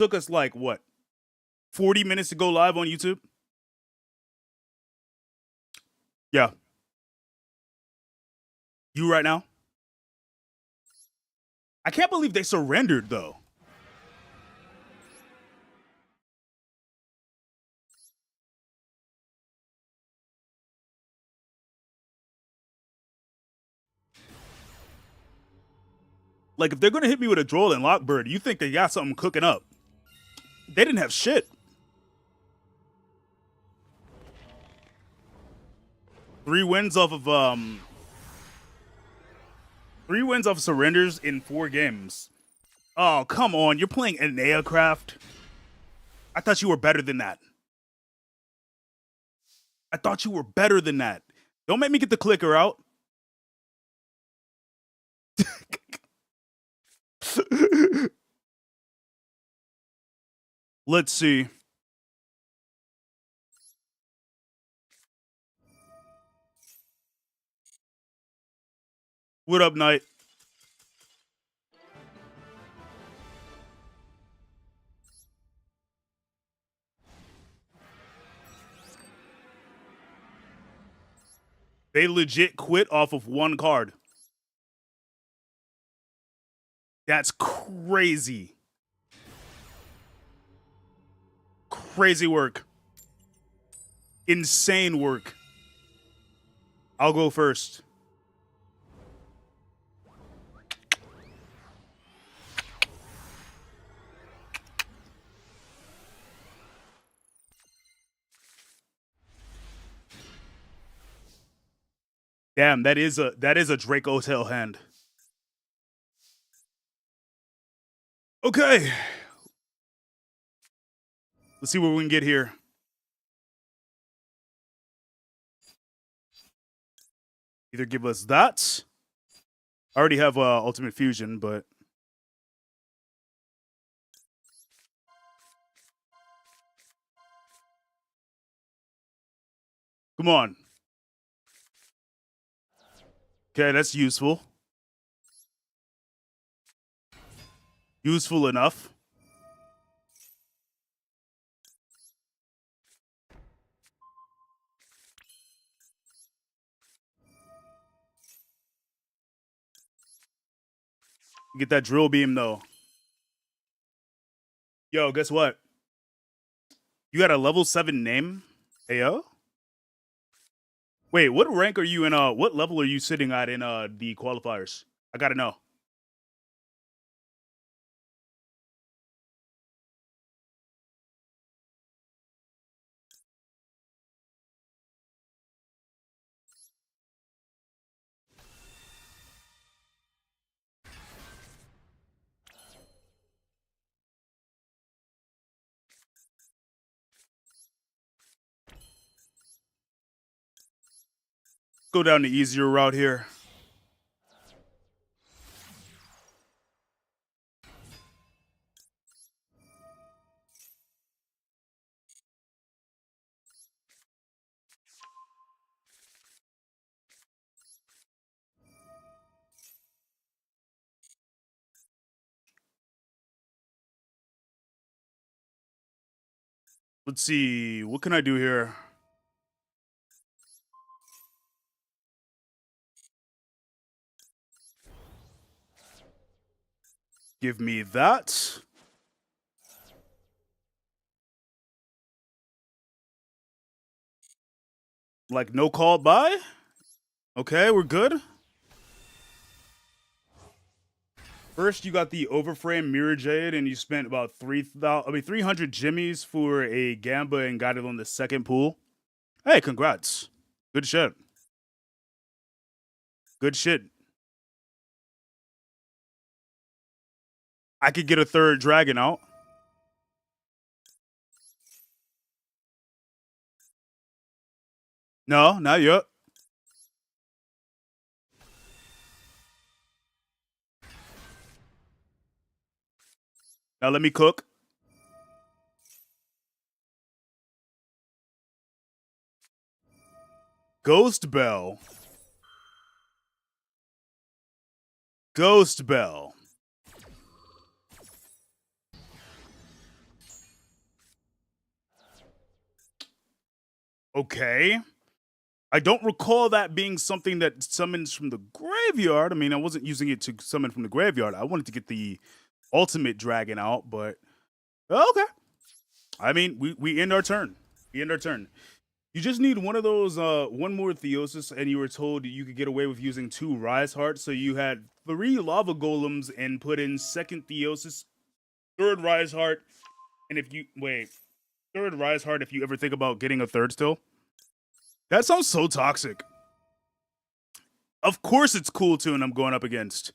Took us like, what, 40 minutes to go live on YouTube? Yeah. You right now? I can't believe they surrendered, though. Like, if they're going to hit me with a Droll and Lockbird, you think they got something cooking up. They didn't have shit. 3 wins off of, 3 wins off of surrenders in 4 games. Oh, come on. You're playing Enea Craft? I thought you were better than that. I thought you were better than that. Don't make me get the clicker out. Let's see. What up, Knight? They legit quit off of 1 card. That's crazy. Crazy work. Insane work. I'll go first. Damn, that is a Draco tail hand. Okay. Let's see what we can get here. Either give us that. I already have Ultimate Fusion, but come on. Okay, that's useful. Useful enough. Get that drill beam, though. Yo, guess what? You got a level 7 name? Ayo? Wait, what rank are you in? What level are you sitting at in the qualifiers? I gotta know. Go down the easier route here. Let's see. What can I do here? Give me that. Like, no call by? Okay, we're good. First, you got the Overframe Mirror Jade, and you spent about 300 jimmies for a Gamba and got it on the second pool. Hey, congrats. Good shit. Good shit. I could get a 3rd dragon out. No, not yet. Now let me cook. Ghost Bell. Ghost Bell. Okay. I don't recall that being something that summons from the graveyard. I mean, I wasn't using it to summon from the graveyard. I wanted to get the ultimate dragon out, but okay. I mean, we end our turn. We end our turn. You just need one of those, one more Theosis, and you were told you could get away with using 2 Rise Hearts. So you had 3 Lava Golems and put in 2nd Theosis, 3rd Rise Heart, and if you wait, 3rd Rise Heart if you ever think about getting a 3rd still. That sounds so toxic. Of course it's Cool Tune I'm going up against.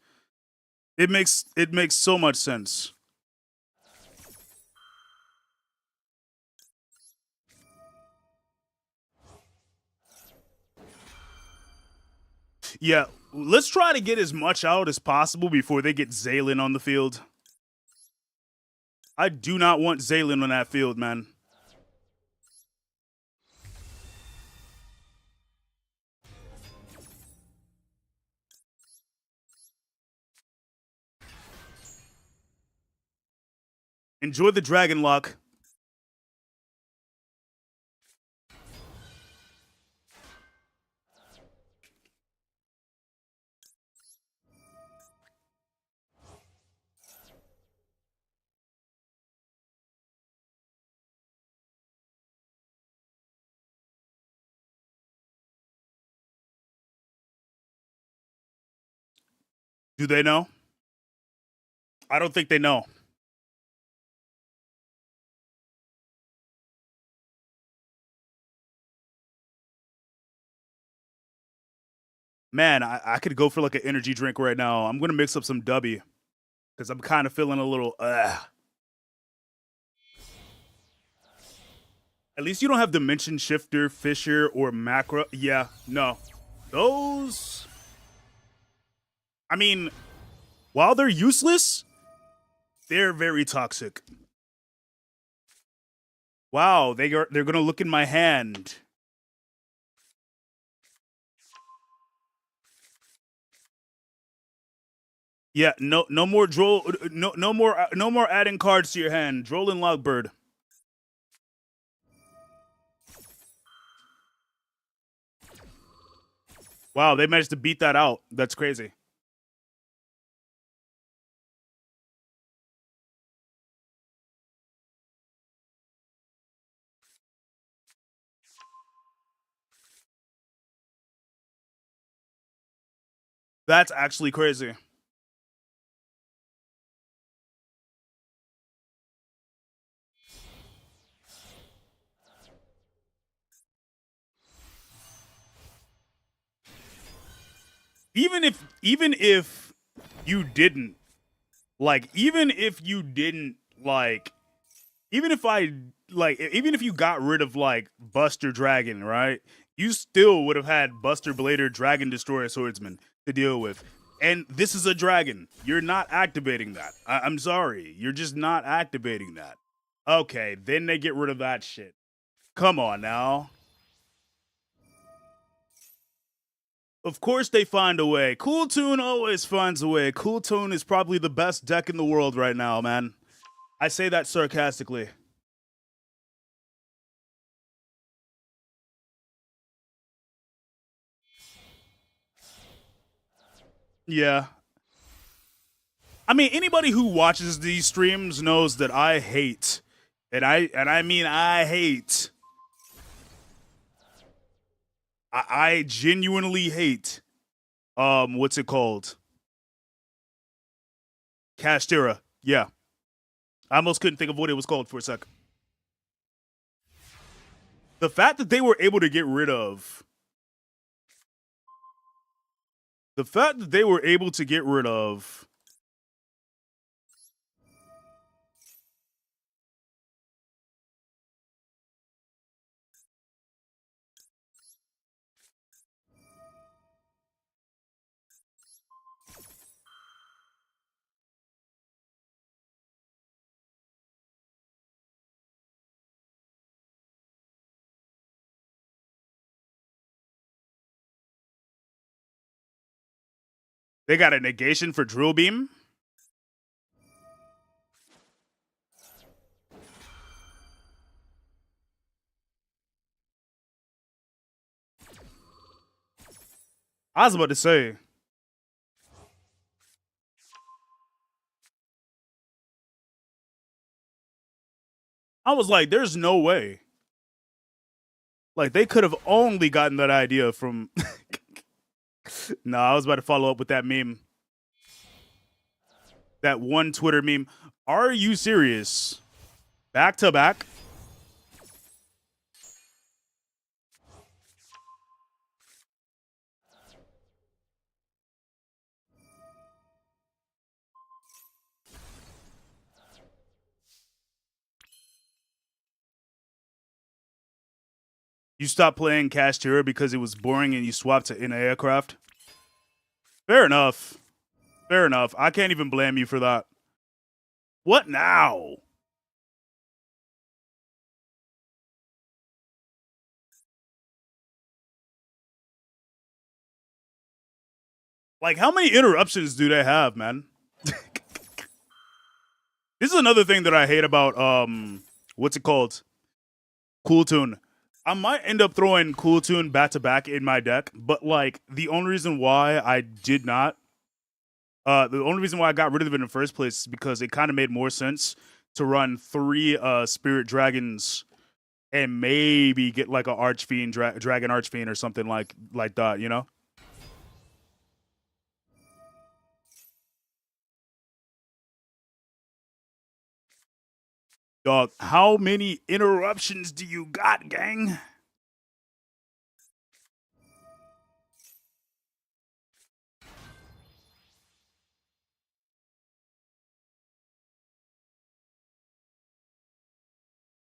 It makes so much sense. Yeah, let's try to get as much out as possible before they get Zaylin on the field. I do not want Zaylin on that field, man. Enjoy the Dragon Lock. Do they know? I don't think they know. Man, I could go for like an energy drink right now. I'm gonna mix up some dubby because I'm kind of feeling a little. At least you don't have Dimension Shifter, Fisher, or Macro. Yeah, no, those. I mean, while they're useless, they're very toxic. Wow, they're gonna look in my hand. Yeah, no more Droll, no more adding cards to your hand. Droll and Logbird. Wow, they managed to beat that out. That's crazy. That's actually crazy. Even if you didn't like, even if you didn't like, even if I like, even if you got rid of like Buster Dragon, right? You still would have had Buster Blader Dragon Destroyer Swordsman to deal with. And this is a dragon. You're not activating that. I'm sorry. You're just not activating that. Okay, then they get rid of that shit. Come on now. Of course they find a way. Cool Tune always finds a way. Cool Tune is probably the best deck in the world right now, man. I say that sarcastically. Yeah. I mean, anybody who watches these streams knows that I hate. And I mean I hate. I genuinely hate what's it called? Castera. Yeah. I almost couldn't think of what it was called for a sec. The fact that they were able to get rid of the fact that they were able to get rid of they got a negation for Drill Beam. I was about to say. I was like, there's no way. Like, they could have only gotten that idea from... No, I was about to follow up with that meme. That one Twitter meme. Are you serious? Back to back? You stopped playing Cashtira because it was boring and you swapped to in aircraft? Fair enough. Fair enough. I can't even blame you for that. What now? Like, how many interruptions do they have, man? This is another thing that I hate about, what's it called? Cool Tune. I might end up throwing Cool Tune back to back in my deck, but like the only reason why I did not, the only reason why I got rid of it in the first place is because it kind of made more sense to run 3 Spirit Dragons and maybe get like a Archfiend, Dragon Archfiend or something like that, you know? Dog, how many interruptions do you got, gang?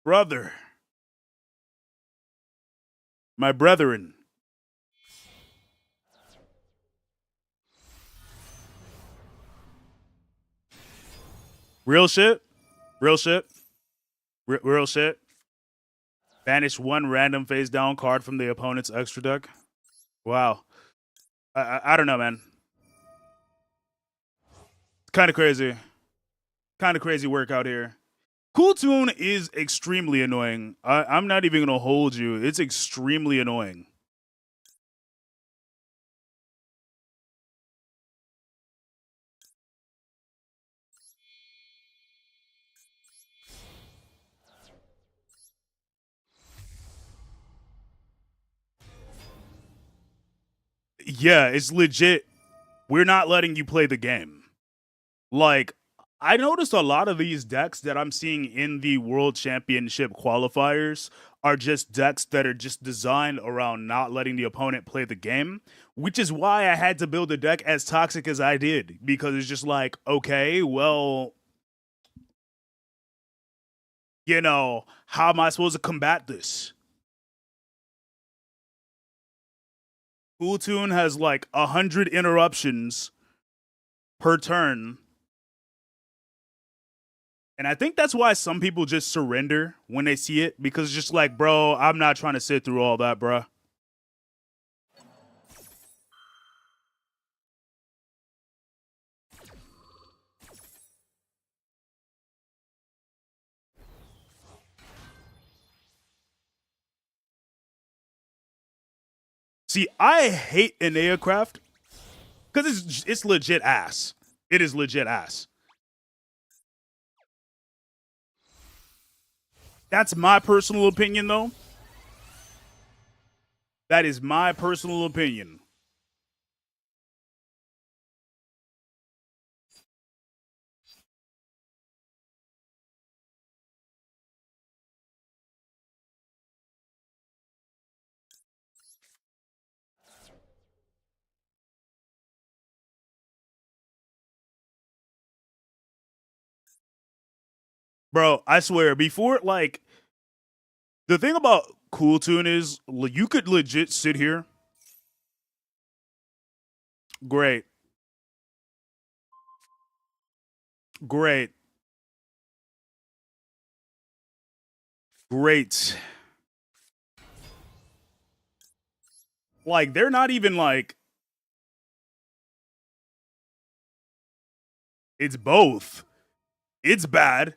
Brother. My brethren. Real shit? Real shit? Real shit? Banish 1 random face down card from the opponent's extra deck? Wow. I don't know, man. Kind of crazy. Kind of crazy work out here. Cool Tune is extremely annoying. I'm not even going to hold you. It's extremely annoying. Yeah, it's legit. We're not letting you play the game. Like, I noticed a lot of these decks that I'm seeing in the World Championship qualifiers are just decks that are just designed around not letting the opponent play the game, which is why I had to build a deck as toxic as I did, because it's just like, okay, well, you know, how am I supposed to combat this? Cool Tune has like 100 interruptions per turn. And I think that's why some people just surrender when they see it, because it's just like, bro, I'm not trying to sit through all that, bro. See, I hate an aircraft because it's legit ass. It is legit ass. That's my personal opinion, though. That is my personal opinion. Bro, I swear, before, like, the thing about Cool Tune is you could legit sit here. Great. Great. Great. Like, they're not even like, it's both. It's bad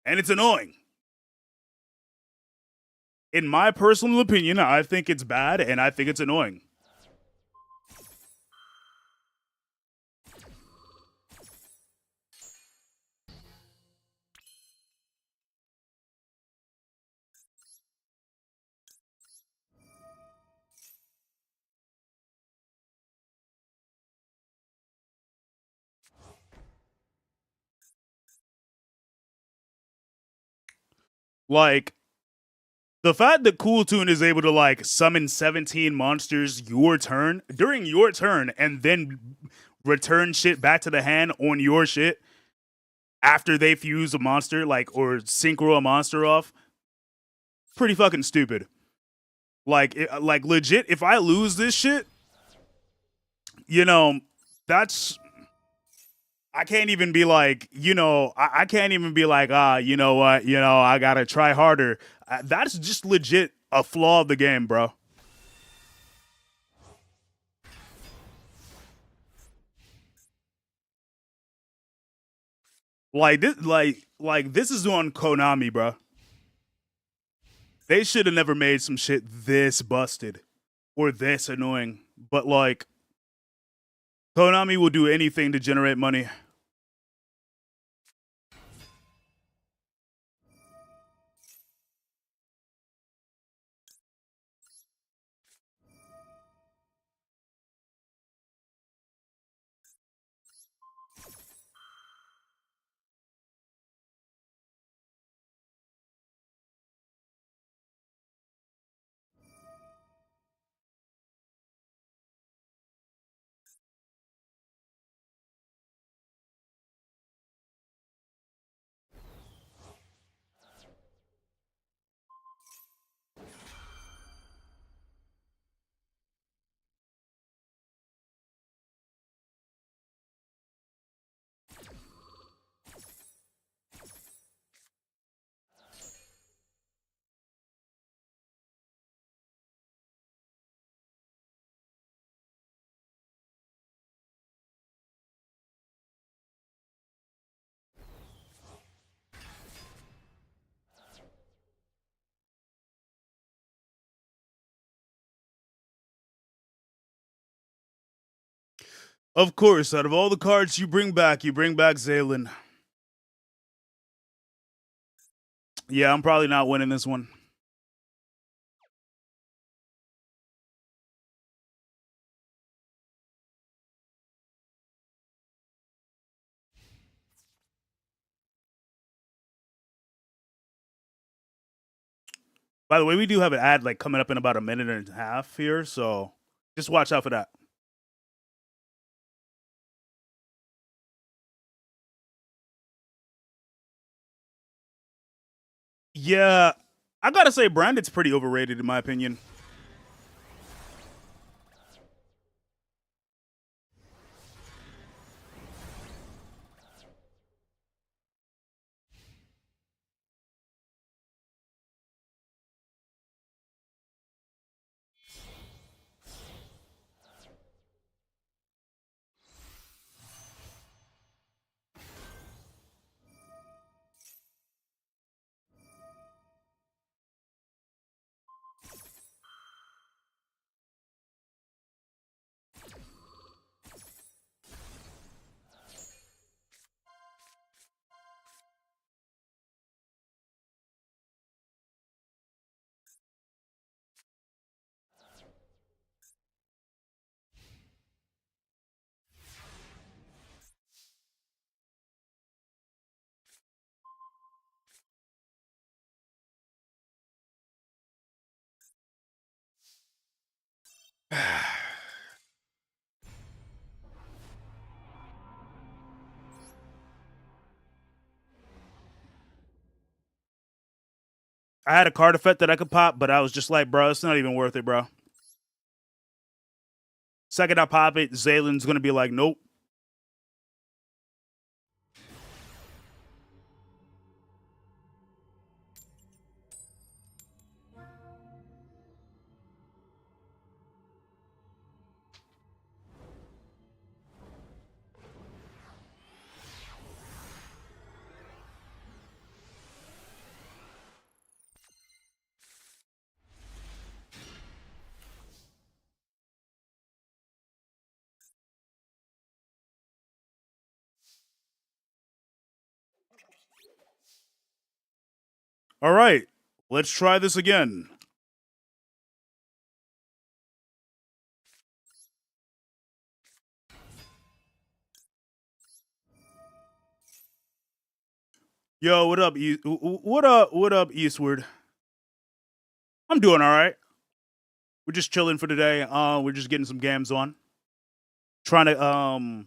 and it's annoying. In my personal opinion, I think it's bad and I think it's annoying. Like, the fact that Cool Tune is able to like summon 17 monsters during your turn and then return shit back to the hand on your shit after they fuse a monster, like, or synchro a monster off, pretty fucking stupid. Like legit, if I lose this shit, you know, that's I can't even be like, I can't even be like, you know what, I gotta try harder. That's just legit a flaw of the game, bro. Like this is on Konami, bro. They should have never made some shit this busted or this annoying. But like, Konami will do anything to generate money. Of course, out of all the cards you bring back Zaylin. Yeah, I'm probably not winning this one. By the way, we do have an ad like coming up in about a minute and a half here, so just watch out for that. Yeah, I gotta say, Brandon's pretty overrated in my opinion. I had a card effect that I could pop, but I was just like, bro, it's not even worth it, bro. Second I pop it, Zaylin's gonna be like, nope. All right, let's try this again. Yo, what up? What up, Eastward? I'm doing all right. We're just chilling for today. We're just getting some games on. Trying to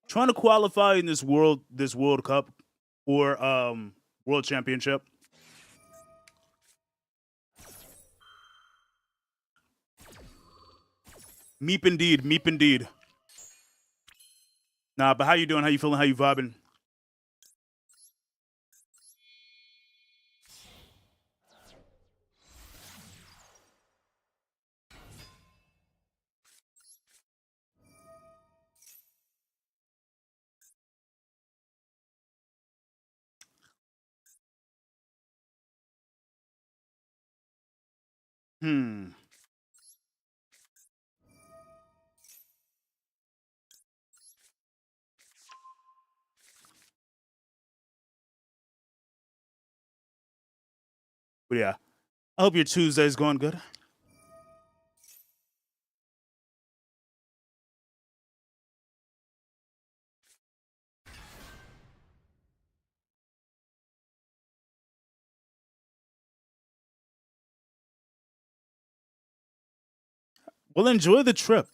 trying to qualify in this World Cup or World Championship. Meep indeed, meep indeed. Nah, but how you doing? How you feeling? How you vibing? Hmm. But yeah, I hope your Tuesday's going good. Well, enjoy the trip.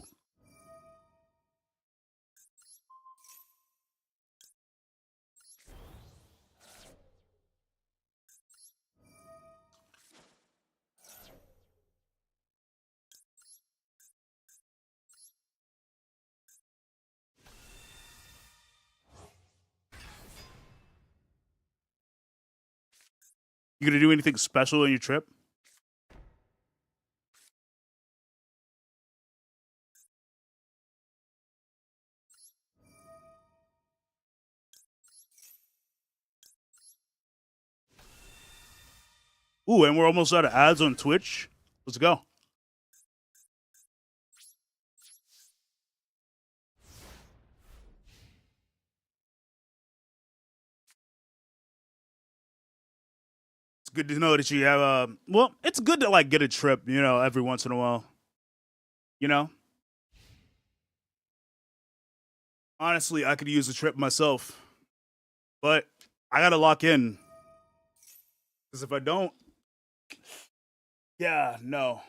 You gonna do anything special on your trip? Ooh, and we're almost out of ads on Twitch. Let's go. It's good to know that you have well, it's good to like get a trip, every once in a while. You know? Honestly, I could use a trip myself. But I gotta lock in. Because if I don't, yeah, no.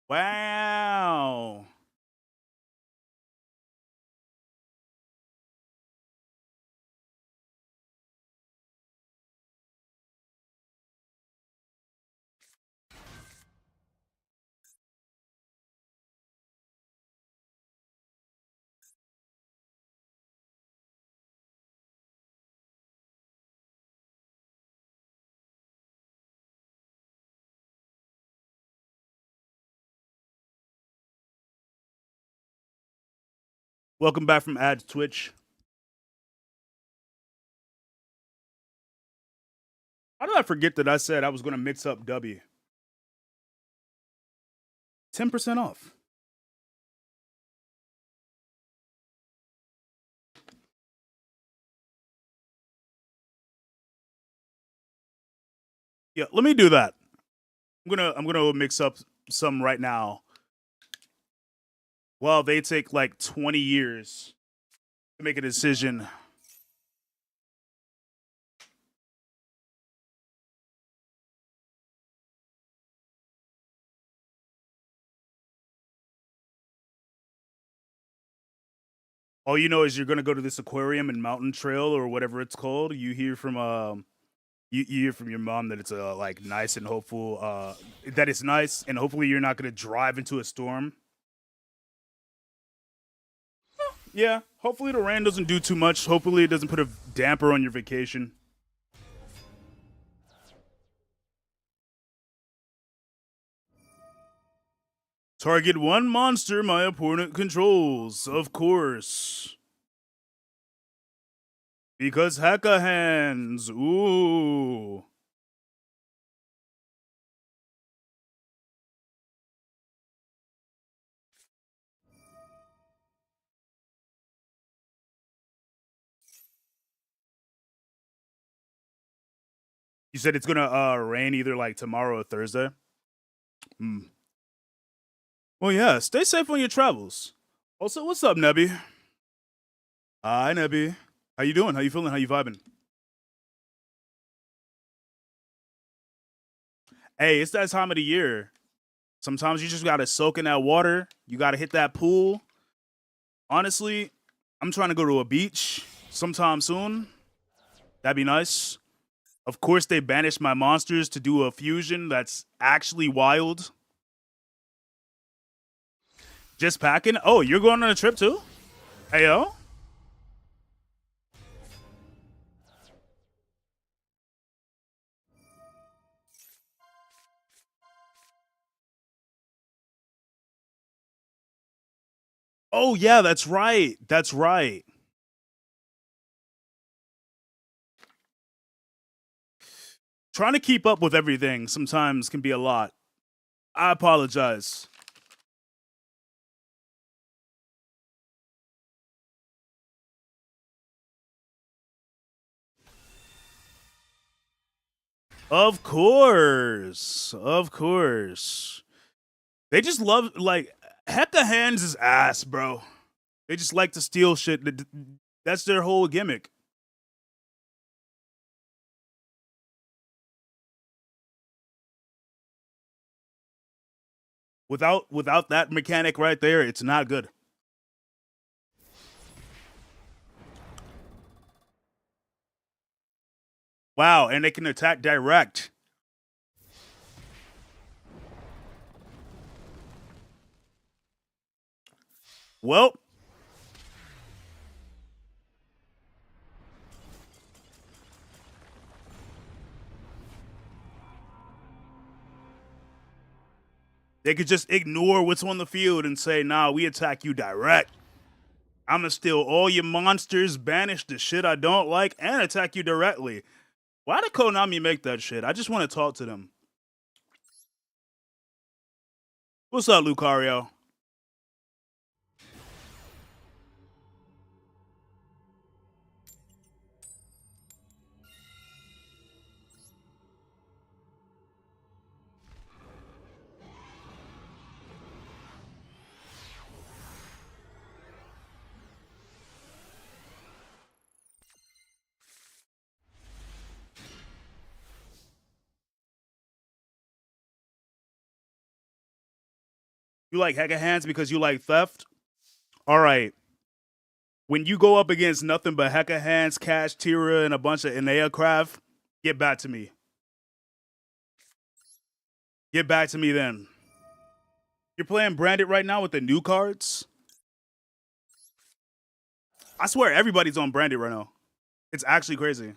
Wow. Welcome back from ads Twitch. How did I forget that I said I was gonna mix up W? 10% off. Yeah, let me do that. I'm gonna mix up some right now. Well, they take like 20 years to make a decision. All you know is you're gonna go to this aquarium and mountain trail or whatever it's called. You hear from your mom that it's like nice and hopeful that it's nice and hopefully you're not gonna drive into a storm. Yeah, hopefully the rain doesn't do too much. Hopefully it doesn't put a damper on your vacation. Target one monster my opponent controls, of course. Because Hacka hands. Ooh. You said it's gonna rain either like tomorrow or Thursday. Hmm. Well, yeah. Stay safe on your travels. Also, what's up, Nebby? Hi, Nebby. How you doing? How you feeling? How you vibing? Hey, it's that time of the year. Sometimes you just gotta soak in that water. You gotta hit that pool. Honestly, I'm trying to go to a beach sometime soon. That'd be nice. Of course, they banished my monsters to do a fusion that's actually wild. Just packing? Oh, you're going on a trip too? Hey, yo? Oh, yeah, that's right. That's right. Trying to keep up with everything sometimes can be a lot. I apologize. Of course. Of course. They just love, like, Hecka Hands is ass, bro. They just like to steal shit. That's their whole gimmick. Without that mechanic right there, it's not good. Wow, and they can attack direct. Well, they could just ignore what's on the field and say, nah, we attack you direct. I'm gonna steal all your monsters, banish the shit I don't like, and attack you directly. Why did Konami make that shit? I just want to talk to them. What's up, Lucario? You like Hecka Hands because you like theft? All right. When you go up against nothing but Hecka Hands, Cash Tira, and a bunch of Inea craft, get back to me. Get back to me then. You're playing Branded right now with the new cards? I swear everybody's on Branded right now. It's actually crazy.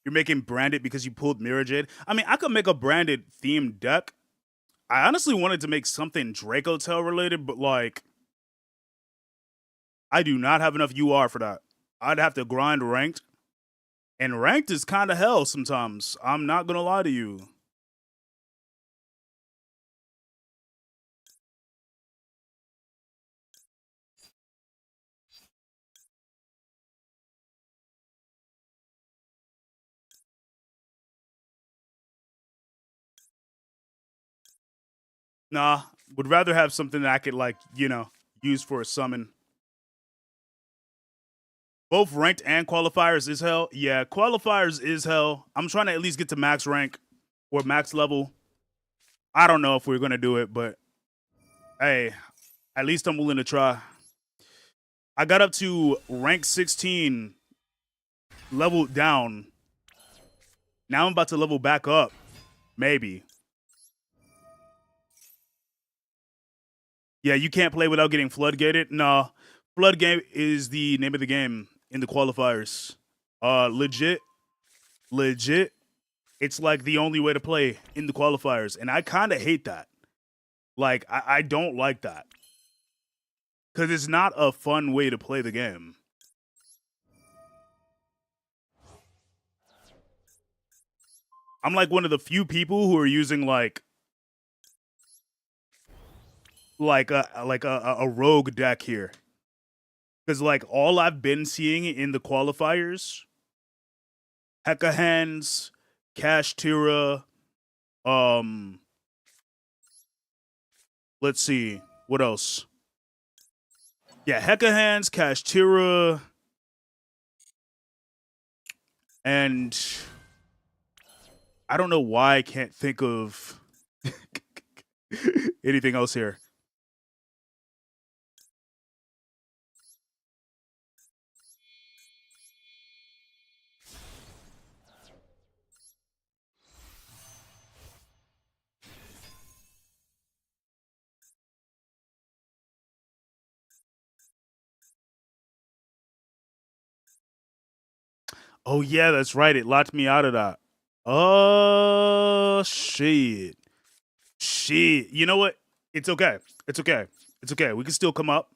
You're making Branded because you pulled Mirror Jade. I mean, I could make a Branded themed deck. I honestly wanted to make something Draco Tail related, but like, I do not have enough UR for that. I'd have to grind ranked. And ranked is kind of hell sometimes. I'm not gonna lie to you. Nah, would rather have something that I could like, use for a summon. Both ranked and qualifiers is hell. Yeah, qualifiers is hell. I'm trying to at least get to max rank or max level. I don't know if we're gonna do it, but hey, at least I'm willing to try. I got up to rank 16, level down. Now I'm about to level back up. Maybe. Yeah, you can't play without getting floodgated. No, floodgate is the name of the game in the qualifiers. Legit, legit. It's like the only way to play in the qualifiers, and I kind of hate that. Like, I don't like that because it's not a fun way to play the game. I'm like one of the few people who are using like a rogue deck here. Because like all I've been seeing in the qualifiers, Heka Hands, Cash Tira, let's see, what else? Yeah, Heka Hands, Cash Tira, and I don't know why I can't think of anything else here. Oh yeah, that's right. It locked me out of that. Oh shit. Shit. You know what? It's okay. It's okay. It's okay. We can still come up.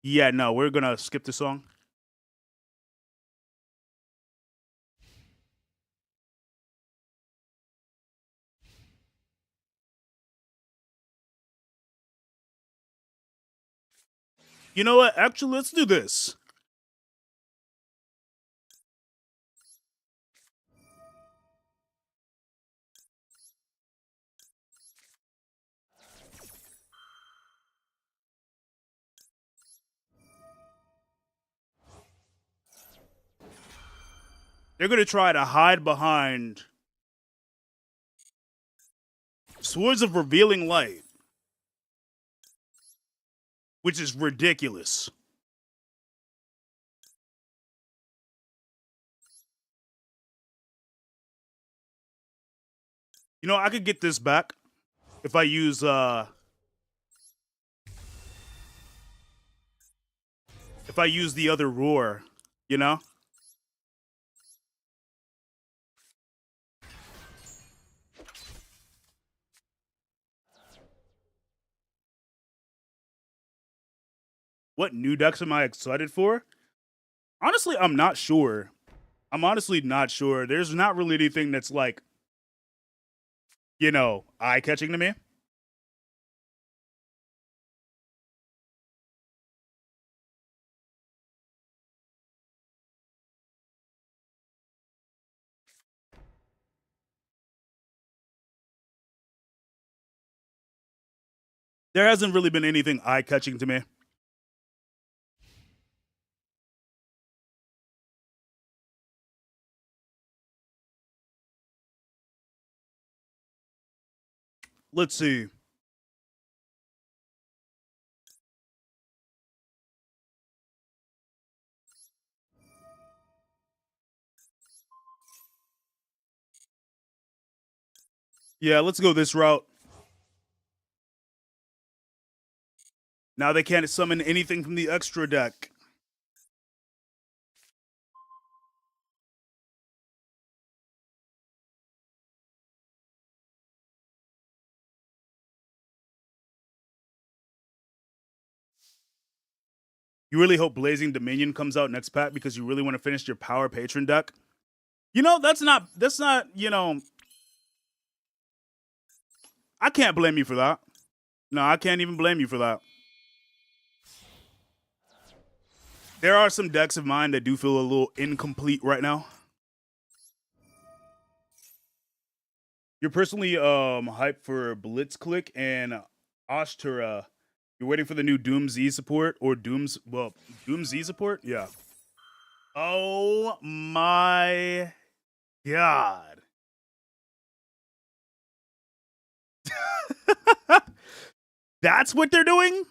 Yeah, no, we're gonna skip the song. You know what? Actually, let's do this. They're gonna try to hide behind Swords of Revealing Light, which is ridiculous. You know, I could get this back if I use the other roar, you know? What new decks am I excited for? Honestly, I'm not sure. I'm honestly not sure. There's not really anything that's like, you know, eye-catching to me. There hasn't really been anything eye-catching to me. Let's see. Yeah, let's go this route. Now they can't summon anything from the extra deck. You really hope Blazing Dominion comes out next pack because you really want to finish your Power Patron deck? You know, that's not, you know, I can't blame you for that. No, I can't even blame you for that. There are some decks of mine that do feel a little incomplete right now. You're personally hyped for Blitzclick and Ashtura. You're waiting for the new Doom Z support or Doom Z support? Yeah. Oh my god. That's what they're doing?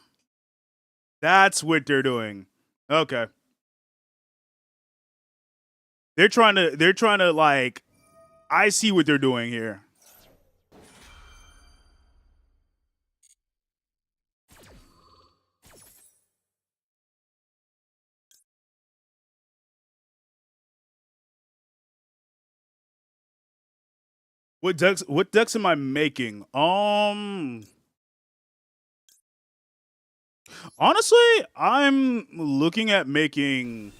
That's what they're doing. Okay. They're trying to like I see what they're doing here. What decks am I making? Honestly, I'm looking at making.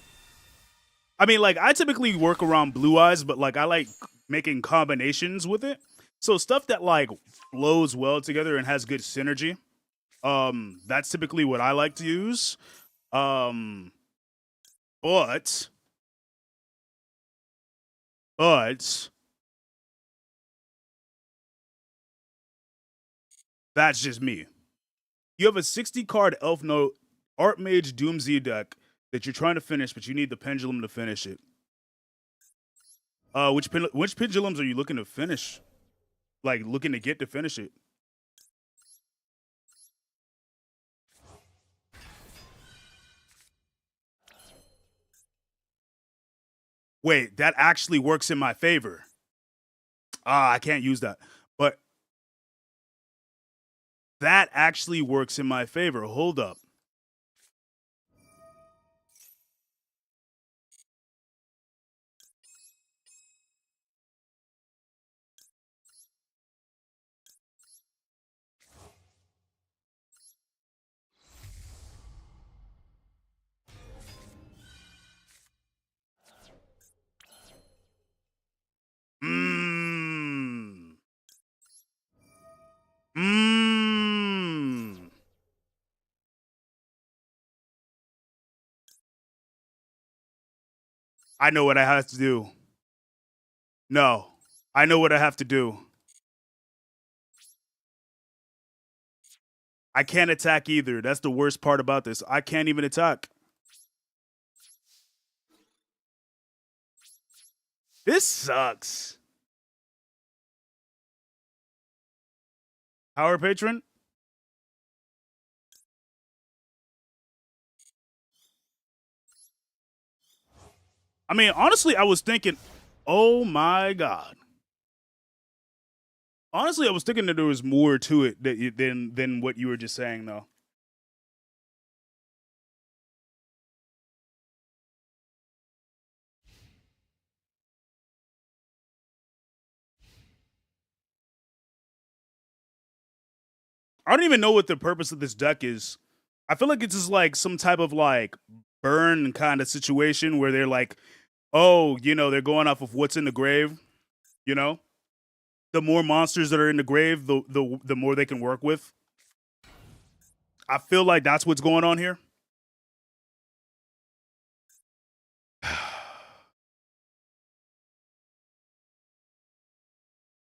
I mean, like I typically work around blue eyes, but like I like making combinations with it. So stuff that like flows well together and has good synergy. That's typically what I like to use. Um, but but that's just me. You have a 60 card Elf Note Archmage Doomsday deck that you're trying to finish, but you need the pendulum to finish it. Which pendulums are you looking to finish? Like looking to get to finish it? Wait, that actually works in my favor. Ah, I can't use that. But that actually works in my favor. Hold up. Mmm. Mmm. I know what I have to do. No. I know what I have to do. I can't attack either. That's the worst part about this. I can't even attack. This sucks. Power Patron? I mean, honestly, I was thinking, oh my god. Honestly, I was thinking that there was more to it than what you were just saying, though. I don't even know what the purpose of this deck is. I feel like it's just like some type of like burn kind of situation where they're like, oh, they're going off of what's in the grave. You know, the more monsters that are in the grave, the more they can work with. I feel like that's what's going on here.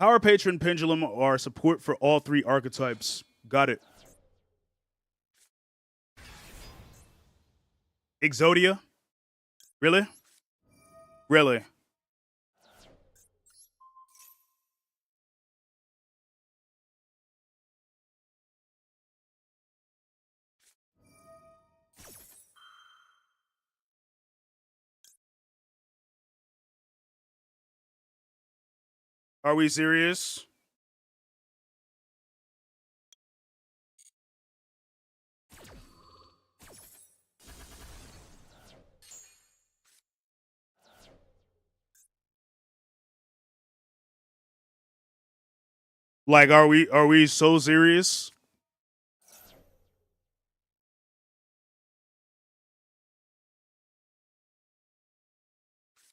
Power Patron Pendulum are support for all three archetypes. Got it. Exodia? Really? Really? Are we serious? Like, are we so serious?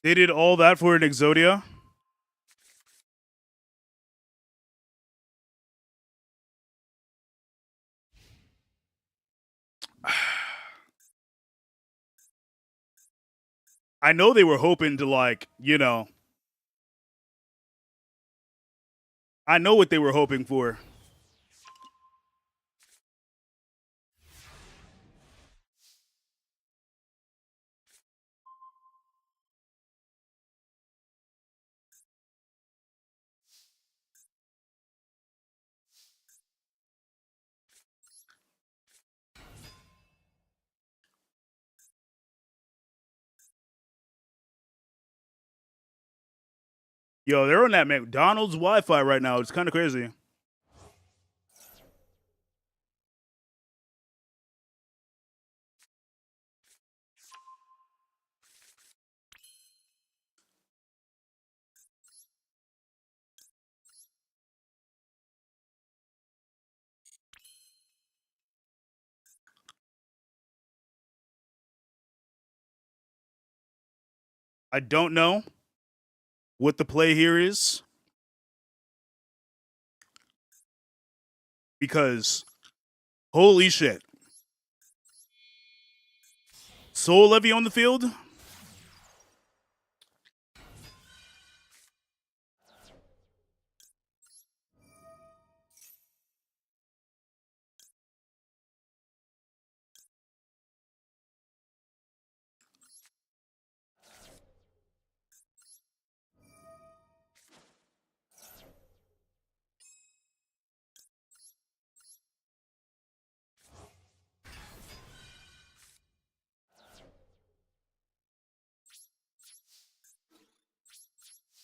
They did all that for an Exodia? I know they were hoping to I know what they were hoping for. Yo, they're on that McDonald's Wi-Fi right now. It's kind of crazy. I don't know what the play here is. Because, holy shit. Soul Levy on the field?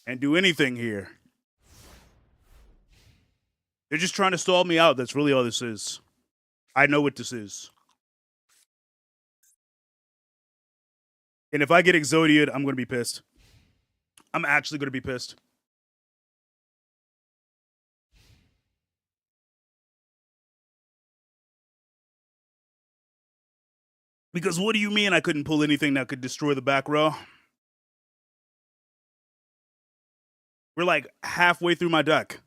And do anything here. They're just trying to stall me out. That's really all this is. I know what this is. And if I get Exodia'd, I'm going to be pissed. I'm actually going to be pissed. Because what do you mean I couldn't pull anything that could destroy the back row? We're like halfway through my deck.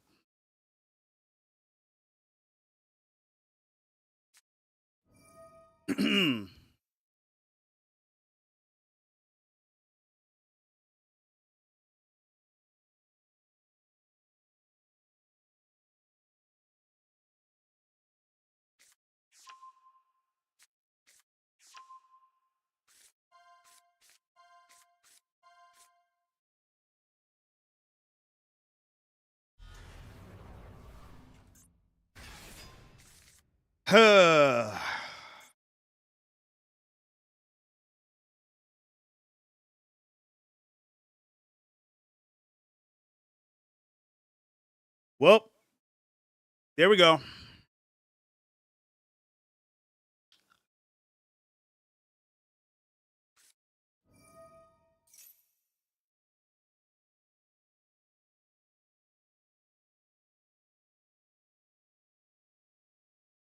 Well, there we go.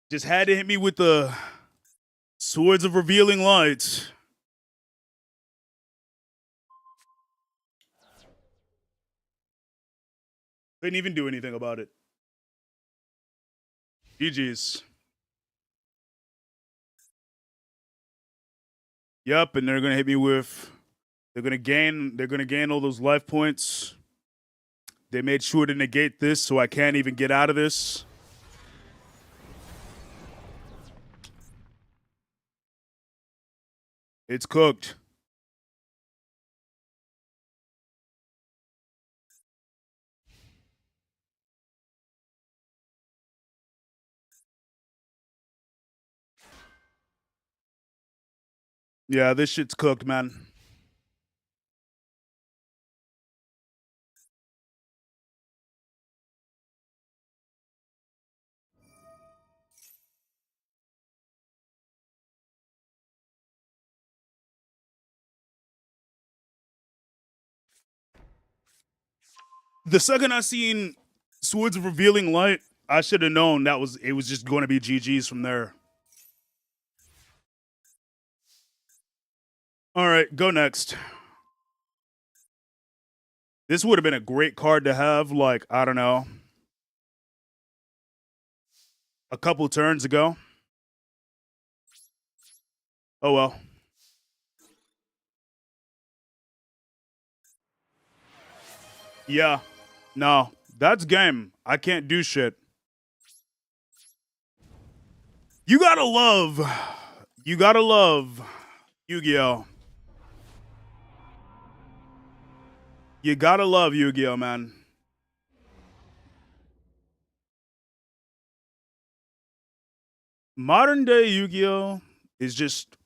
Just had to hit me with the Swords of Revealing Light. Couldn't even do anything about it. GG's. Yep, and they're gonna hit me with. They're gonna gain all those life points. They made sure to negate this, so I can't even get out of this. It's cooked. Yeah, this shit's cooked, man. The second I seen Swords of Revealing Light, I should have known it was just going to be GG's from there. All right, go next. This would have been a great card to have, like, I don't know, a couple turns ago. Oh well. Yeah. No, that's game. I can't do shit. You gotta love Yu-Gi-Oh! You gotta love Yu-Gi-Oh, man. Modern day Yu-Gi-Oh is just,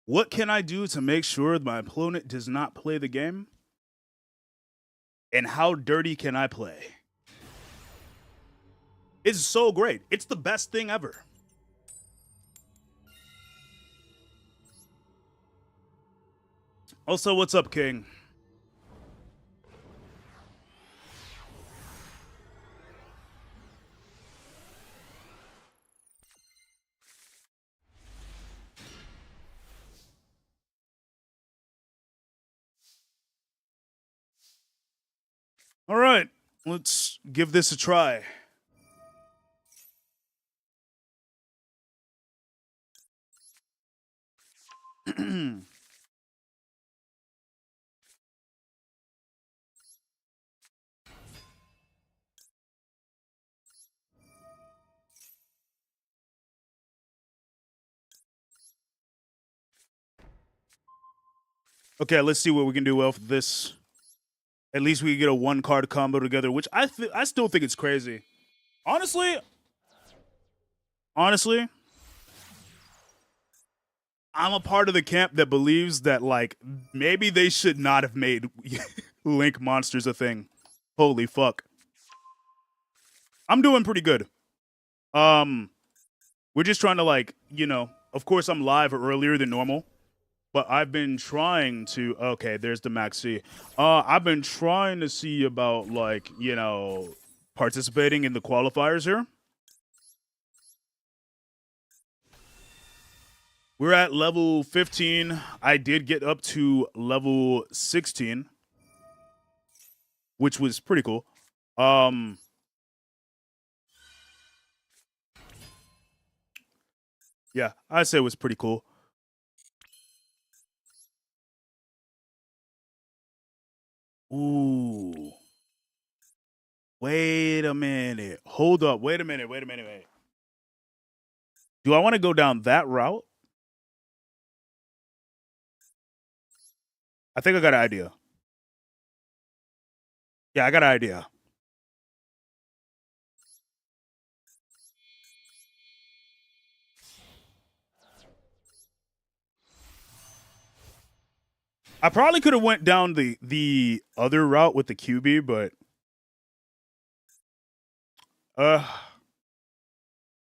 what can I do to make sure my opponent does not play the game? And how dirty can I play? It's so great. It's the best thing ever. Also, what's up, King? All right, let's give this a try. Okay, let's see what we can do with this. At least we can get a 1-card combo together, which I still think it's crazy. Honestly, I'm a part of the camp that believes that like maybe they should not have made Link monsters a thing. Holy fuck. I'm doing pretty good. We're just trying to like, of course I'm live earlier than normal. But I've been trying to. Okay, there's the Max C. I've been trying to see about like participating in the qualifiers here. We're at level 15. I did get up to level 16, which was pretty cool. Yeah, I'd say it was pretty cool. Ooh. Wait a minute. Hold up. Wait a minute. Do I want to go down that route? I think I got an idea. Yeah, I got an idea. I probably could have went down the other route with the QB, but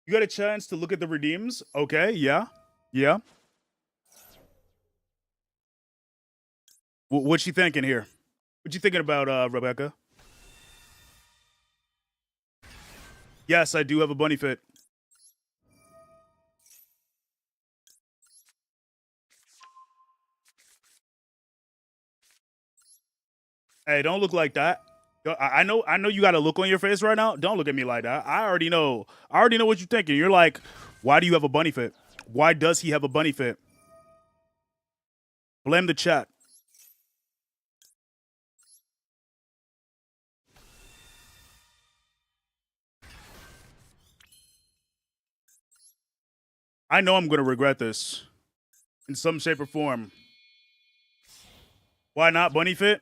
you got a chance to look at the redeems? Okay, yeah. What you thinking here? What you thinking about, Rebecca? Yes, I do have a bunny fit. Hey, don't look like that. I know you got a look on your face right now. Don't look at me like that. I already know what you're thinking. You're like, why do you have a bunny fit? Why does he have a bunny fit? Blame the chat. I know I'm gonna regret this in some shape or form. Why not bunny fit?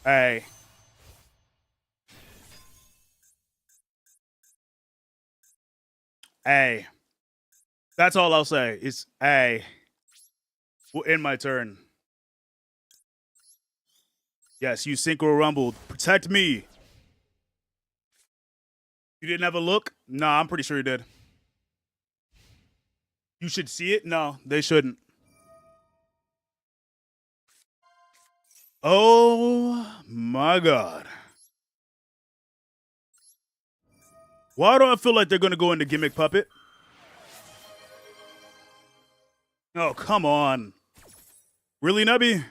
Hey. Hey. That's all I'll say. Is hey. We'll end my turn. Yes, you synchro rumbled. Protect me. You didn't have a look? Nah, I'm pretty sure you did. You should see it? No, they shouldn't. Oh my god. Why do I feel like they're gonna go into gimmick puppet? Oh, come on. Really, Nubby?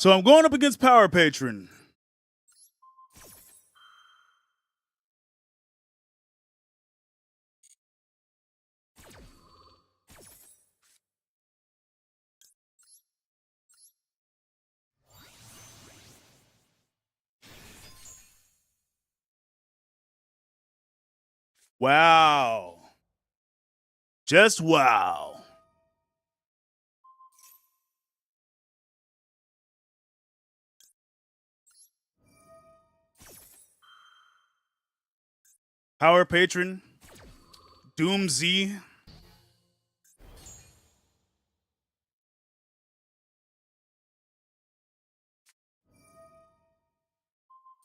So I'm going up against Power Patron. Wow. Just wow. Power Patron. Doom Z.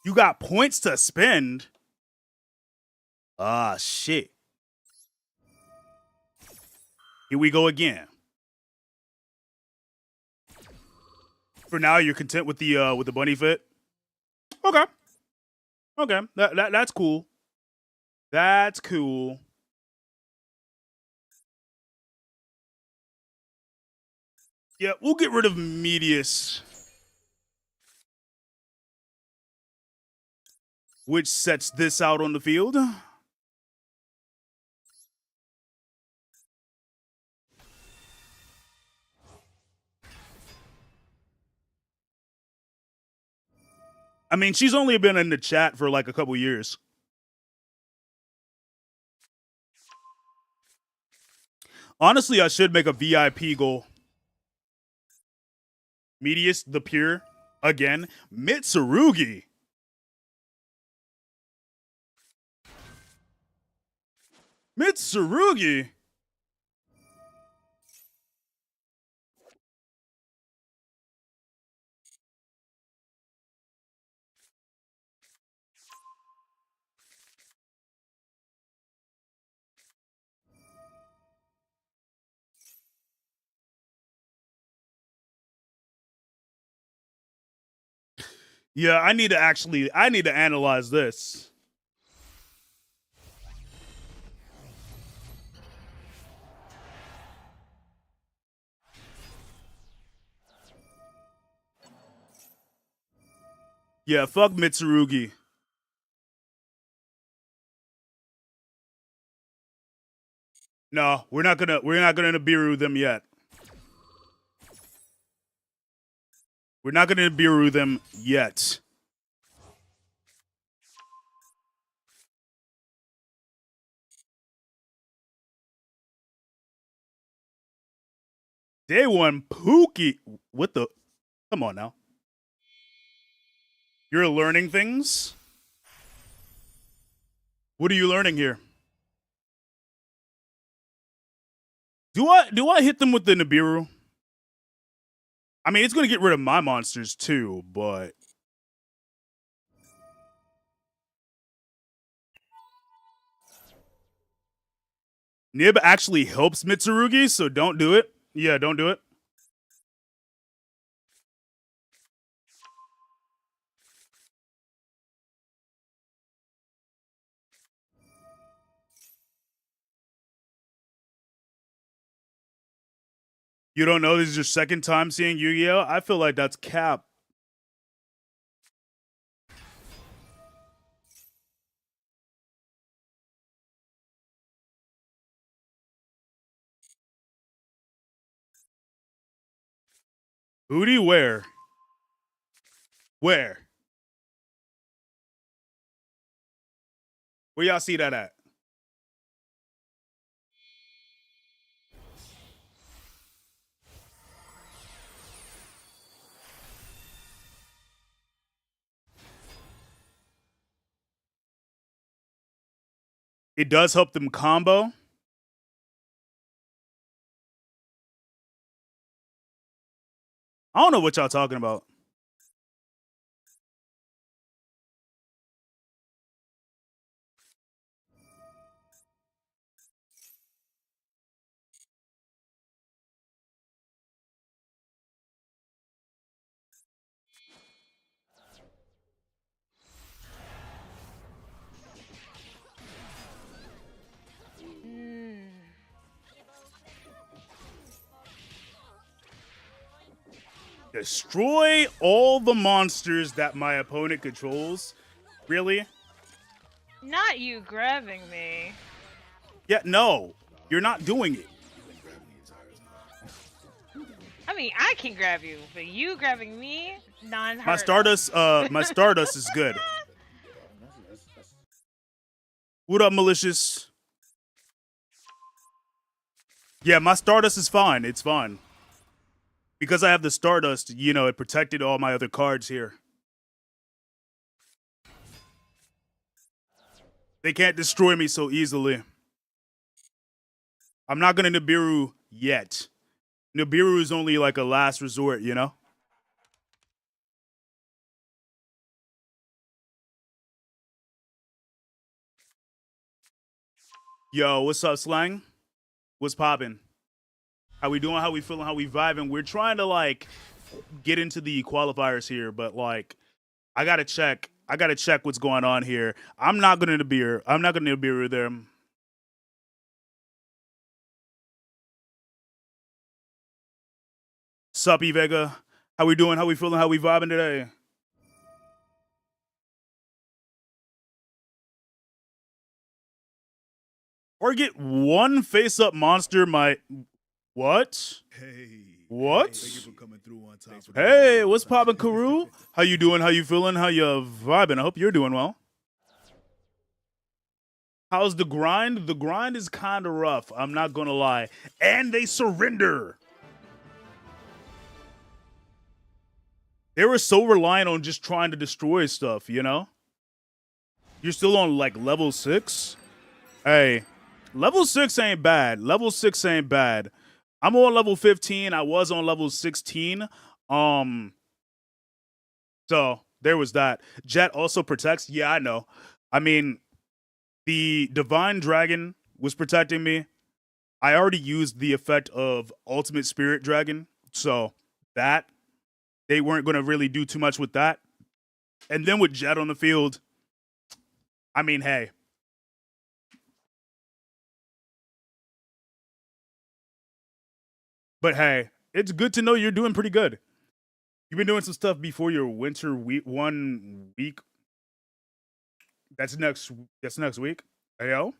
You got points to spend. Ah, shit. Here we go again. For now, you're content with the bunny fit? Okay. Okay. That's cool. That's cool. Yeah, we'll get rid of Medius. Which sets this out on the field. I mean, she's only been in the chat for like a couple years. Honestly, I should make a VIP goal. Medius, the Pure, again. Mitsurugi. Mitsurugi. Yeah, I need to analyze this. Yeah, fuck Mitsurugi. No, we're not gonna Nibiru them yet. We're not gonna Nibiru them yet. Day one, Pookie. What the? Come on now. You're learning things? What are you learning here? Do I hit them with the Nibiru? I mean, it's gonna get rid of my monsters too, but Nib actually helps Mitsurugi, so don't do it. Yeah, don't do it. You don't know this is your second time seeing Yu-Gi-Oh? I feel like that's cap. Booty where? Where? Where y'all see that at? It does help them combo. I don't know what y'all talking about. Destroy all the monsters that my opponent controls. Really? Not you grabbing me. Yeah, no. You're not doing it. I mean, I can grab you, but you grabbing me, non-heard. My Stardust is good. What up, Malicious? Yeah, my Stardust is fine. It's fine. Because I have the Stardust, you know, it protected all my other cards here. They can't destroy me so easily. I'm not going to Nibiru yet. Nibiru is only like a last resort, you know? Yo, what's up, Slang? What's poppin'? How we doing? How we feeling? How we vibing? We're trying to like get into the qualifiers here, but like I gotta check. I gotta check what's going on here. I'm not gonna the beer. I'm not gonna the beer with them. Sup, E Vega? How we doing? How we feeling? How we vibing today? Or get one face-up monster. My what? Hey, What? thank you for coming through on time. Hey, what's poppin', Karu? How you doing? How you feeling? How you vibing? I hope you're doing well. How's the grind? The grind is kind of rough. I'm not gonna lie. And they surrender. They were so reliant on just trying to destroy stuff, you know? You're still on like level 6? Hey, level 6 ain't bad. Level 6 ain't bad. I'm on level 15. I was on level 16. So there was that. Jet also protects. Yeah, I know. I mean, the Divine Dragon was protecting me. I already used the effect of Ultimate Spirit Dragon. So that, they weren't going to really do too much with that. And then with Jet on the field, I mean, hey. But hey, it's good to know you're doing pretty good. You've been doing some stuff before your winter week 1 week. That's next week. Ayo?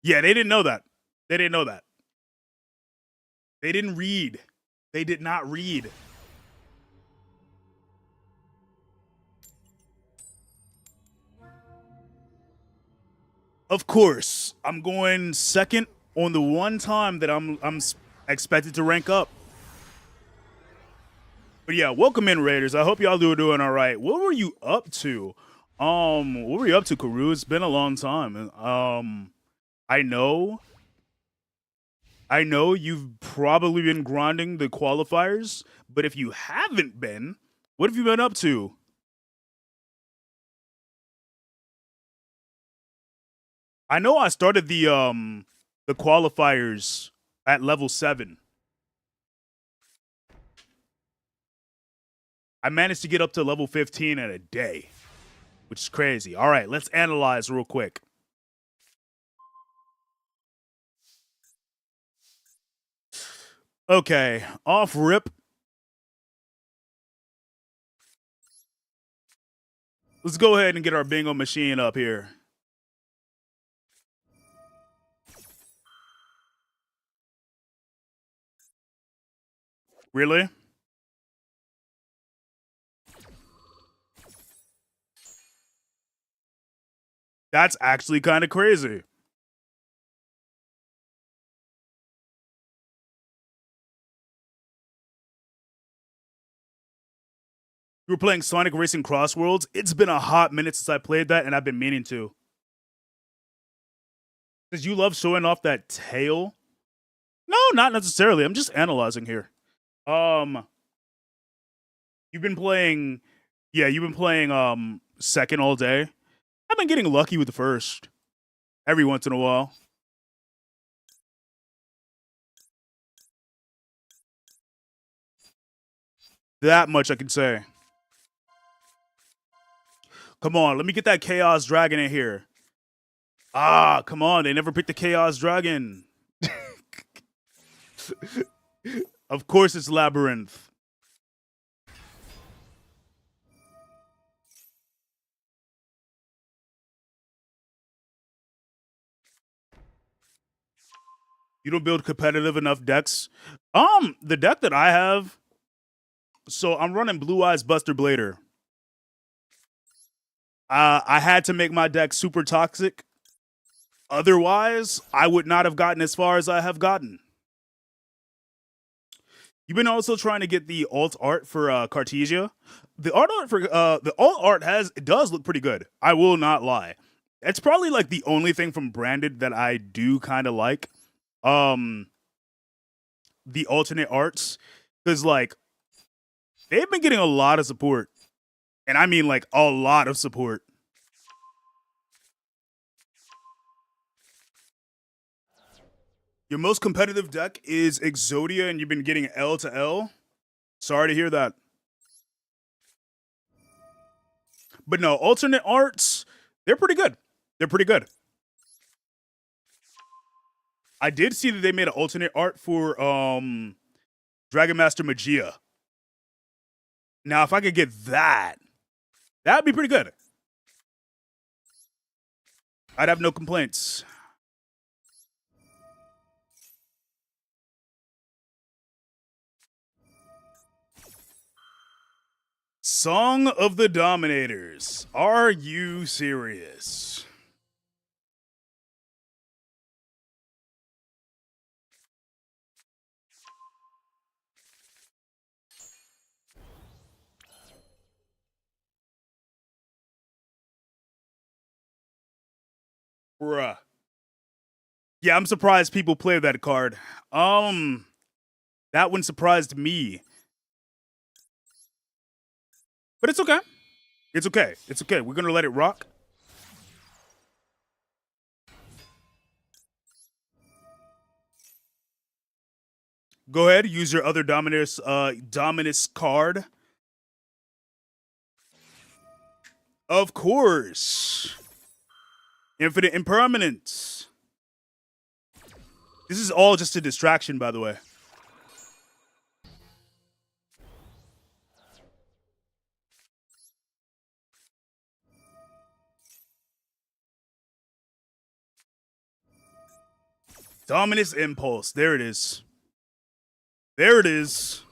Yeah, they didn't know that. They didn't know that. They didn't read. They did not read. Of course, I'm going second on the one time that I'm expected to rank up. But yeah, welcome in, Raiders. I hope y'all are doing all right. What were you up to? What were you up to, Karu? It's been a long time. I know you've probably been grinding the qualifiers, but if you haven't been, what have you been up to? I know I started the qualifiers at level 7. I managed to get up to level 15 in a day, which is crazy. All right, let's analyze real quick. Okay, off rip. Let's go ahead and get our bingo machine up here. Really? That's actually kind of crazy. You were playing Sonic Racing Crossworlds. It's been a hot minute since I played that, and I've been meaning to. Did you love showing off that tail? No, not necessarily. I'm just analyzing here. You've been playing, second all day. I've been getting lucky with the first every once in a while. That much I can say. Come on, let me get that Chaos Dragon in here. Ah, come on, they never picked the Chaos Dragon. Of course it's Labyrinth. You don't build competitive enough decks. The deck that I have, so I'm running Blue Eyes Buster Blader. I had to make my deck super toxic. Otherwise, I would not have gotten as far as I have gotten. You've been also trying to get the alt art for Cartesia. The alt art does look pretty good. I will not lie. It's probably like the only thing from Branded that I do kind of like. The alternate arts, because like they've been getting a lot of support, and I mean like a lot of support. Your most competitive deck is Exodia, and you've been getting L to L. Sorry to hear that. But no, alternate arts, they're pretty good. They're pretty good. I did see that they made an alternate art for Dragon Master Magia. Now, if I could get that, that'd be pretty good. I'd have no complaints. Song of the Dominators. Are you serious? Bruh. Yeah, I'm surprised people play that card. That one surprised me. But it's okay. It's okay. It's okay. We're gonna let it rock. Go ahead, use your other Dominus card. Of course. Infinite Impermanence. This is all just a distraction, by the way. Dominus Impulse. There it is. There it is.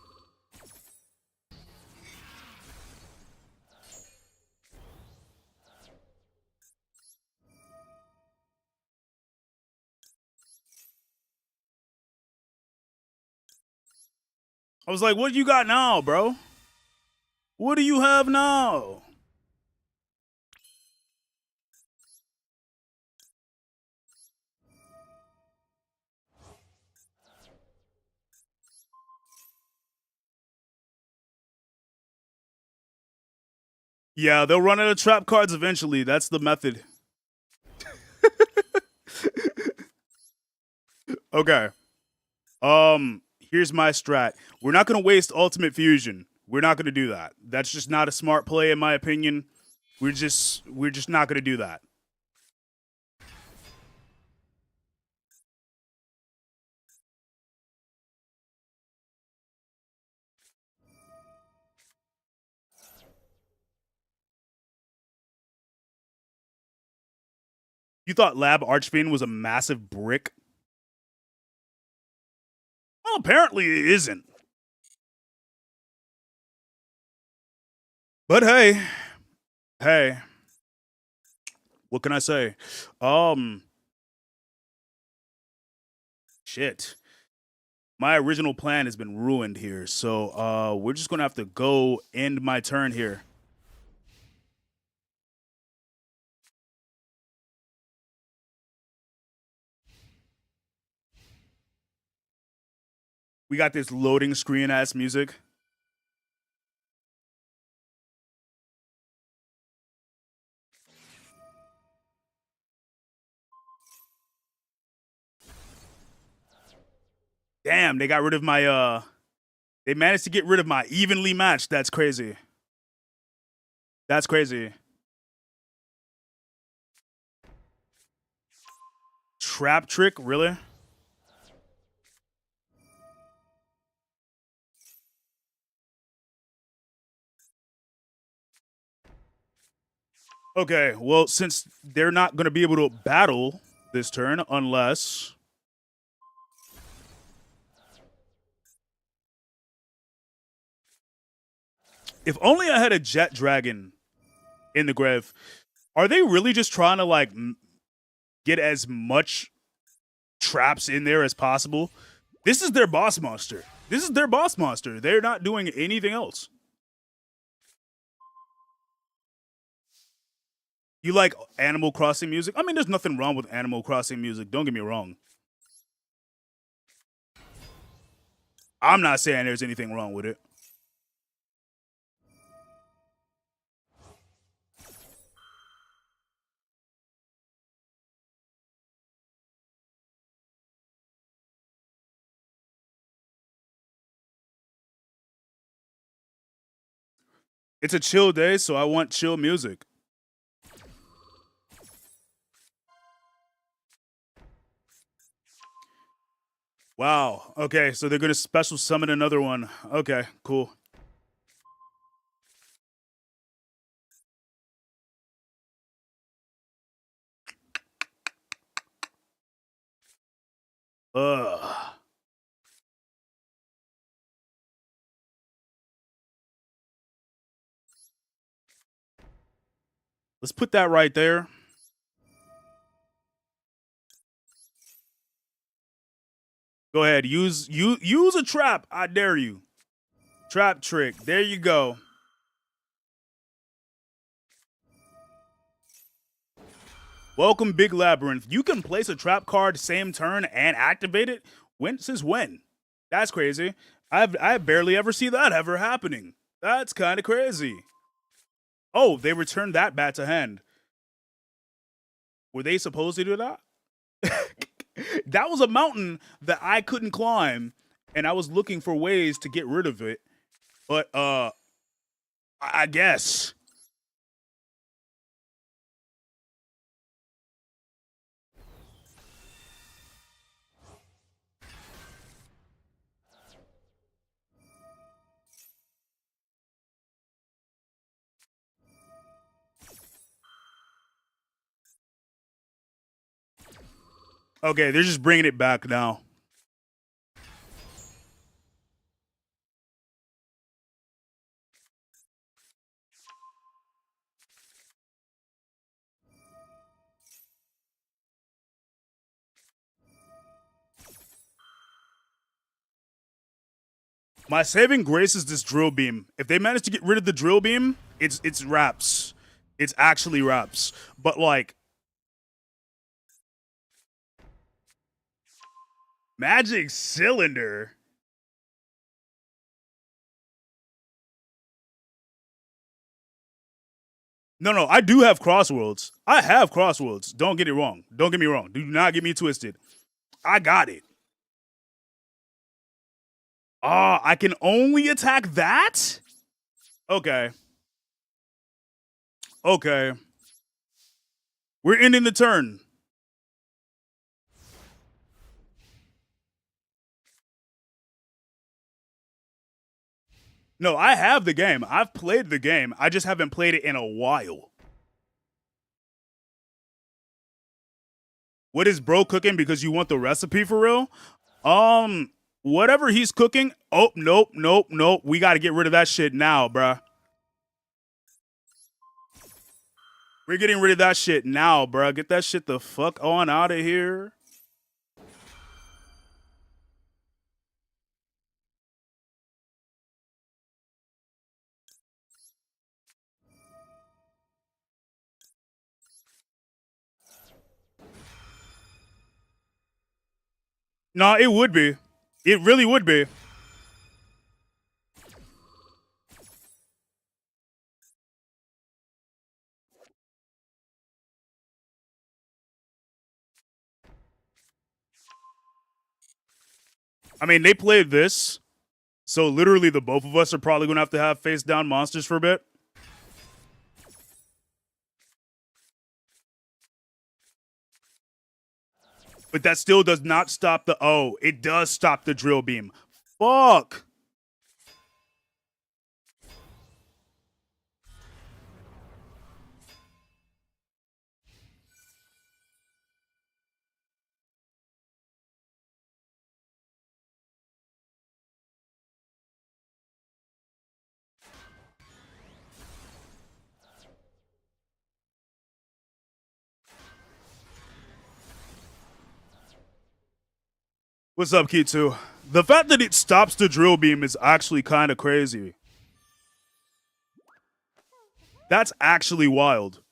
I was like, what do you got now, bro? What do you have now? Yeah, they'll run out of trap cards eventually. That's the method. Okay. Here's my strat. We're not gonna waste Ultimate Fusion. We're not gonna do that. That's just not a smart play, in my opinion. We're just not gonna do that. You thought Lab Archfiend was a massive brick? Well, apparently it isn't. But hey, what can I say? Shit. My original plan has been ruined here, so we're just gonna have to go end my turn here. We got this loading screen ass music. Damn, they got rid of my they managed to get rid of my evenly matched. That's crazy. That's crazy. Trap trick, really? Okay, well, since they're not going to be able to battle this turn unless... If only I had a Jet Dragon in the grave. Are they really just trying to, like, get as much traps in there as possible? This is their boss monster. This is their boss monster. They're not doing anything else. You like Animal Crossing music? I mean, there's nothing wrong with Animal Crossing music. Don't get me wrong. I'm not saying there's anything wrong with it. It's a chill day, so I want chill music. Wow. Okay, so they're gonna special summon another one. Okay, cool. Ugh. Let's put that right there. Go ahead. Use a trap. I dare you. Trap trick. There you go. Welcome, Big Labyrinth. You can place a trap card same turn and activate it. Since when? That's crazy. I barely ever see that ever happening. That's kind of crazy. Oh, they returned that bat to hand. Were they supposed to do that? That was a mountain that I couldn't climb, and I was looking for ways to get rid of it. But I guess. Okay, they're just bringing it back now. My saving grace is this drill beam. If they manage to get rid of the drill beam, it's wraps. It's actually wraps. But like Magic Cylinder. No, I do have Crossworlds. I have Crossworlds. Don't get it wrong. Don't get me wrong. Do not get me twisted. I got it. I can only attack that? Okay. Okay. We're ending the turn. No, I have the game. I've played the game. I just haven't played it in a while. What is bro cooking because you want the recipe for real? Whatever he's cooking. Oh, nope. We got to get rid of that shit now, bruh. We're getting rid of that shit now, bruh. Get that shit the fuck on out of here. No, it would be. It really would be. I mean, they played this, so literally the both of us are probably going to have face down monsters for a bit. But that still does not stop the... Oh, it does stop the drill beam. Fuck. What's up, Kitsu? The fact that it stops the drill beam is actually kind of crazy. That's actually wild.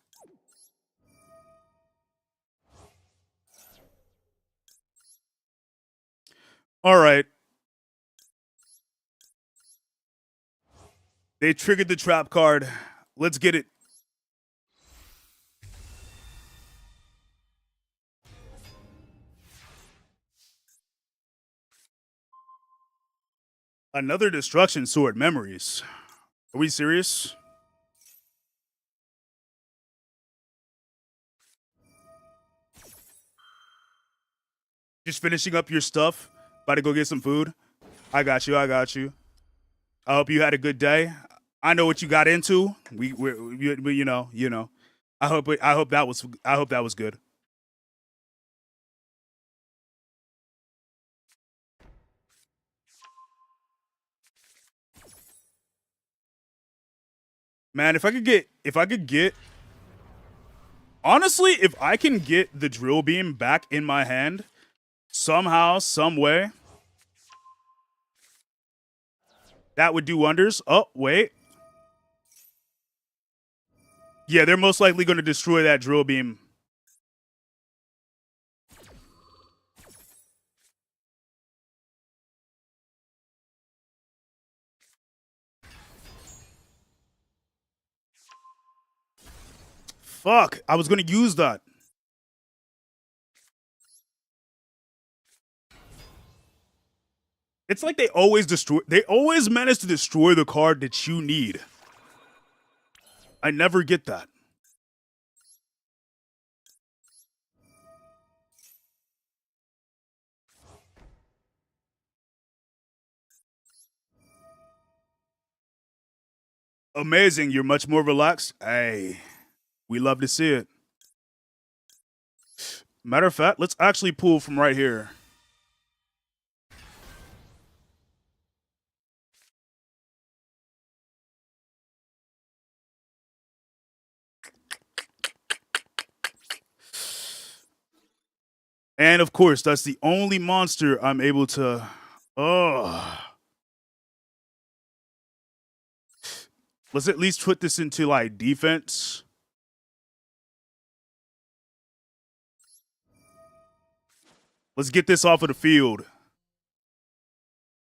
All right. They triggered the trap card. Let's get it. Another destruction sword. Memories. Are we serious? Just finishing up your stuff. About to go get some food. I got you. I got you. I hope you had a good day. I know what you got into. We you know. I hope that was good. Man, if I could get honestly, if I can get the drill beam back in my hand somehow, some way, that would do wonders. Oh, wait. Yeah, they're most likely going to destroy that drill beam. Fuck, I was going to use that. It's like they always manage to destroy the card that you need. I never get that. Amazing, you're much more relaxed. Hey, we love to see it. Matter of fact, let's actually pull from right here. And of course, that's the only monster I'm able to. Oh. Let's at least put this into like defense. Let's get this off of the field.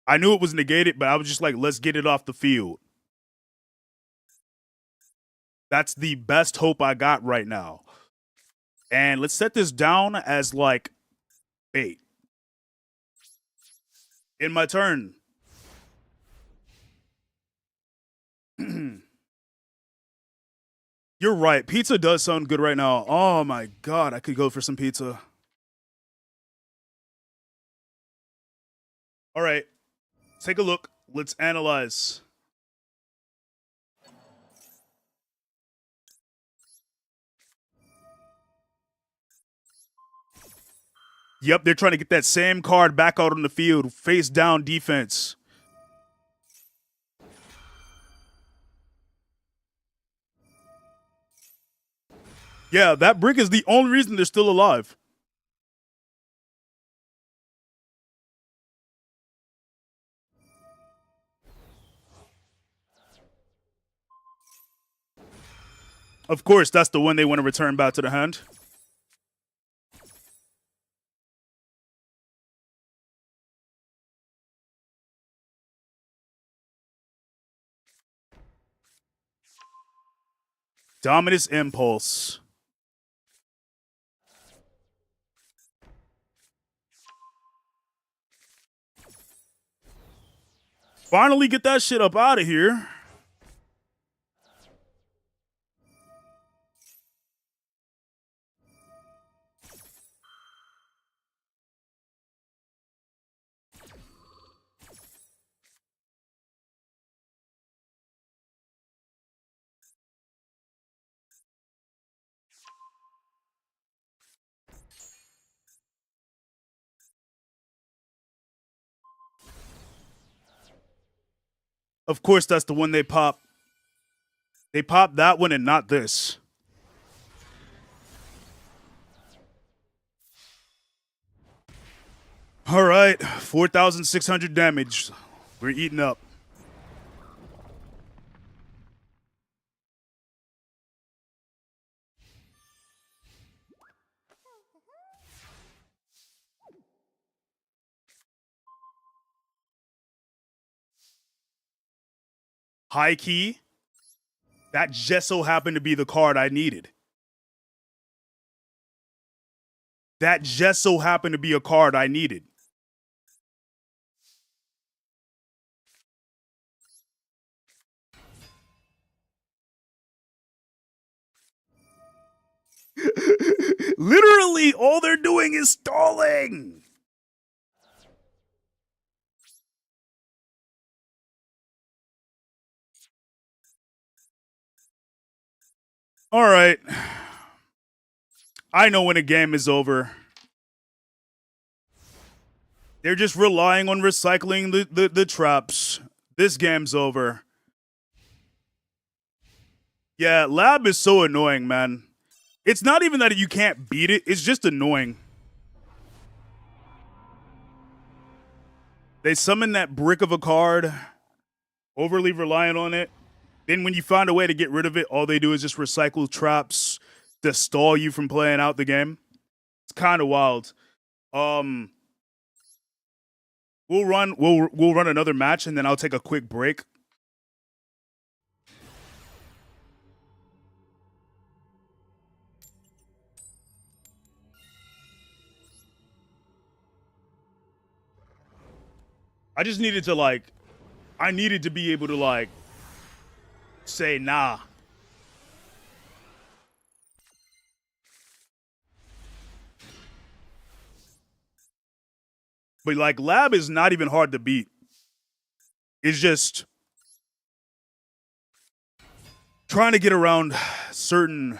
I knew it was negated, but I was just like, let's get it off the field. That's the best hope I got right now. And let's set this down as like bait. In my turn. You're right. Pizza does sound good right now. Oh my God, I could go for some pizza. All right, take a look. Let's analyze. Yep, they're trying to get that same card back out on the field. Face down defense. Yeah, that brick is the only reason they're still alive. Of course, that's the one they want to return back to the hand. Dominus Impulse. Finally get that shit up out of here. Of course, that's the one they pop. They pop that one and not this. All right, 4,600 damage. We're eating up. High key. That just so happened to be the card I needed. That just so happened to be a card I needed. Literally, all they're doing is stalling. All right. I know when a game is over. They're just relying on recycling the traps. This game's over. Yeah, lab is so annoying, man. It's not even that you can't beat it. It's just annoying. They summon that brick of a card, overly reliant on it. Then when you find a way to get rid of it, all they do is just recycle traps to stall you from playing out the game. It's kind of wild. We'll run another match and then I'll take a quick break. I just needed to I needed to be able to say nah. But lab is not even hard to beat. It's just trying to get around certain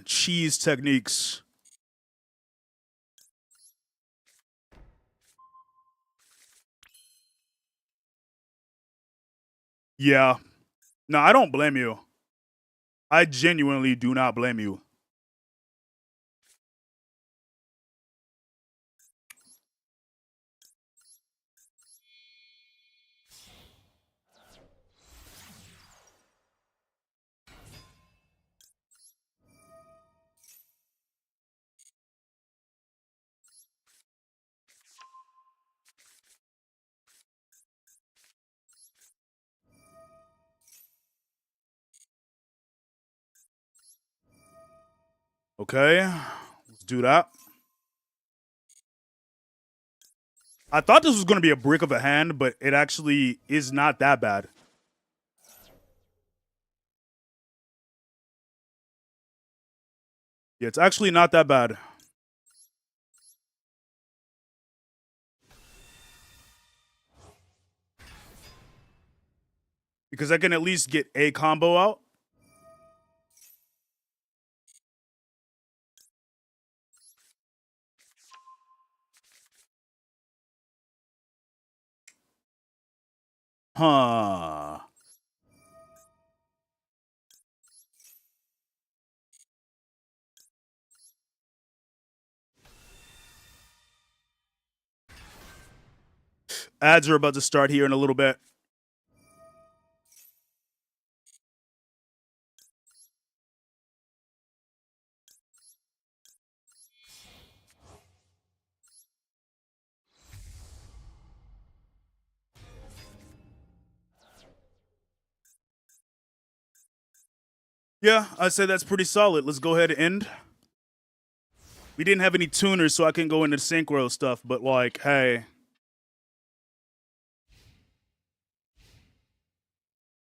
cheese techniques. Yeah. No, I don't blame you. I genuinely do not blame you. Okay, let's do that. I thought this was going to be a brick of a hand, but it actually is not that bad. Yeah, it's actually not that bad. Because I can at least get a combo out. Huh. Ads are about to start here in a little bit. Yeah, I'd say that's pretty solid. Let's go ahead and end. We didn't have any tuners, so I can go into synchro stuff, but hey.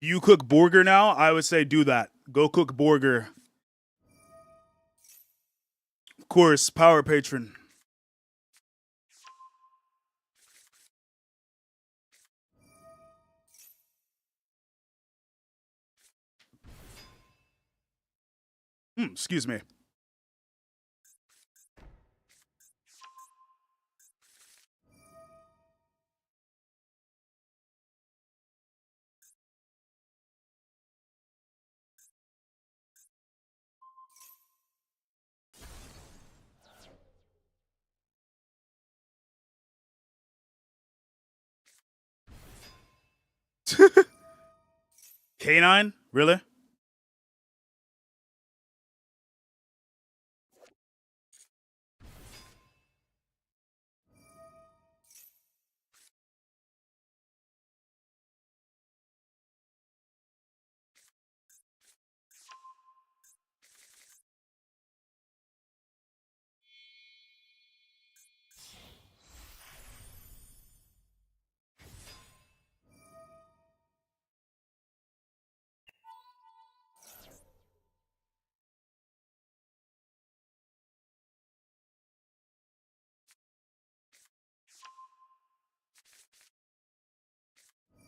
You cook burger now? I would say do that. Go cook burger. Of course, power patron. Excuse me. K9? Really?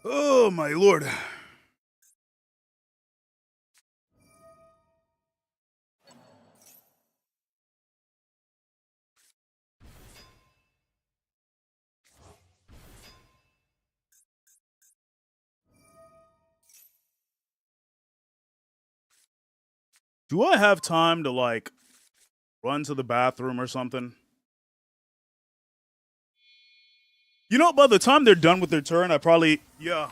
Oh, my lord. Do I have time to, like, run to the bathroom or something? You know, by the time they're done with their turn, I probably... Yeah.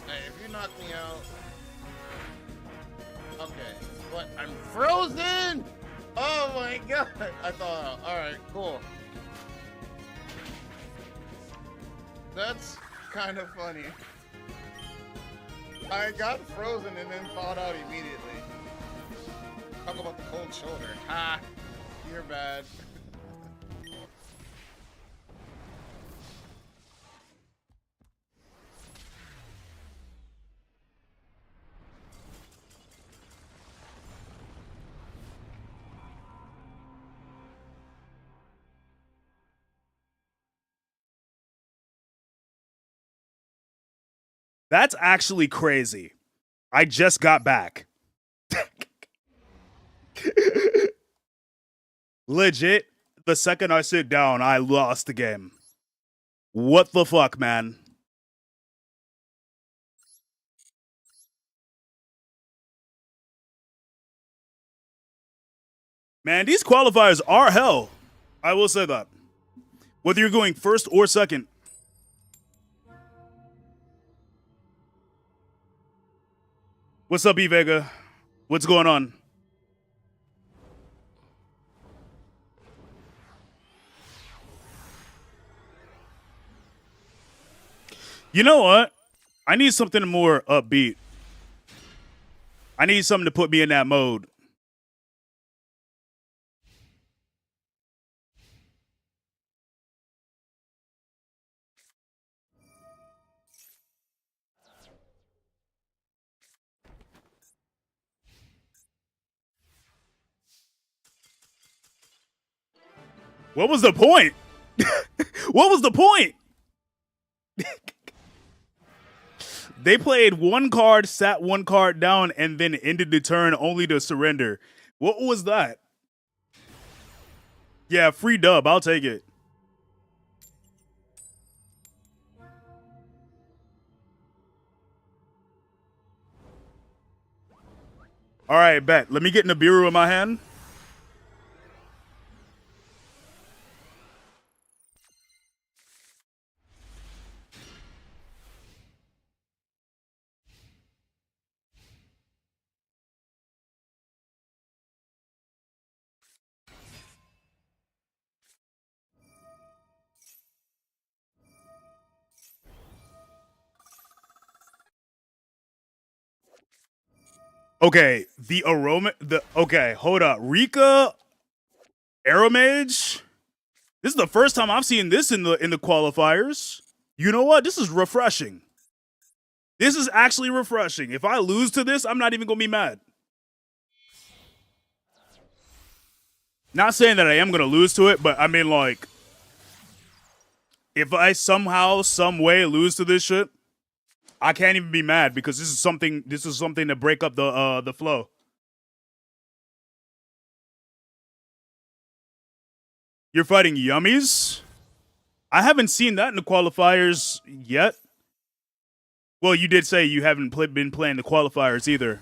Hey, if you knock me out, okay. What? I'm frozen! Oh my god! I thought, all right, cool. That's kind of funny. I got frozen and then thawed out immediately. Talk about the cold shoulder. Ha! You're bad. That's actually crazy. I just got back. Legit, the second I sit down, I lost the game. What the fuck, man? Man, these qualifiers are hell. I will say that. Whether you're going first or second. What's up, E Vega? What's going on? You know what? I need something more upbeat. I need something to put me in that mode. What was the point? What was the point? They played one card, sat one card down, and then ended the turn only to surrender. What was that? Yeah, free dub. I'll take it. All right, bet. Let me get Nibiru in my hand. Okay, the aroma. Okay, hold up. Rika Aeromage. This is the first time I've seen this in the qualifiers. You know what? This is refreshing. This is actually refreshing. If I lose to this, I'm not even gonna be mad. Not saying that I am gonna lose to it, but I mean, like, if I somehow, some way lose to this shit, I can't even be mad because this is something to break up the flow. You're fighting Yummies? I haven't seen that in the qualifiers yet. Well, you did say you haven't been playing the qualifiers either.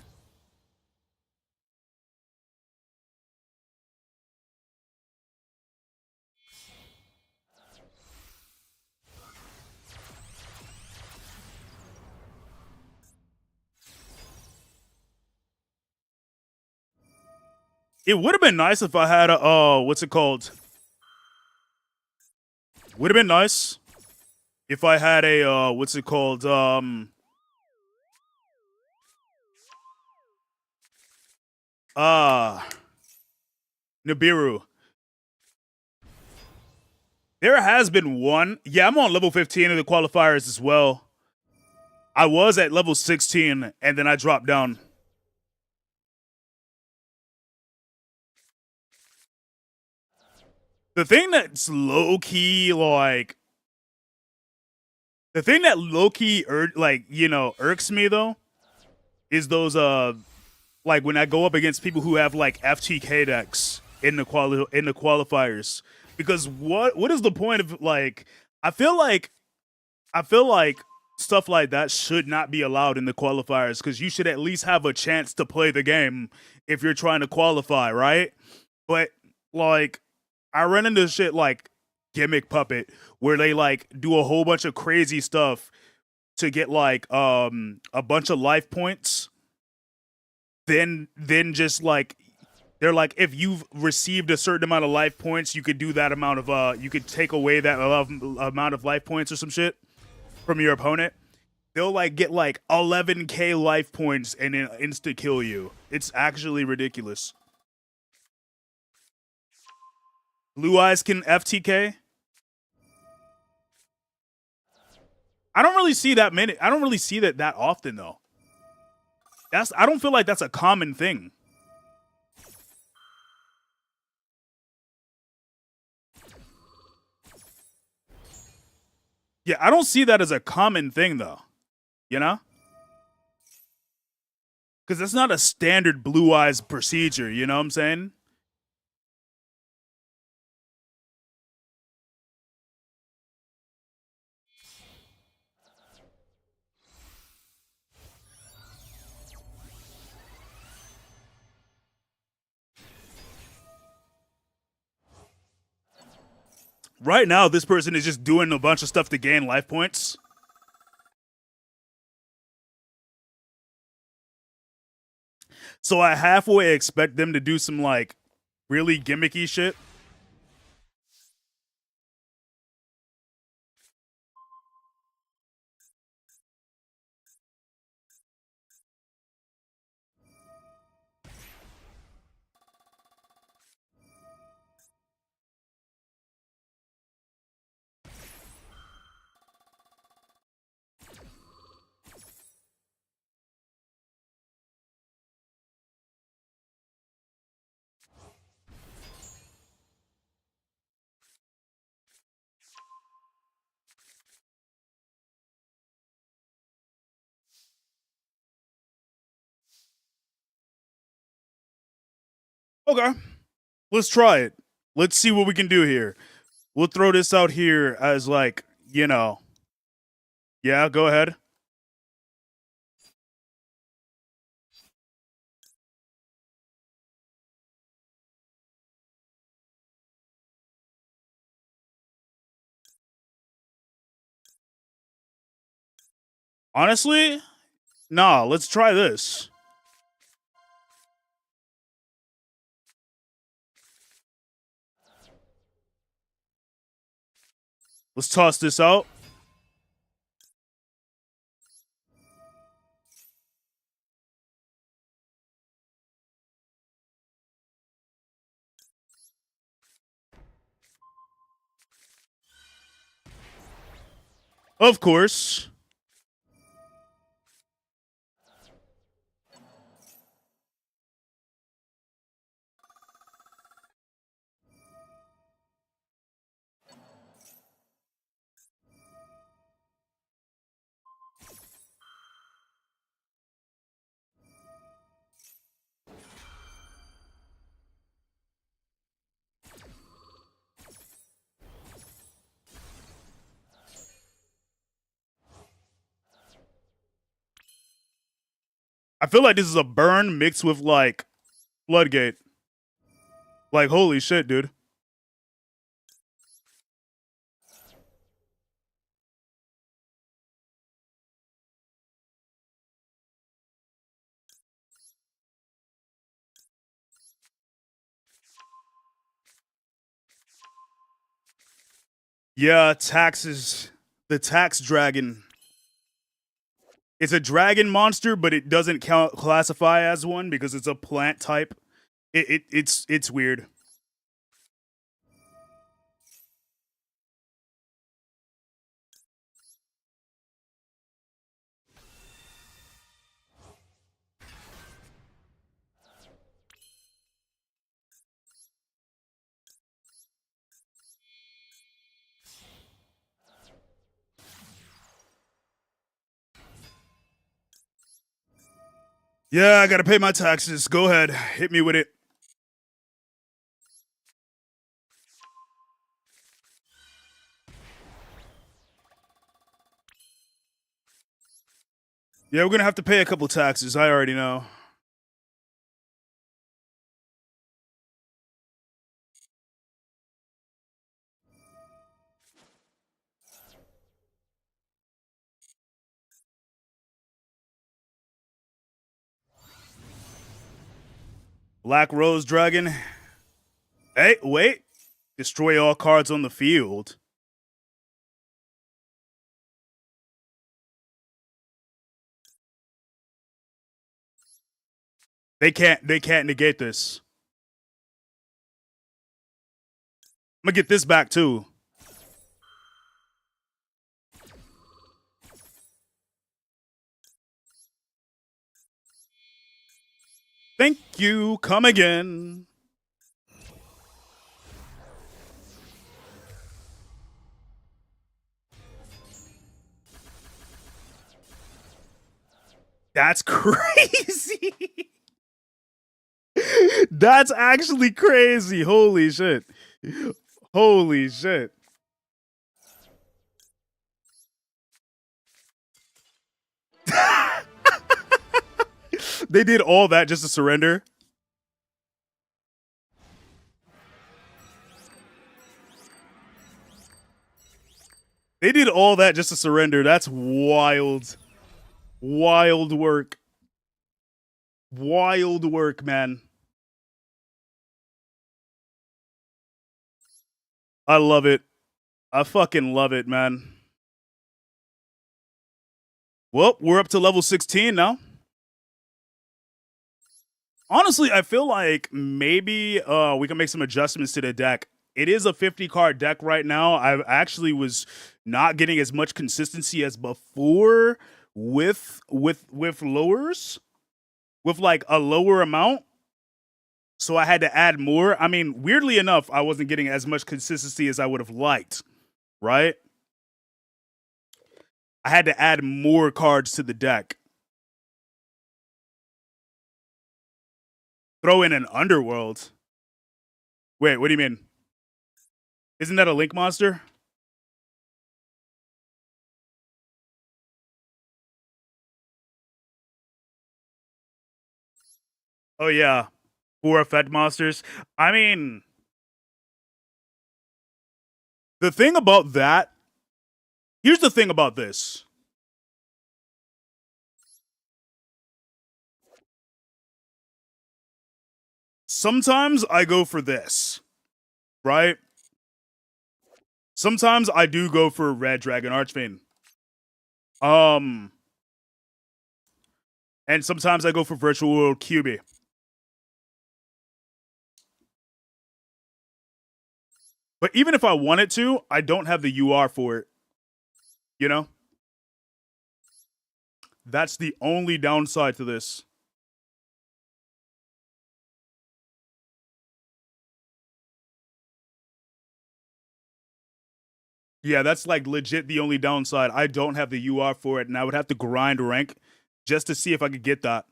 It would have been nice if I had a what's it called? Would have been nice if I had a what's it called? Nibiru. There has been one. Yeah, I'm on level 15 of the qualifiers as well. I was at level 16 and then I dropped down. The thing that's low key like the thing that low key irks me though is those like when I go up against people who have like FTK decks in the qualifiers, because what is the point of like I feel like stuff like that should not be allowed in the qualifiers, because you should at least have a chance to play the game if you're trying to qualify, right? But like I run into shit like Gimmick Puppet where they like do a whole bunch of crazy stuff to get like a bunch of life points. Then just like they're like, if you've received a certain amount of life points, you could do that amount of you could take away that amount of life points or some shit from your opponent. They'll like get like 11k life points and then insta kill you. It's actually ridiculous. Blue Eyes can FTK. I don't really see that many. I don't really see that often though. I don't feel like that's a common thing. Yeah, I don't see that as a common thing though. You know? Because that's not a standard Blue Eyes procedure, you know what I'm saying? Right now, this person is just doing a bunch of stuff to gain life points. So I halfway expect them to do some like really gimmicky shit. Okay, let's try it. Let's see what we can do here. We'll throw this out here as like, you know. Yeah, go ahead. Honestly, nah, let's try this. Let's toss this out. Of course. I feel like this is a burn mixed with like Floodgate. Like, holy shit, dude. Yeah, taxes. The tax dragon. It's a dragon monster, but it doesn't classify as one because it's a plant type. It's weird. Yeah, I gotta pay my taxes. Go ahead, hit me with it. Yeah, we're gonna have to pay a couple taxes. I already know. Black Rose Dragon. Hey, wait. Destroy all cards on the field. They can't negate this. I'm gonna get this back too. Thank you. Come again. That's crazy. That's actually crazy. Holy shit. Holy shit. They did all that just to surrender. They did all that just to surrender. That's wild. Wild work. Wild work, man. I love it. I fucking love it, man. Well, we're up to level 16 now. Honestly, I feel like maybe we can make some adjustments to the deck. It is a 50-card deck right now. I actually was not getting as much consistency as before with lowers, with like a lower amount. So I had to add more. I mean, weirdly enough, I wasn't getting as much consistency as I would have liked, right? I had to add more cards to the deck. Throw in an Underworld. Wait, what do you mean? Isn't that a Link monster? Oh, yeah. 4 effect monsters. I mean, the thing about that, here's the thing about this. Sometimes I go for this, right? Sometimes I do go for Red Dragon Archfiend. And sometimes I go for Virtual World QB. But even if I wanted to, I don't have the UR for it. You know? That's the only downside to this. Yeah, that's like legit the only downside. I don't have the UR for it, and I would have to grind rank just to see if I could get that.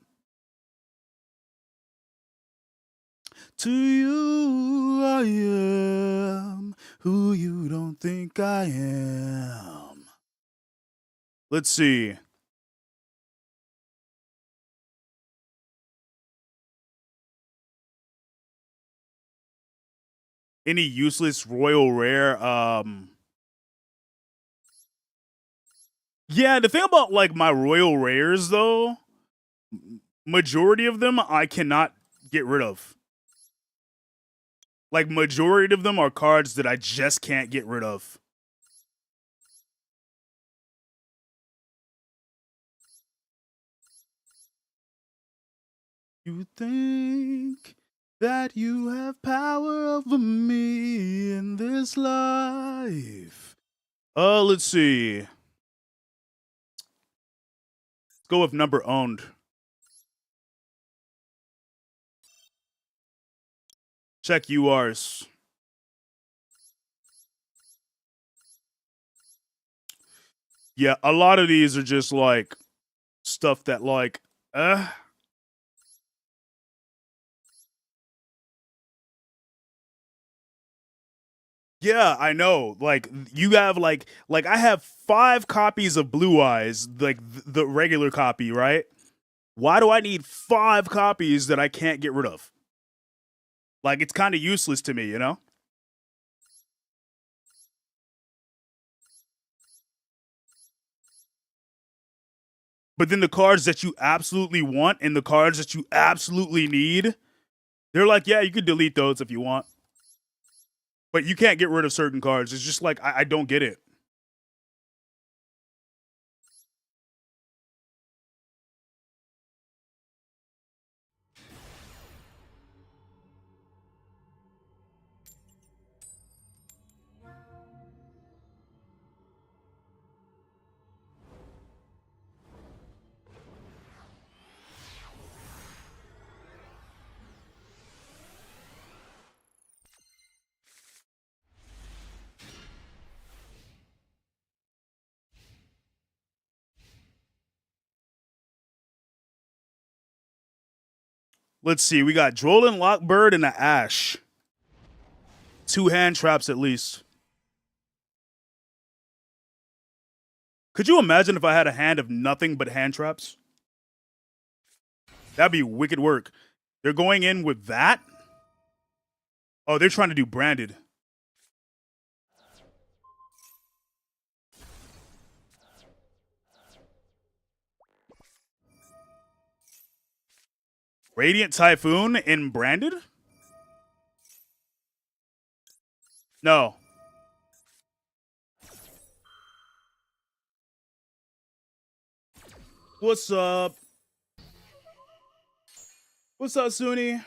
To you, I am who you don't think I am. Let's see. Any useless royal rare? Yeah, the thing about like my royal rares though, majority of them I cannot get rid of. Like majority of them are cards that I just can't get rid of. You think that you have power over me in this life. Let's see. Let's go with number owned. Check URs. Yeah, a lot of these are just like stuff that like, yeah, I know. Like you have like I have 5 copies of Blue Eyes, like the regular copy, right? Why do I need 5 copies that I can't get rid of? Like it's kind of useless to me, you know? But then the cards that you absolutely want and the cards that you absolutely need, they're like, yeah, you could delete those if you want. But you can't get rid of certain cards. It's just like, I don't get it. Let's see. We got Drollin, Lockbird, and an Ash. 2 hand traps at least. Could you imagine if I had a hand of nothing but hand traps? That'd be wicked work. They're going in with that? Oh, they're trying to do branded. Radiant Typhoon in branded? No. What's up? What's up, Suni?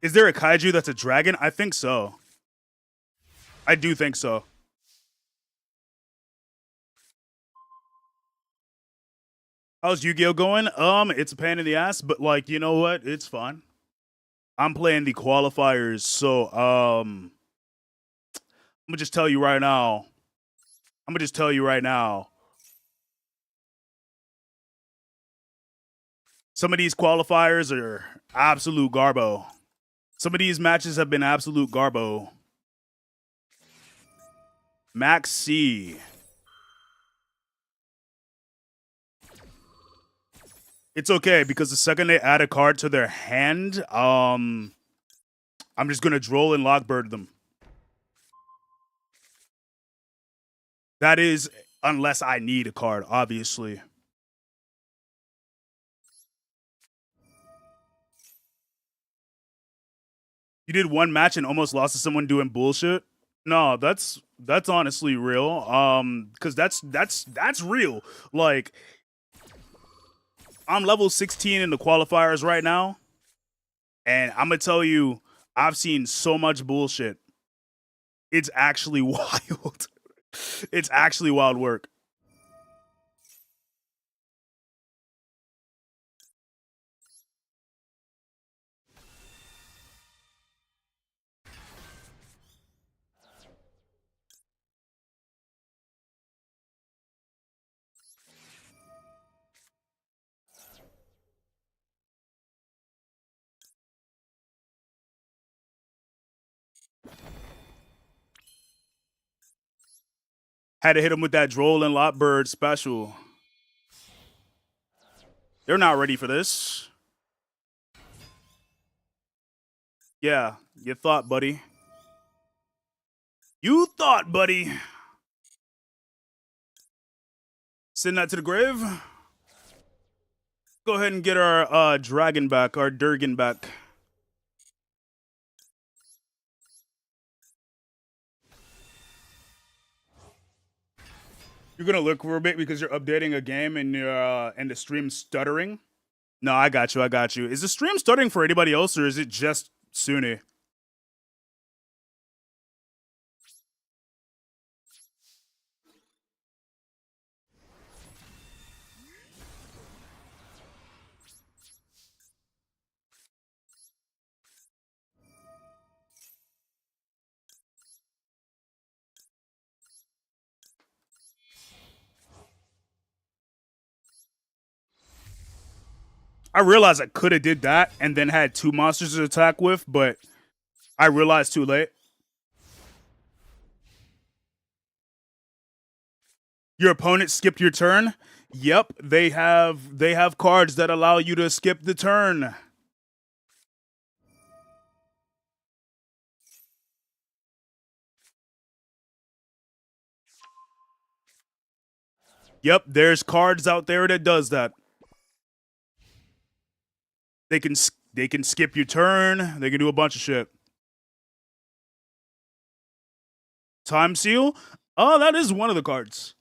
Is there a kaiju that's a dragon? I think so. I do think so. How's Yu-Gi-Oh going? It's a pain in the ass, but like, you know what? It's fun. I'm playing the qualifiers, so I'm gonna just tell you right now. Some of these qualifiers are absolute garbo. Some of these matches have been absolute garbo. Max C. It's okay because the second they add a card to their hand, I'm just gonna Droll and Lockbird them. That is, unless I need a card, obviously. You did one match and almost lost to someone doing bullshit? No, that's honestly real. Cause that's real. Like, I'm level 16 in the qualifiers right now, and I'm gonna tell you, I've seen so much bullshit. It's actually wild. It's actually wild work. Had to hit him with that Droll and Lockbird special. They're not ready for this. Yeah, you thought, buddy. You thought, buddy. Send that to the grave. Go ahead and get our dragon back, our Durgan back. You're gonna look for a bit because you're updating a game and the stream's stuttering. No, I got you. I got you. Is the stream stuttering for anybody else, or is it just Suni? I realized I could have did that and then had 2 monsters to attack with, but I realized too late. Your opponent skipped your turn? Yep, they have cards that allow you to skip the turn. Yep, there's cards out there that does that. They can skip your turn. They can do a bunch of shit. Time seal? Oh, that is one of the cards.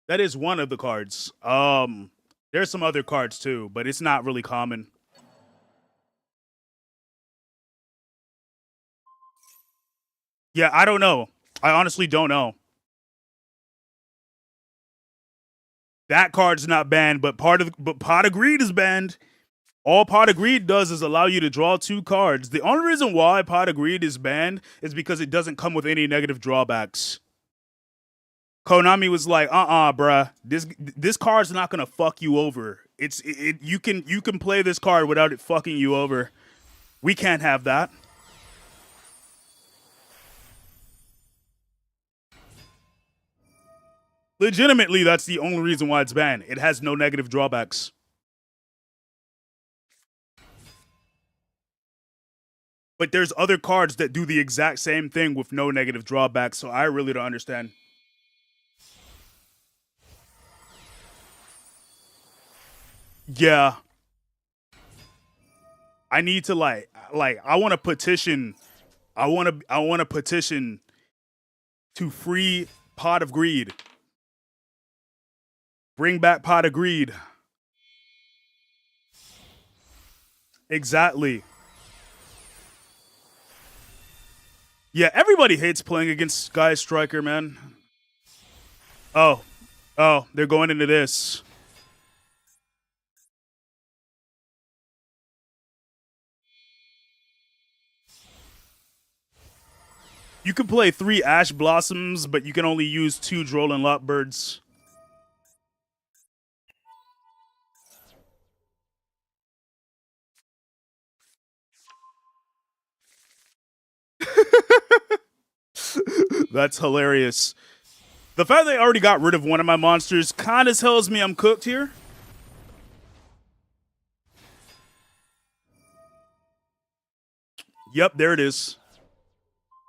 That is one of the cards. There's some other cards too, but it's not really common. Yeah, I don't know. I honestly don't know. That card's not banned, but Pot of Greed is banned. All Pot of Greed does is allow you to draw 2 cards. The only reason why Pot of Greed is banned is because it doesn't come with any negative drawbacks. Konami was like, bruh, this card's not gonna fuck you over. You can play this card without it fucking you over. We can't have that. Legitimately, that's the only reason why it's banned. It has no negative drawbacks. But there's other cards that do the exact same thing with no negative drawbacks, so I really don't understand. Yeah. I need to like I want to petition. I want to petition to free Pot of Greed. Bring back Pot of Greed. Exactly. Yeah, everybody hates playing against Sky Striker, man. Oh, they're going into this. You can play 3 Ash Blossoms, but you can only use 2 Droll and Lopbirds. That's hilarious. The fact they already got rid of one of my monsters kind of tells me I'm cooked here. Yep, there it is.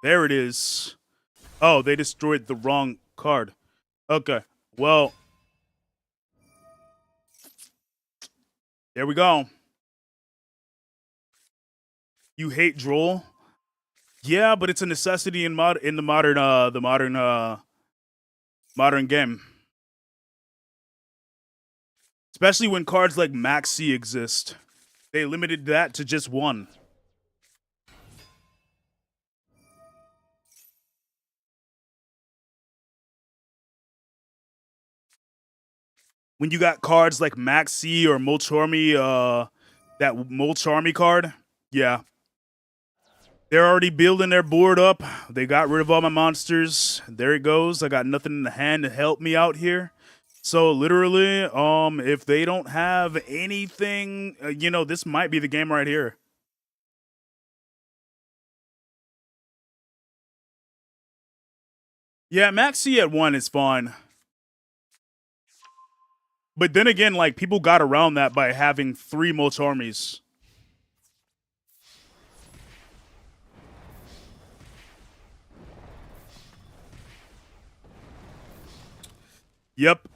There it is. Oh, they destroyed the wrong card. Okay, well. There we go. You hate Droll? Yeah, but it's a necessity in the modern game. Especially when cards like Maxi exist. They limited that to just 1. When you got cards like Maxi or Molcharmy, that Molcharmy card, yeah. They're already building their board up. They got rid of all my monsters. There it goes. I got nothing in the hand to help me out here. So literally, if they don't have anything, this might be the game right here. Yeah, Maxi at 1 is fine. But then again, like, people got around that by having 3 Molcharmies. Yep.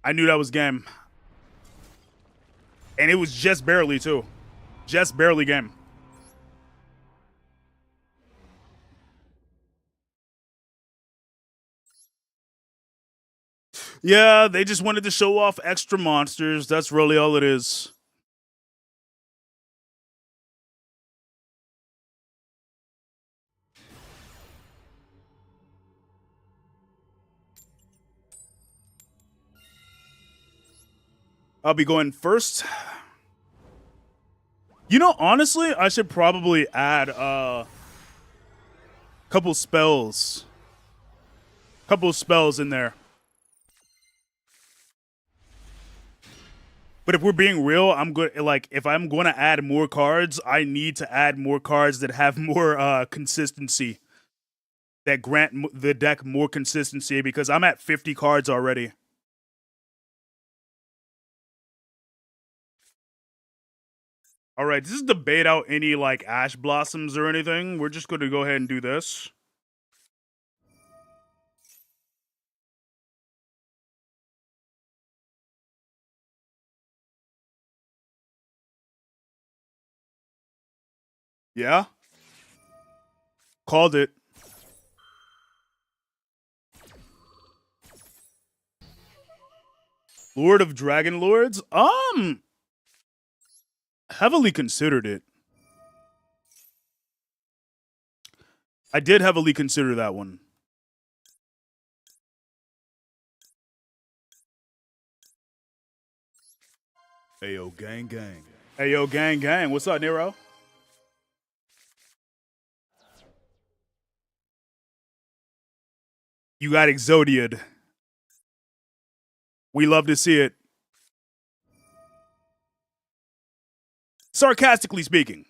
I knew that was game. And it was just barely, too. Just barely game. Yeah, they just wanted to show off extra monsters. That's really all it is. I'll be going first. You know, honestly, I should probably add a couple spells. Couple spells in there. But if we're being real, I'm good. Like, if I'm going to add more cards, I need to add more cards that have more consistency. That grant the deck more consistency, because I'm at 50 cards already. All right, this is debate out any like ash blossoms or anything. We're just going to go ahead and do this. Yeah. Called it. Lord of Dragon Lords? Heavily considered it. I did heavily consider that one. Ayo, gang, gang. Hey, yo, gang, gang. What's up, Nero? You got Exodia'd. We love to see it. Sarcastically speaking.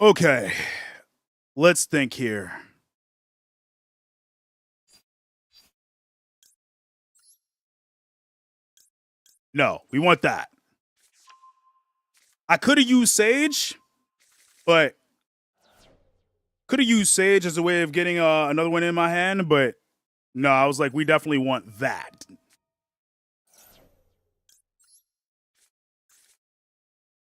Okay. Let's think here. No, we want that. I could have used Sage, but could have used Sage as a way of getting another one in my hand, but no, I was like, we definitely want that.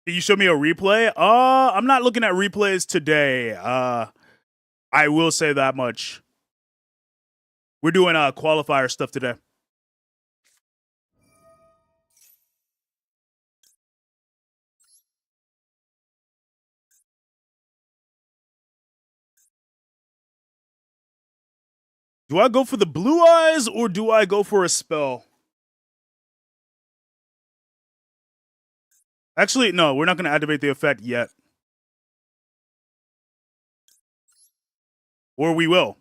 Can you show me a replay? I'm not looking at replays today. I will say that much. We're doing qualifier stuff today. Do I go for the blue eyes or do I go for a spell? Actually, no, we're not going to activate the effect yet. Or we will.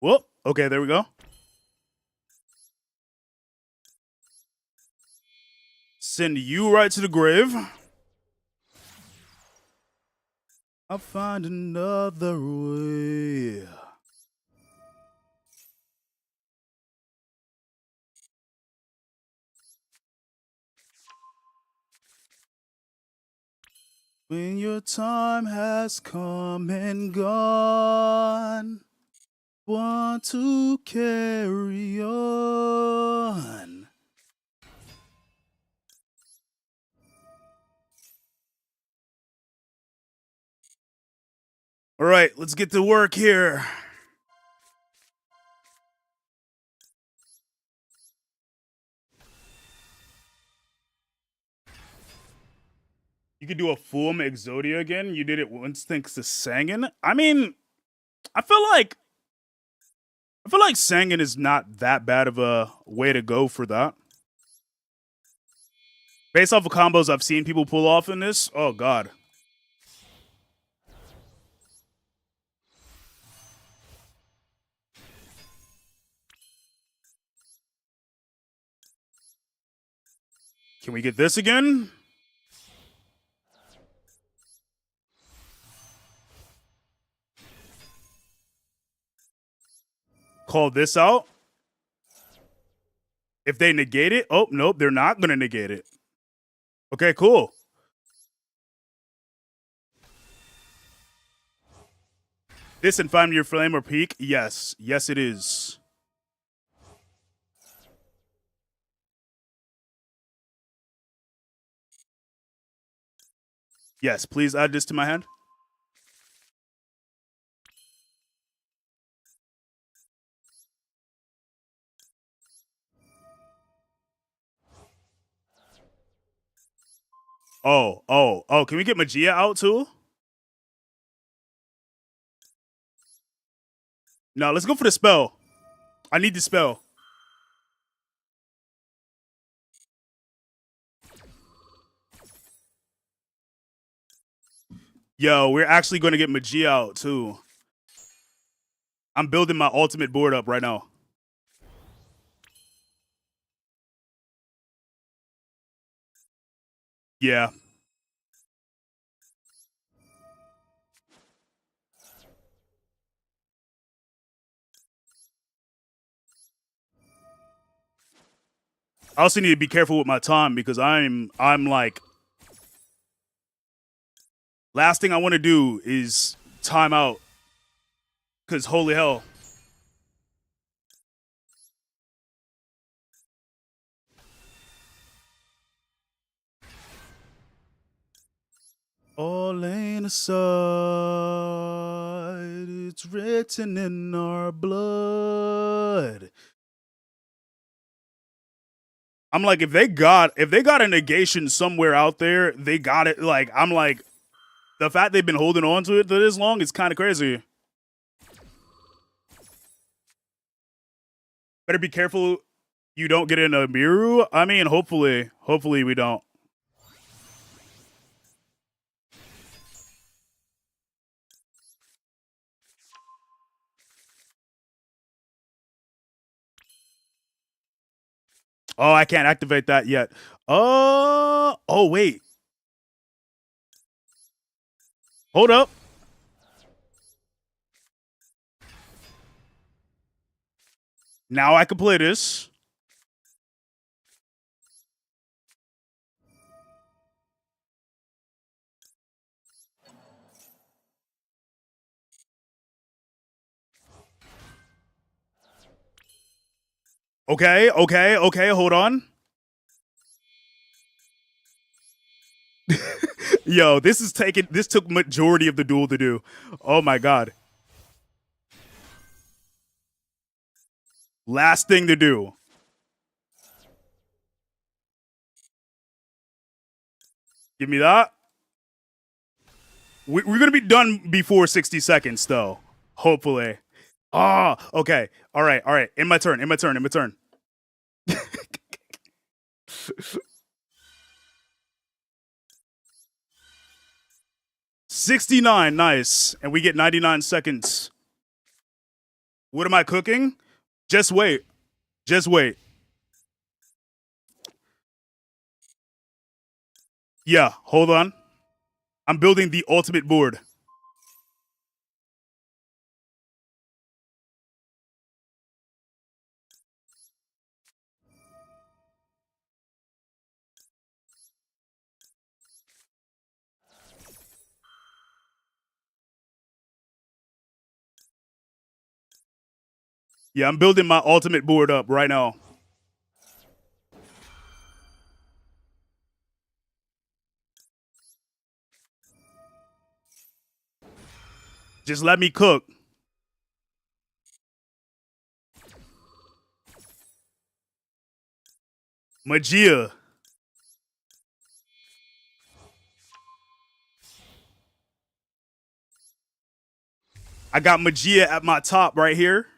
Whoop. Okay, there we go. Send you right to the grave. I'll find another way. When your time has come and gone, want to carry on. All right, let's get to work here. You could do a full Exodia again. You did it once thanks to Sangan. I mean, I feel like Sangan is not that bad of a way to go for that. Based off of combos I've seen people pull off in this, oh god. Can we get this again? Call this out. If they negate it, oh, nope, they're not going to negate it. Okay, cool. This and find your flame or peak? Yes. Yes, it is. Yes, please add this to my hand. Oh, can we get Magia out too? No, let's go for the spell. I need the spell. Yo, we're actually going to get Magia out too. I'm building my ultimate board up right now. Yeah. I also need to be careful with my time because I'm like, last thing I want to do is time out. Because holy hell. All laying aside, it's written in our blood. I'm like, if they got a negation somewhere out there, they got it. Like, I'm like, the fact they've been holding on to it for this long is kind of crazy. Better be careful you don't get in a Miru. I mean, hopefully we don't. Oh, I can't activate that yet. Oh, wait. Hold up. Now I can play this. Okay, hold on. Yo, this took majority of the duel to do. Oh my god. Last thing to do. Give me that. We're going to be done before 60 seconds, though. Hopefully. Ah, okay. All right. In my turn. 69, nice. And we get 99 seconds. What am I cooking? Just wait. Yeah, hold on. I'm building the ultimate board. Yeah, I'm building my ultimate board up right now. Just let me cook. Magia. I got Magia at my top right here.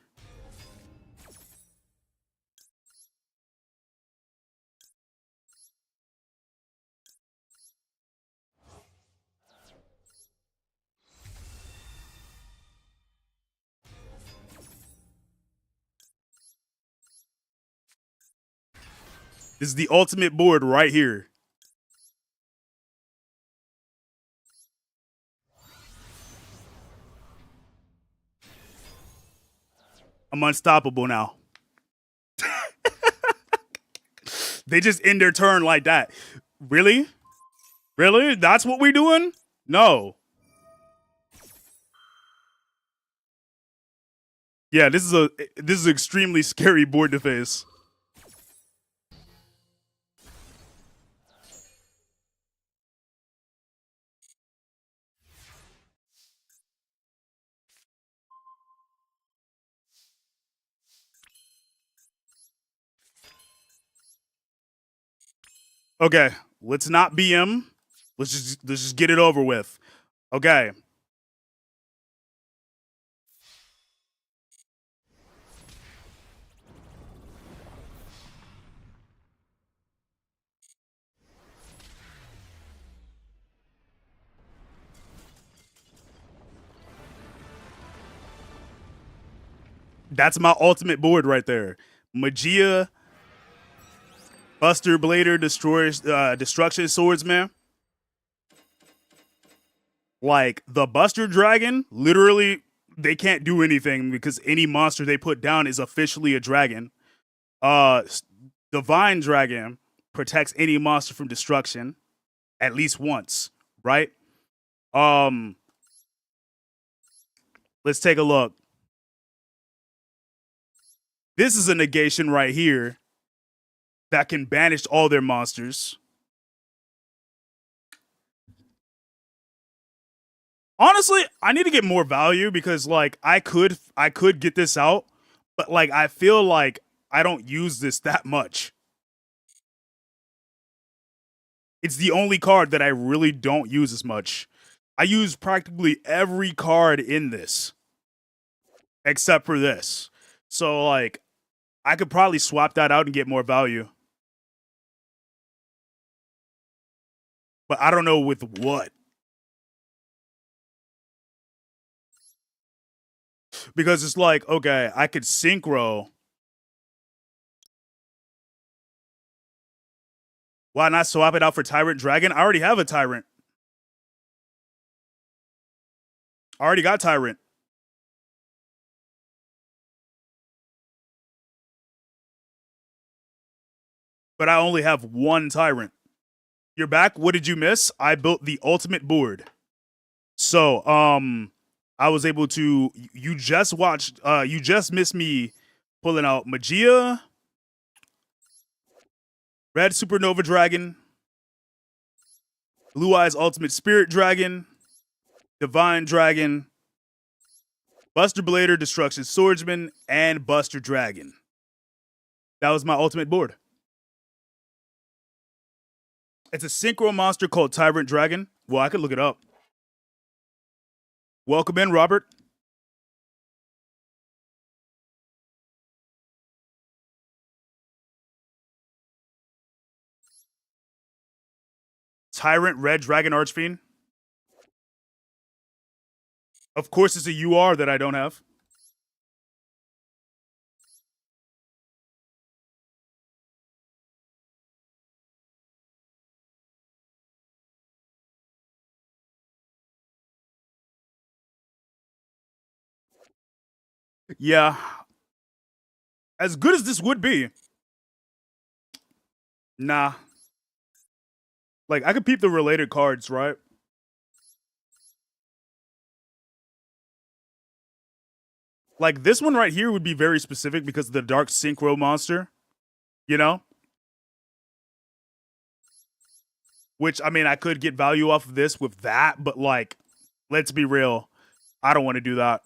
This is the ultimate board right here. I'm unstoppable now. They just end their turn like that. Really? Really? That's what we doing? No. Yeah, this is an extremely scary board to face. Okay, let's not BM. Let's just get it over with. Okay. That's my ultimate board right there. Magia, Buster Blader, Destruction Swordsman. Like, the Buster Dragon, literally, they can't do anything because any monster they put down is officially a dragon. Divine Dragon protects any monster from destruction at least once, right? Let's take a look. This is a negation right here that can banish all their monsters. Honestly, I need to get more value because like I could get this out, but like I feel like I don't use this that much. It's the only card that I really don't use as much. I use practically every card in this except for this. So like I could probably swap that out and get more value. But I don't know with what. Because it's like, okay, I could synchro. Why not swap it out for Tyrant Dragon? I already have a Tyrant. I already got Tyrant. But I only have one Tyrant. You're back. What did you miss? I built the ultimate board. So, I was able to. You just watched. You just missed me pulling out Magia, Red Supernova Dragon, Blue Eyes Ultimate Spirit Dragon, Divine Dragon, Buster Blader, Destruction Swordsman, and Buster Dragon. That was my ultimate board. It's a synchro monster called Tyrant Dragon. Well, I could look it up. Welcome in, Robert. Tyrant Red Dragon Archfiend. Of course, it's a UR that I don't have. Yeah. As good as this would be. Nah. Like, I could peep the related cards, right? Like, this one right here would be very specific because of the Dark Synchro monster. You know? Which, I mean, I could get value off of this with that, but, like, let's be real. I don't want to do that.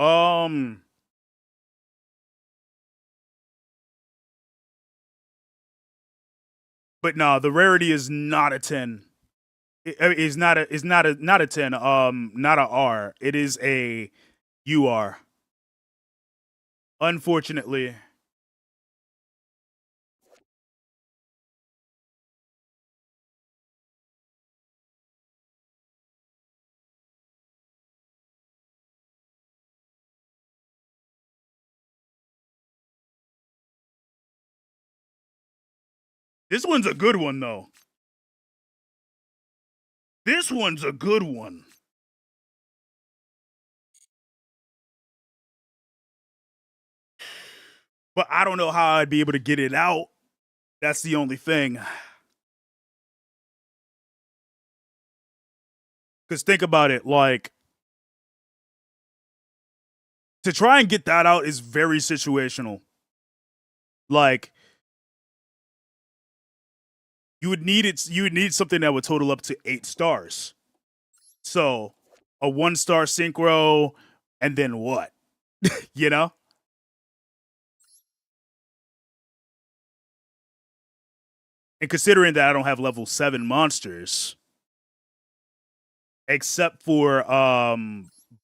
But no, the rarity is not a 10. It is not a 10. Not a R. It is a UR. Unfortunately. This one's a good one, though. This one's a good one. But I don't know how I'd be able to get it out. That's the only thing. Because think about it, like, to try and get that out is very situational. Like, you would need something that would total up to 8 stars. So, a 1-star synchro, and then what? You know? And considering that I don't have level 7 monsters, except for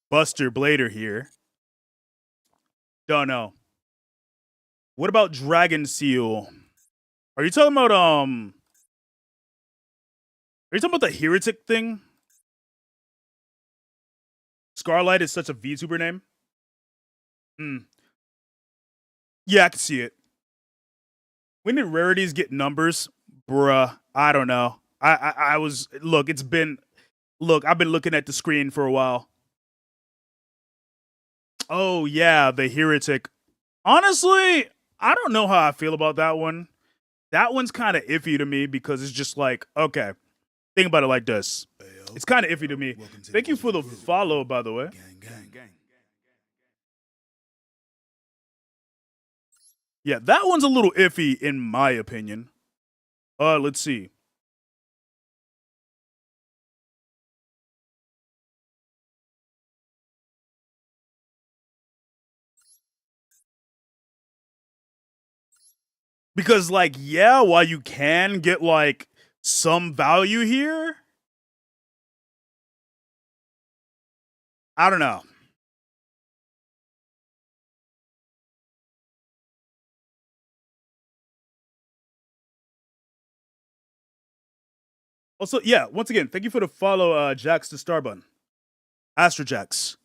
Buster Blader here. Don't know. What about Dragon Seal? Are you talking about the heretic thing? Scarlight is such a VTuber name. Yeah, I can see it. When did rarities get numbers? Bruh, I don't know. I've been looking at the screen for a while. Oh yeah, the heretic. Honestly, I don't know how I feel about that one. That one's kind of iffy to me because it's just like, okay, think about it like this. It's kind of iffy to me. Thank you for the follow, by the way. Yeah, that one's a little iffy in my opinion. Let's see. Because, like, yeah, while you can get, like, some value here, I don't know. Also, yeah, once again, thank you for the follow, Jax the Starbun. Astro Jax.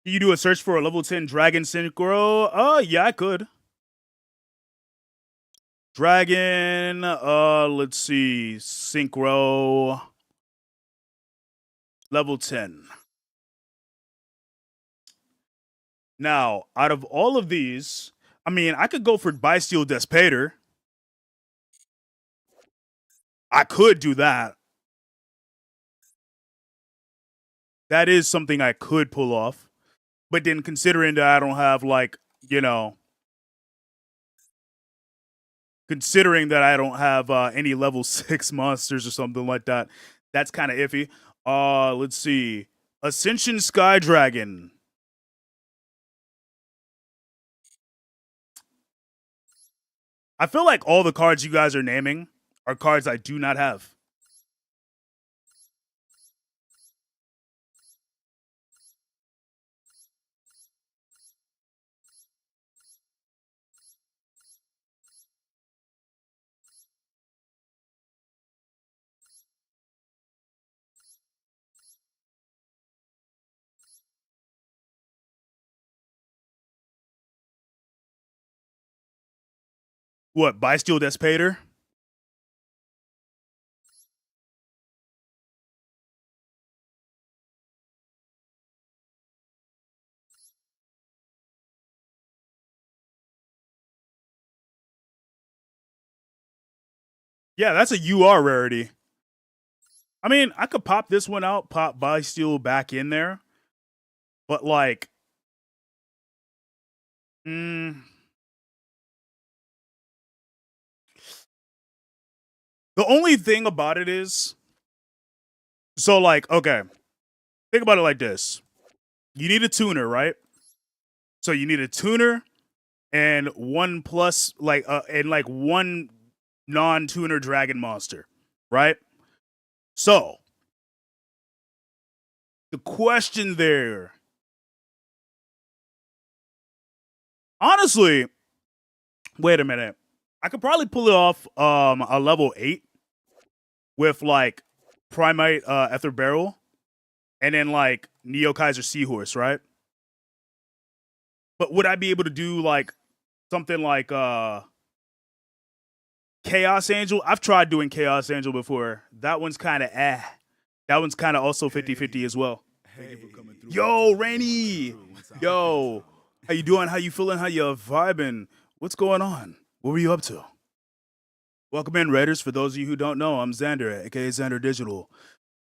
Can you do a search for a level 10 Dragon Synchro? Yeah, I could. Dragon, let's see. Synchro. Level 10. Now, out of all of these, I mean, I could go for Bysteel Despater. I could do that. That is something I could pull off. But then considering that I don't have, like, considering that I don't have any level 6 monsters or something like that, that's kind of iffy. Let's see. Ascension Sky Dragon. I feel like all the cards you guys are naming are cards I do not have. What, Bysteel Despater? Yeah, that's a UR rarity. I mean, I could pop this one out, pop Bysteel back in there. But, like, the only thing about it is, so, like, okay, think about it like this. You need a tuner, right? So you need a tuner and one plus, like, and like one non-tuner dragon monster, right? So the question there, honestly, wait a minute. I could probably pull it off a level 8 with, like, Primite Ether Barrel and then like Neo Kaiser Seahorse, right? But would I be able to do like something like Chaos Angel? I've tried doing Chaos Angel before. That one's kind of That one's kind of also 50-50 as well. Yo, Rainy. Yo, how you doing? How you feeling? How you vibing? What's going on? What were you up to? Welcome in, Raiders. For those of you who don't know, I'm Xander, aka Xander Digital.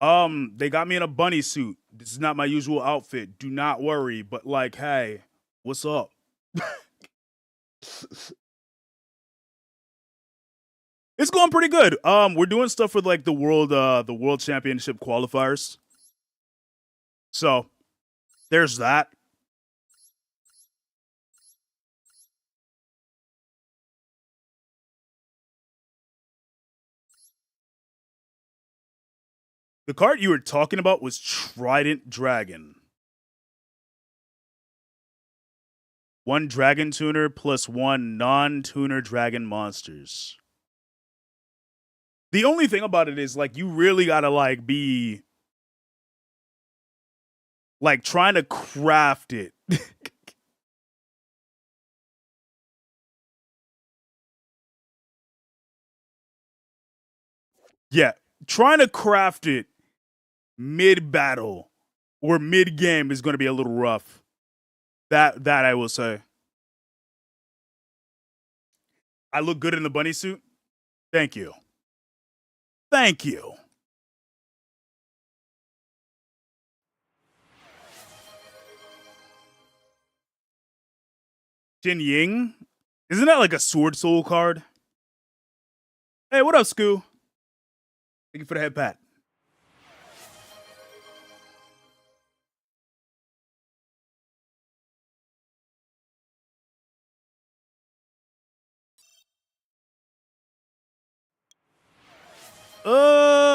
They got me in a bunny suit. This is not my usual outfit. Do not worry. But like, hey, what's up? It's going pretty good. We're doing stuff with like the world championship qualifiers. So there's that. The card you were talking about was Trident Dragon. 1 dragon tuner plus 1 non-tuner dragon monsters. The only thing about it is like you really gotta like be like trying to craft it. Yeah, trying to craft it mid-battle or mid-game is going to be a little rough. That I will say. I look good in the bunny suit. Thank you. Thank you. Jin Ying? Isn't that like a Sword Soul card? Hey, what up, Scoo? Thank you for the head pat.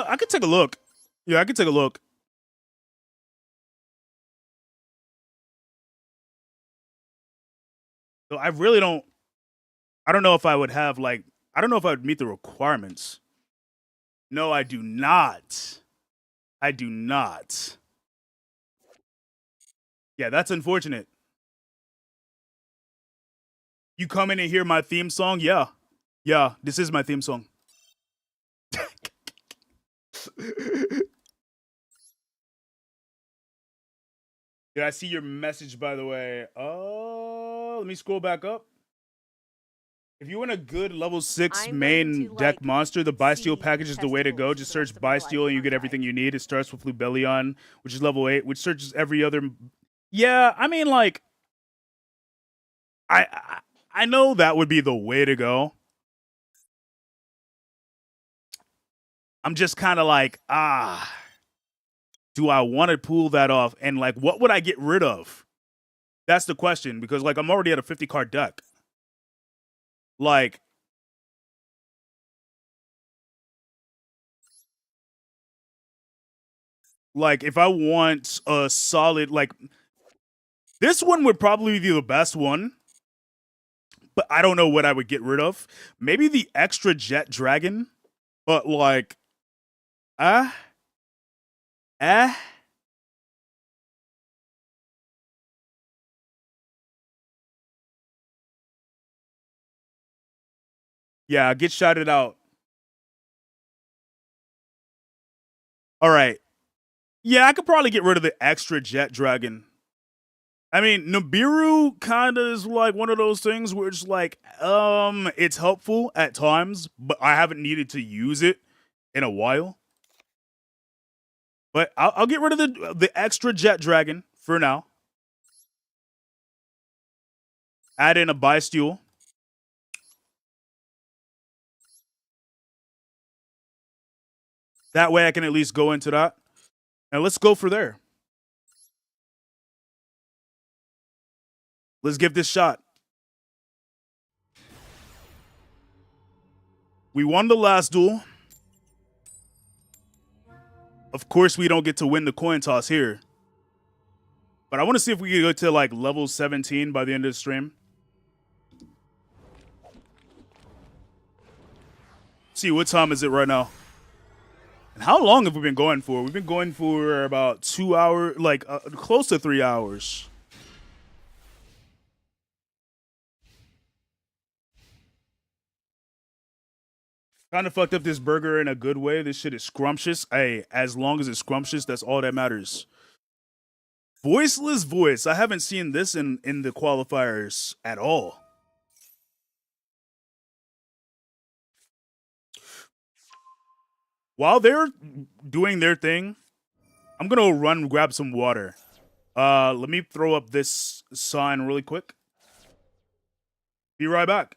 I could take a look. Yeah, I could take a look. So I don't know if I would have like, I don't know if I would meet the requirements. No, I do not. I do not. Yeah, that's unfortunate. You come in and hear my theme song? Yeah. Yeah, this is my theme song. Did I see your message, by the way? Let me scroll back up. If you want a good level 6 main deck monster, the Bysteel package is the way to go. Just search Bysteel and you get everything you need. It starts with Lubellion, which is level 8, which searches every other... Yeah, I mean, like... I know that would be the way to go. I'm just kind of like, do I want to pull that off? And like, what would I get rid of? That's the question, because like I'm already at a 50 card deck. Like, if I want a solid, like, this one would probably be the best one, but I don't know what I would get rid of. Maybe the extra Jet Dragon, but like, yeah, get shouted out. All right. Yeah, I could probably get rid of the extra Jet Dragon. I mean, Nibiru kind of is like one of those things where it's like, it's helpful at times, but I haven't needed to use it in a while. But I'll get rid of the extra Jet Dragon for now. Add in a Bysteel. That way I can at least go into that. And let's go for there. Let's give this shot. We won the last duel. Of course, we don't get to win the coin toss here. But I want to see if we can go to like level 17 by the end of the stream. See, what time is it right now? And how long have we been going for? We've been going for about 2 hours, like close to 3 hours. Kind of fucked up this burger in a good way. This shit is scrumptious. Hey, as long as it's scrumptious, that's all that matters. Voiceless voice. I haven't seen this in the qualifiers at all. While they're doing their thing, I'm gonna run and grab some water. Let me throw up this sign really quick. Be right back.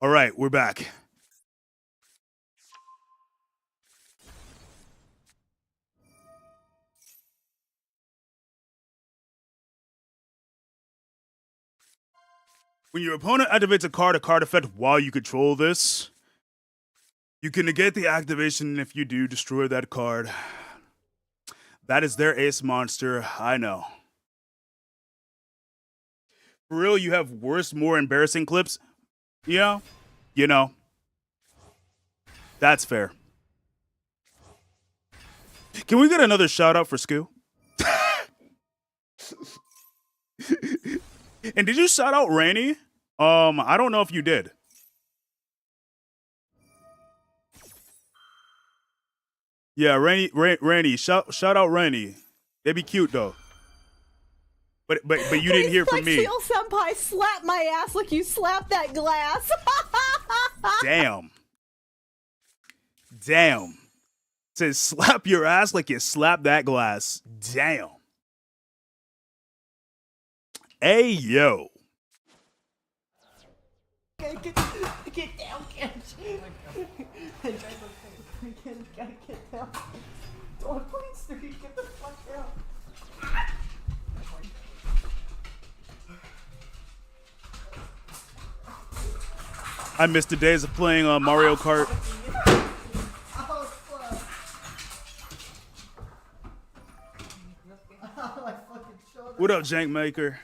All right, we're back. When your opponent activates a card effect while you control this, you can negate the activation if you do destroy that card. That is their ace monster, I know. For real, you have worse, more embarrassing clips? Yeah, you know. That's fair. Can we get another shout out for Skoo? And did you shout out Rainy? I don't know if you did. Yeah, Rainy, shout out Rainy. They be cute though. But you didn't hear from me. Feel senpai slap my ass like you slapped that glass. Damn. Damn. Says slap your ass like you slapped that glass. Damn. Hey yo. Get down, Kench. Gotta get down. Don't please, dude, get the fuck down. I missed the days of playing Mario Kart. What up, Jank Maker?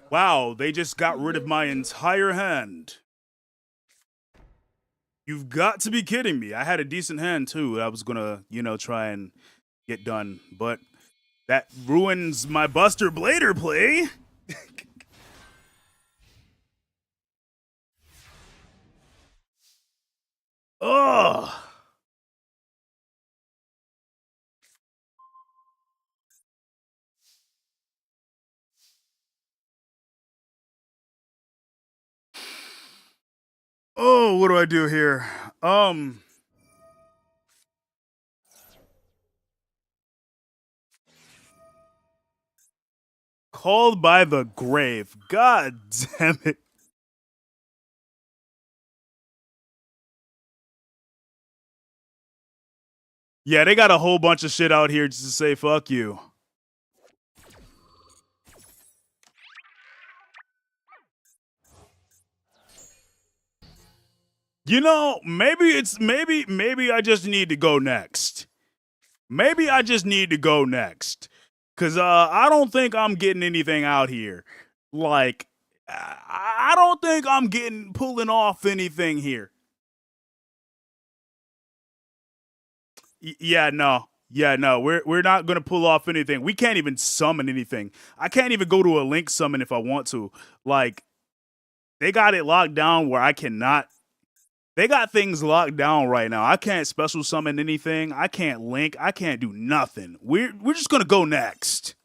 Wow, they just got rid of my entire hand. You've got to be kidding me. I had a decent hand too. I was gonna, try and get done, but that ruins my Buster Blader play. Ugh. Oh, what do I do here? Called by the grave. God damn it. Yeah, they got a whole bunch of shit out here just to say fuck you. Maybe I just need to go next. Maybe I just need to go next. Cause I don't think I'm getting anything out here. Like, I don't think I'm pulling off anything here. Yeah, no. We're not gonna pull off anything. We can't even summon anything. I can't even go to a link summon if I want to. Like, they got it locked down where I cannot. They got things locked down right now. I can't special summon anything. I can't link. I can't do nothing. We're just gonna go next.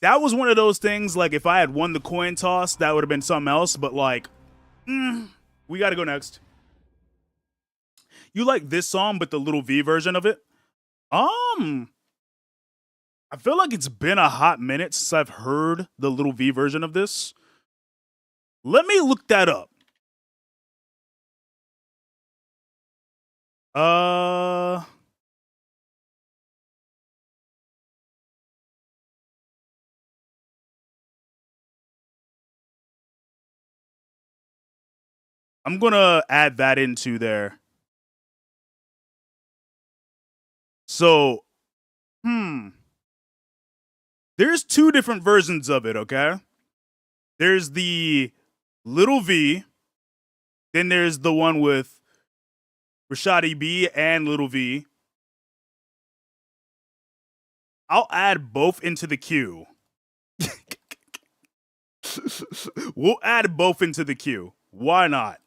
that was one of those things, like, if I had won the coin toss, that would have been something else, but, like, we gotta go next. You like this song, but the little V version of it? I feel like it's been a hot minute since I've heard the little V version of this. Let me look that up. I'm gonna add that into there. So, there's two different versions of it, okay? There's the little V, then there's the one with Rashadi B and little V. I'll add both into the queue. We'll add both into the queue. Why not?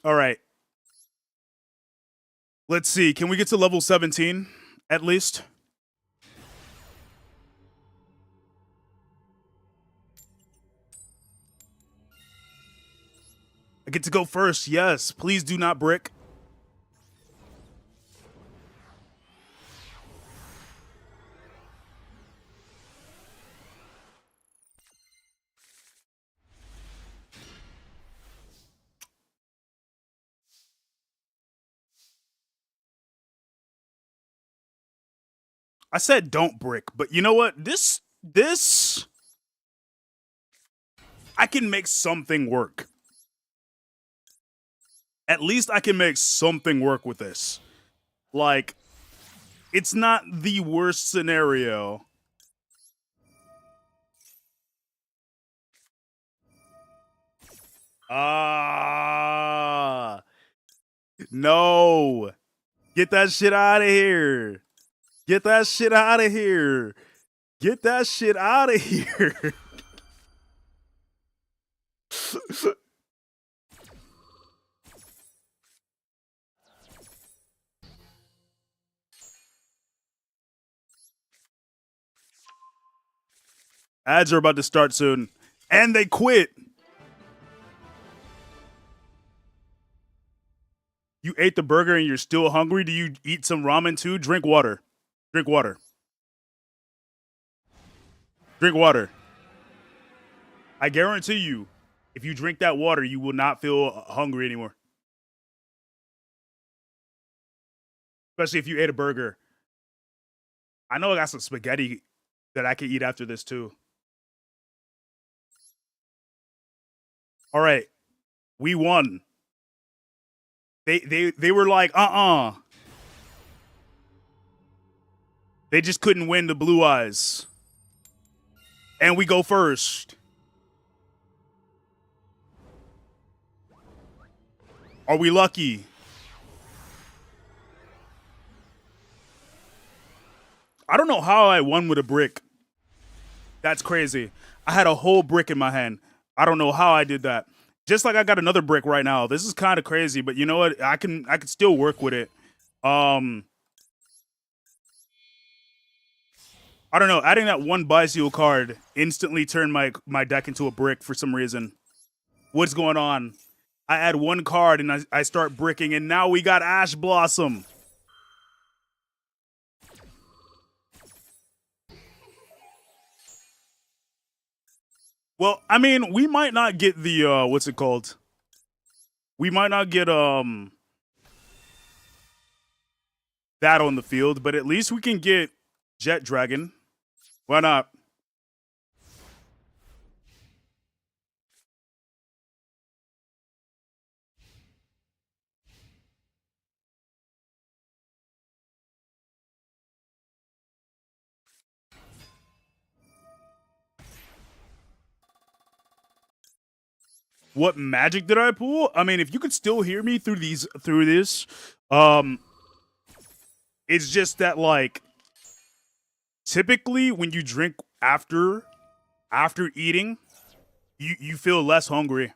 All right. Let's see. Can we get to level 17 at least? I get to go first. Yes. Please do not brick. I said don't brick, but you know what? This I can make something work. At least I can make something work with this. Like, it's not the worst scenario. No. Get that shit out of here. Get that shit out of here. Get that shit out of here. Ads are about to start soon. And they quit. You ate the burger and you're still hungry? Do you eat some ramen too? Drink water. Drink water. Drink water. I guarantee you, if you drink that water, you will not feel hungry anymore. Especially if you ate a burger. I know I got some spaghetti that I can eat after this too. All right. We won. They were like, They just couldn't win the blue eyes. And we go first. Are we lucky? I don't know how I won with a brick. That's crazy. I had a whole brick in my hand. I don't know how I did that. Just like I got another brick right now. This is kind of crazy, but you know what? I can still work with it. I don't know. Adding that one bicycle card instantly turned my deck into a brick for some reason. What's going on? I add one card and I start bricking, and now we got Ash Blossom. Well, I mean, we might not get the what's it called? We might not get that on the field, but at least we can get Jet Dragon. Why not? What magic did I pull? I mean, if you could still hear me through this, it's just that, like, typically when you drink after eating, you feel less hungry.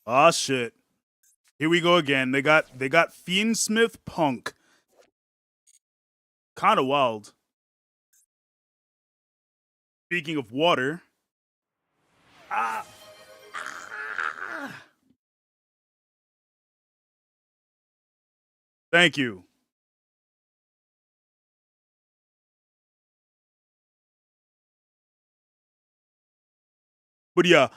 Oh shit. Here we go again. They got Fiendsmith Punk. Kind of wild. Speaking of water. Thank you. But yeah,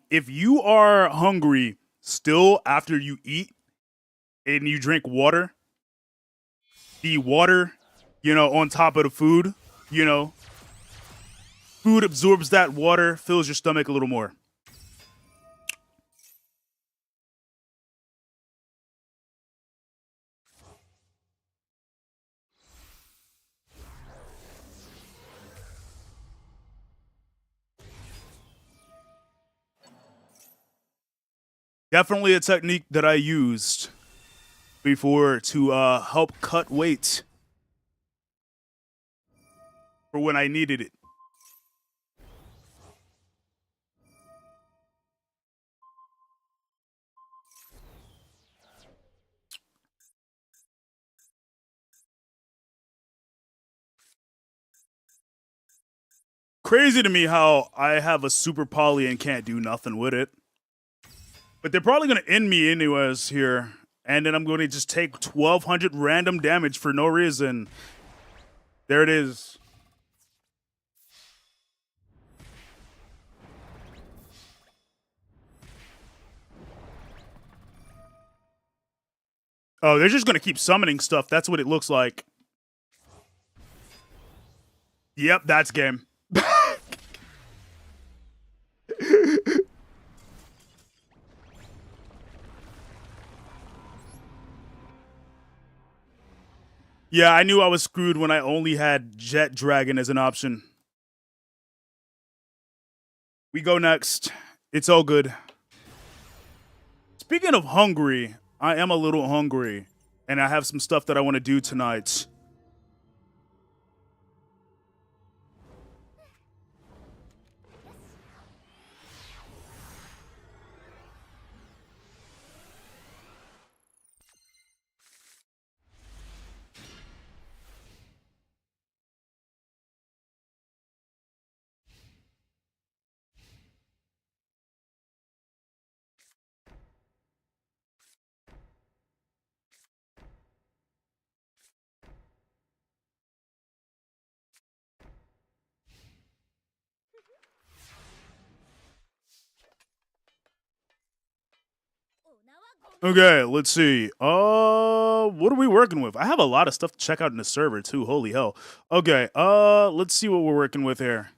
if you are hungry still after you eat and you drink water, the water, on top of the food, food absorbs that water, fills your stomach a little more. Definitely a technique that I used before to help cut weight for when I needed it. Crazy to me how I have a super poly and can't do nothing with it. But they're probably going to end me anyways here. And then I'm going to just take 1,200 random damage for no reason. There it is. Oh, they're just going to keep summoning stuff. That's what it looks like. Yep, that's game. Yeah, I knew I was screwed when I only had Jet Dragon as an option. We go next. It's all good. Speaking of hungry, I am a little hungry, and I have some stuff that I want to do tonight. Okay, let's see. What are we working with? I have a lot of stuff to check out in the server too. Holy hell. Okay, let's see what we're working with here.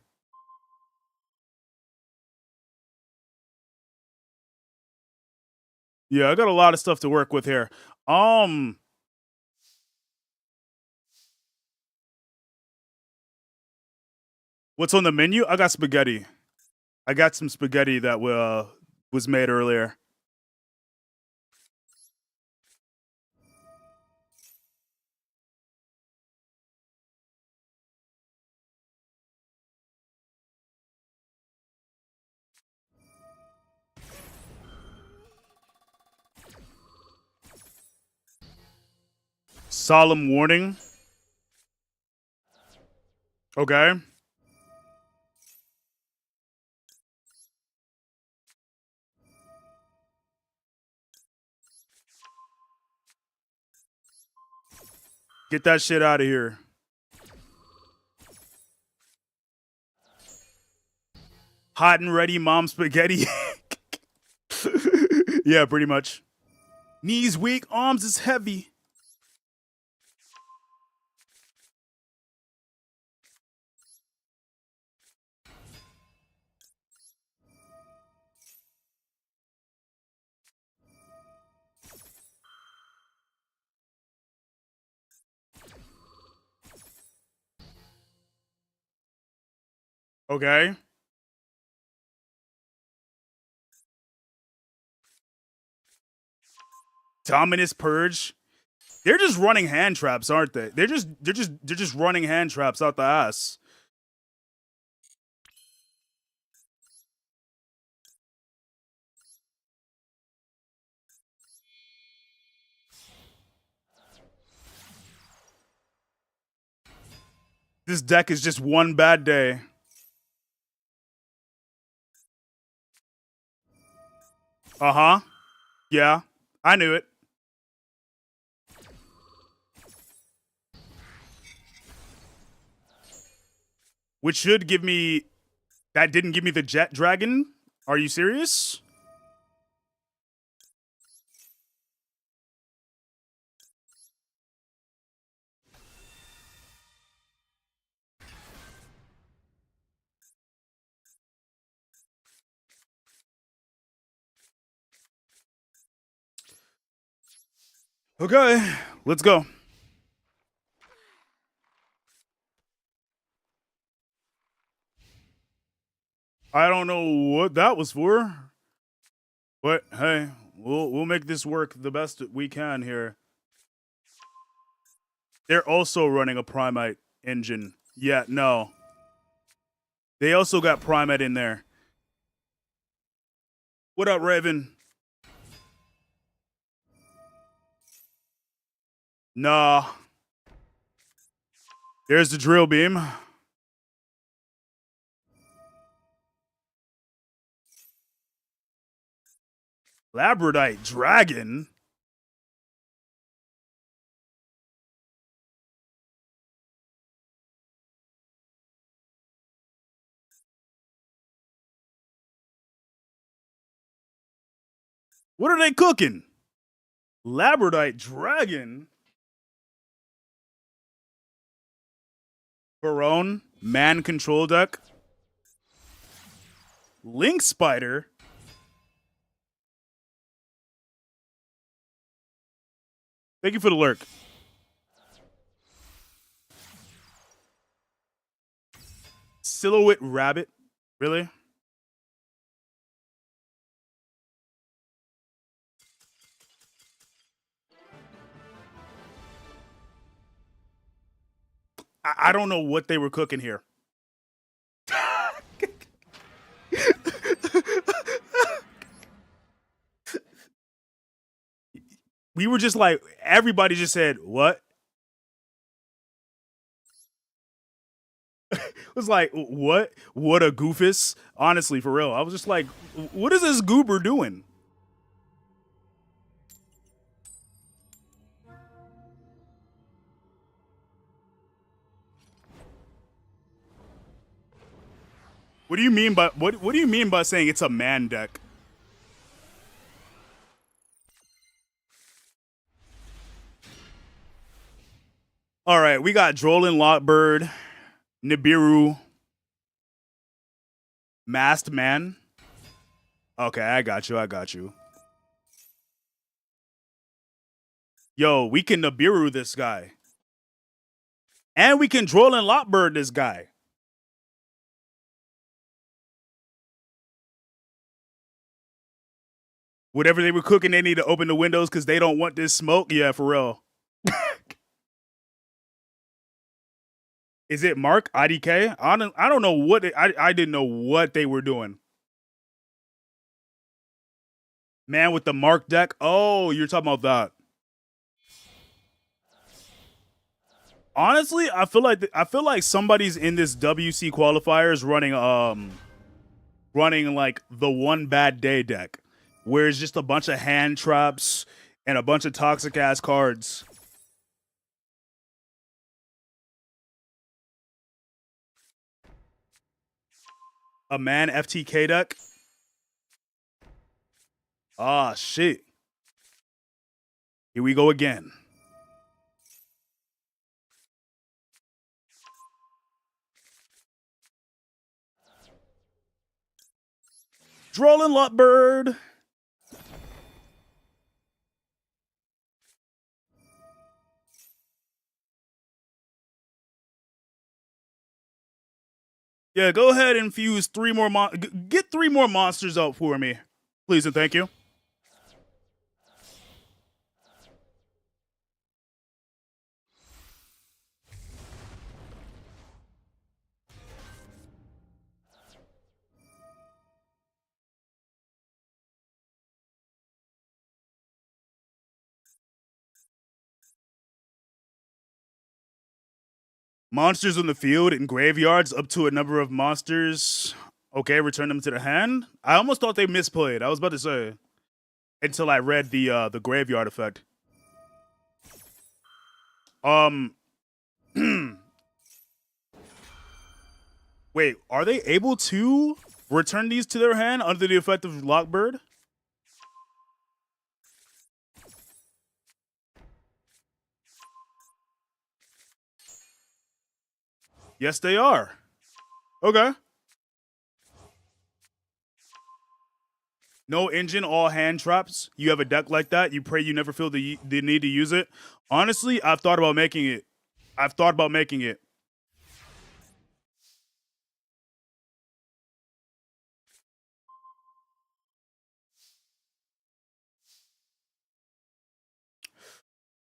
Yeah, I got a lot of stuff to work with here. What's on the menu? I got spaghetti. I got some spaghetti that was made earlier. Solemn warning. Okay. Get that shit out of here. Hot and ready mom spaghetti. Yeah, pretty much. Knees weak, arms is heavy. Okay. Dominus Purge. They're just running hand traps, aren't they? They're just running hand traps out the ass. this deck is just one bad day. Uh-huh. Yeah, I knew it. Which should give me... That didn't give me the Jet Dragon? Are you serious? Okay, let's go. I don't know what that was for, but hey, we'll make this work the best we can here. They're also running a Primate engine. Yeah, no. They also got Primate in there. What up, Raven? Nah. There's the drill beam. Labradite Dragon? What are they cooking? Labradite Dragon? Barone? Man Control Deck? Link Spider? Thank you for the lurk. Silhouette Rabbit? Really? I don't know what they were cooking here. We were just like, everybody just said, what? It was like, what? What a goofus. Honestly, for real. I was just like, what is this goober doing? What do you mean by what do you mean by saying it's a man deck? All right, we got Drollin Lockbird, Nibiru, Masked Man. Okay, I got you. Yo, we can Nibiru this guy. And we can Drollin Lockbird this guy. Whatever they were cooking, they need to open the windows because they don't want this smoke. Yeah, for real. Is it Mark IDK? I don't know what I didn't know what they were doing. Man with the Mark deck. Oh, you're talking about that. Honestly, I feel like somebody's in this WC qualifiers running like the one bad day deck, where it's just a bunch of hand traps and a bunch of toxic ass cards. A man FTK deck. Ah, shit. Here we go again. Drollin Lockbird. Yeah, go ahead and fuse get 3 more monsters out for me. Please and thank you. Monsters on the field in graveyards up to a number of monsters. Okay, return them to the hand. I almost thought they misplayed. I was about to say until I read the graveyard effect. Wait, are they able to return these to their hand under the effect of Lockbird? Yes, they are. Okay. No engine, all hand traps. You have a deck like that. You pray you never feel the need to use it. Honestly, I've thought about making it.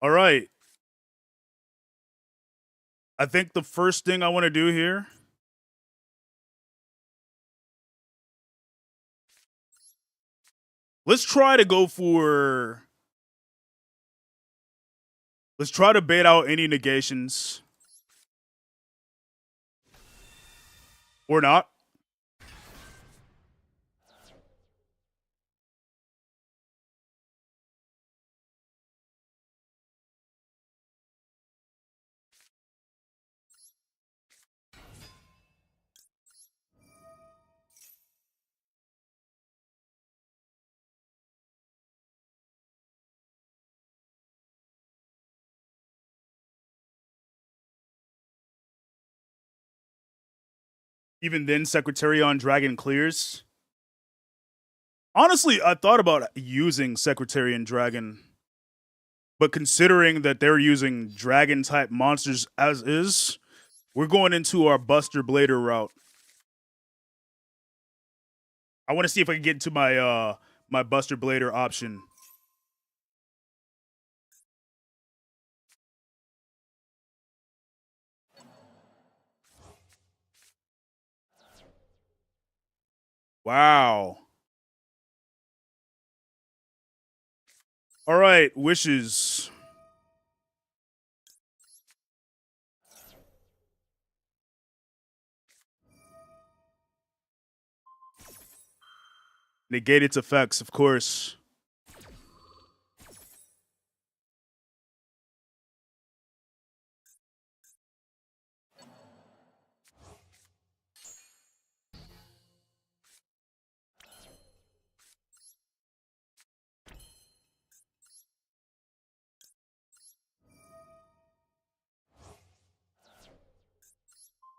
All right. I think the first thing I want to do here. Let's try to go for. Let's try to bait out any negations. Or not. Even then, Secretarion Dragon clears. Honestly, I thought about using Secretarion Dragon. But considering that they're using dragon-type monsters as is, we're going into our Buster Blader route. I want to see if I can get into my my Buster Blader option. Wow. All right, wishes. Negate its effects, of course.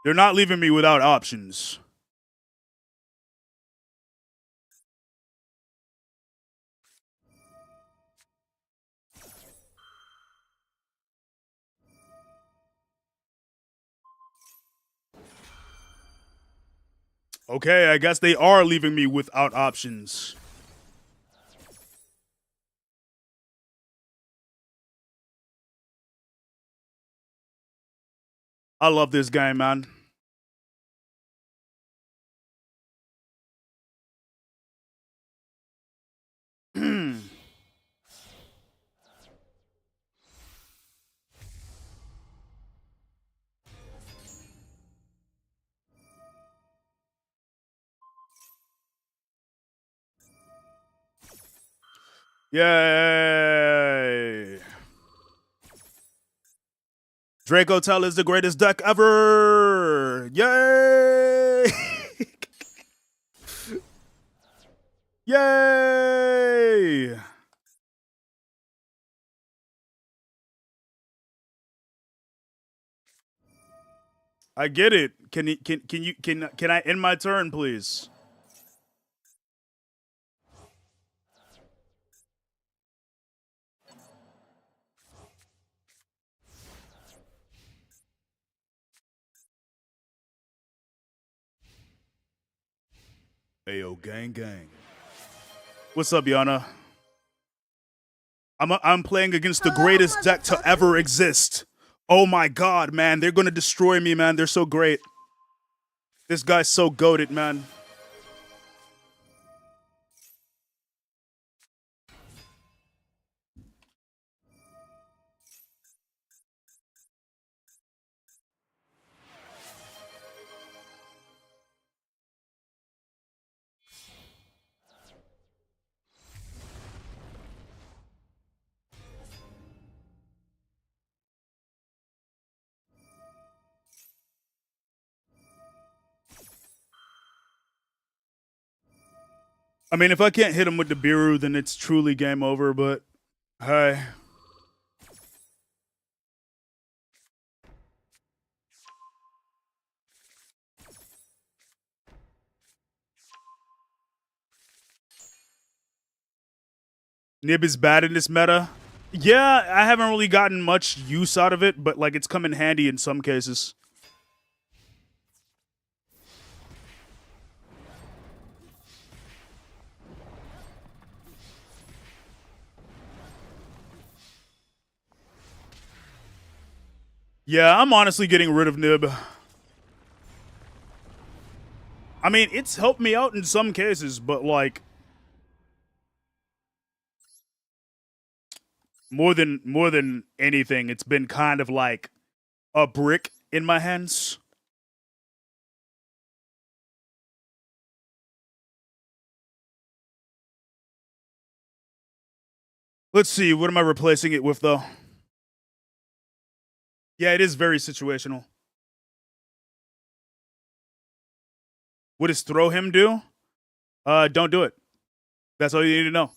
They're not leaving me without options. Okay, I guess they are leaving me without options. I love this guy, man. Yay! Draco Tell is the greatest deck ever! Yay! Yay! I get it. Can I end my turn, please? Ayo, gang, gang. What's up, Yana? I'm playing against the greatest deck to ever exist. Oh my god, man. They're gonna destroy me, man. They're so great. This guy's so goated, man. I mean, if I can't hit him with the Biru, then it's truly game over, but hey. Nib is bad in this meta. Yeah, I haven't really gotten much use out of it, but like it's come in handy in some cases. Yeah, I'm honestly getting rid of Nib. I mean, it's helped me out in some cases, but like more than anything, it's been kind of like a brick in my hands. Let's see, what am I replacing it with though? Yeah, it is very situational. What does throw him do? Don't do it. That's all you need to know.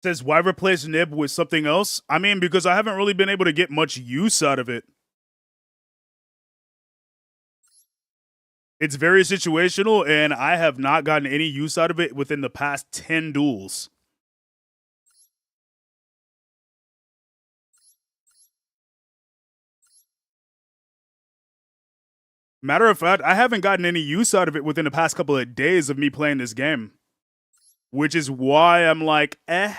Says, why replace Nib with something else? I mean, because I haven't really been able to get much use out of it. It's very situational, and I have not gotten any use out of it within the past 10 duels. Matter of fact, I haven't gotten any use out of it within the past couple of days of me playing this game. Which is why I'm like, eh.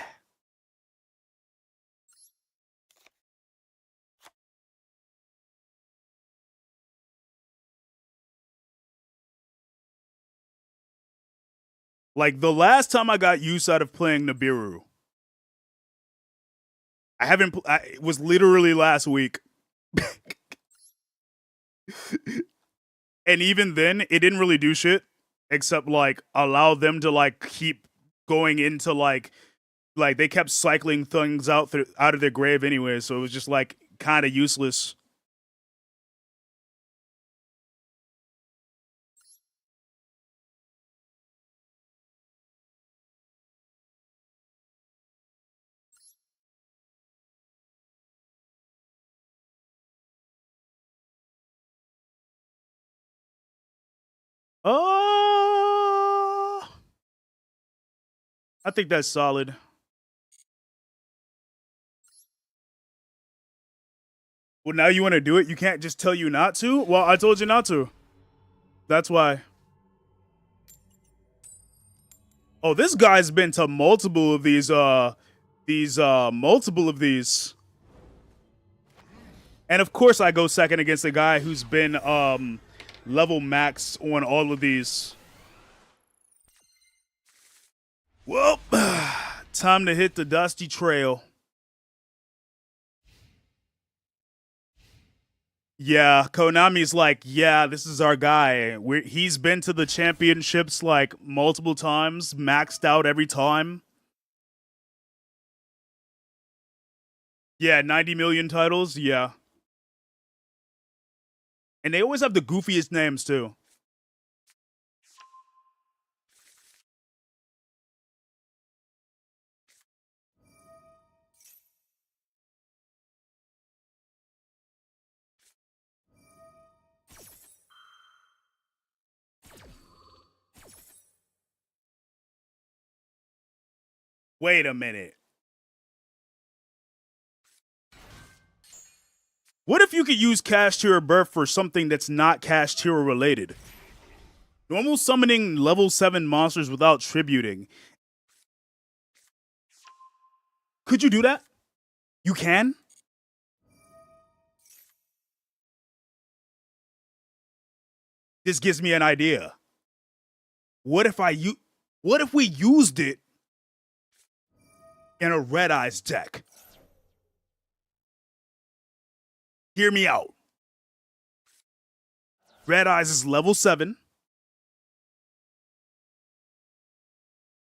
Like, the last time I got use out of playing Nibiru, it was literally last week. And even then, it didn't really do shit, except, like, allow them to, like, keep going into, like they kept cycling things out of their grave anyway, so it was just, like, kind of useless. I think that's solid. Well, now you want to do it? You can't just tell you not to? Well, I told you not to. That's why. Oh, this guy's been to multiple of these. Multiple of these. And of course I go second against a guy who's been level max on all of these. Well, time to hit the dusty trail. Yeah, Konami's like, yeah, this is our guy. He's been to the championships like multiple times, maxed out every time. Yeah, 90 million titles, yeah. And they always have the goofiest names too. Wait a minute. What if you could use Cash Tier Birth for something that's not Cash Tier related? Normal summoning level 7 monsters without tributing. Could you do that? You can? This gives me an idea. What if we used it in a Red Eyes deck? Hear me out. Red Eyes is level 7.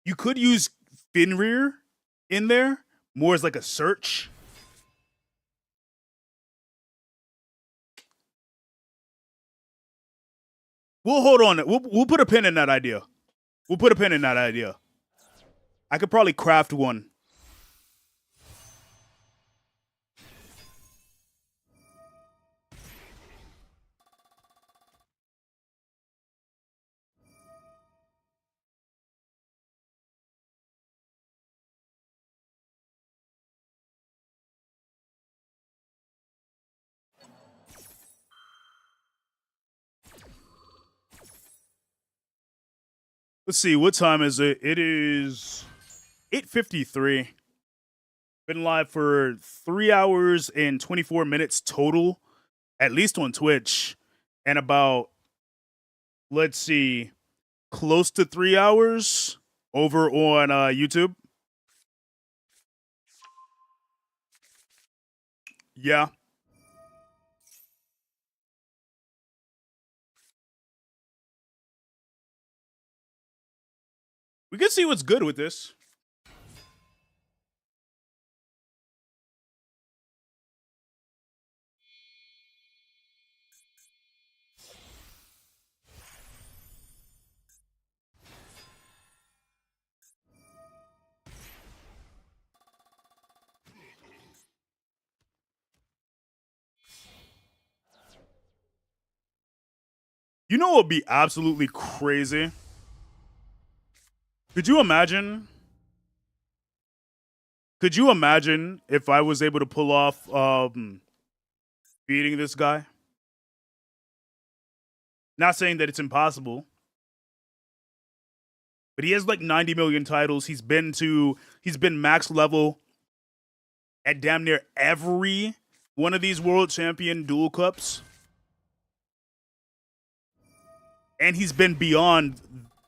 You could use Finrear in there more as like a search. We'll hold on. We'll put a pin in that idea. We'll put a pin in that idea. I could probably craft one. Let's see, what time is it? It is 8:53. Been live for 3 hours and 24 minutes total, at least on Twitch, and about, let's see, close to 3 hours over on YouTube. Yeah. We can see what's good with this. You know what would be absolutely crazy? Could you imagine? Could you imagine if I was able to pull off beating this guy? Not saying that it's impossible, but he has like 90 million titles. He's been max level at damn near every one of these World Champion Duel Cups. And he's been beyond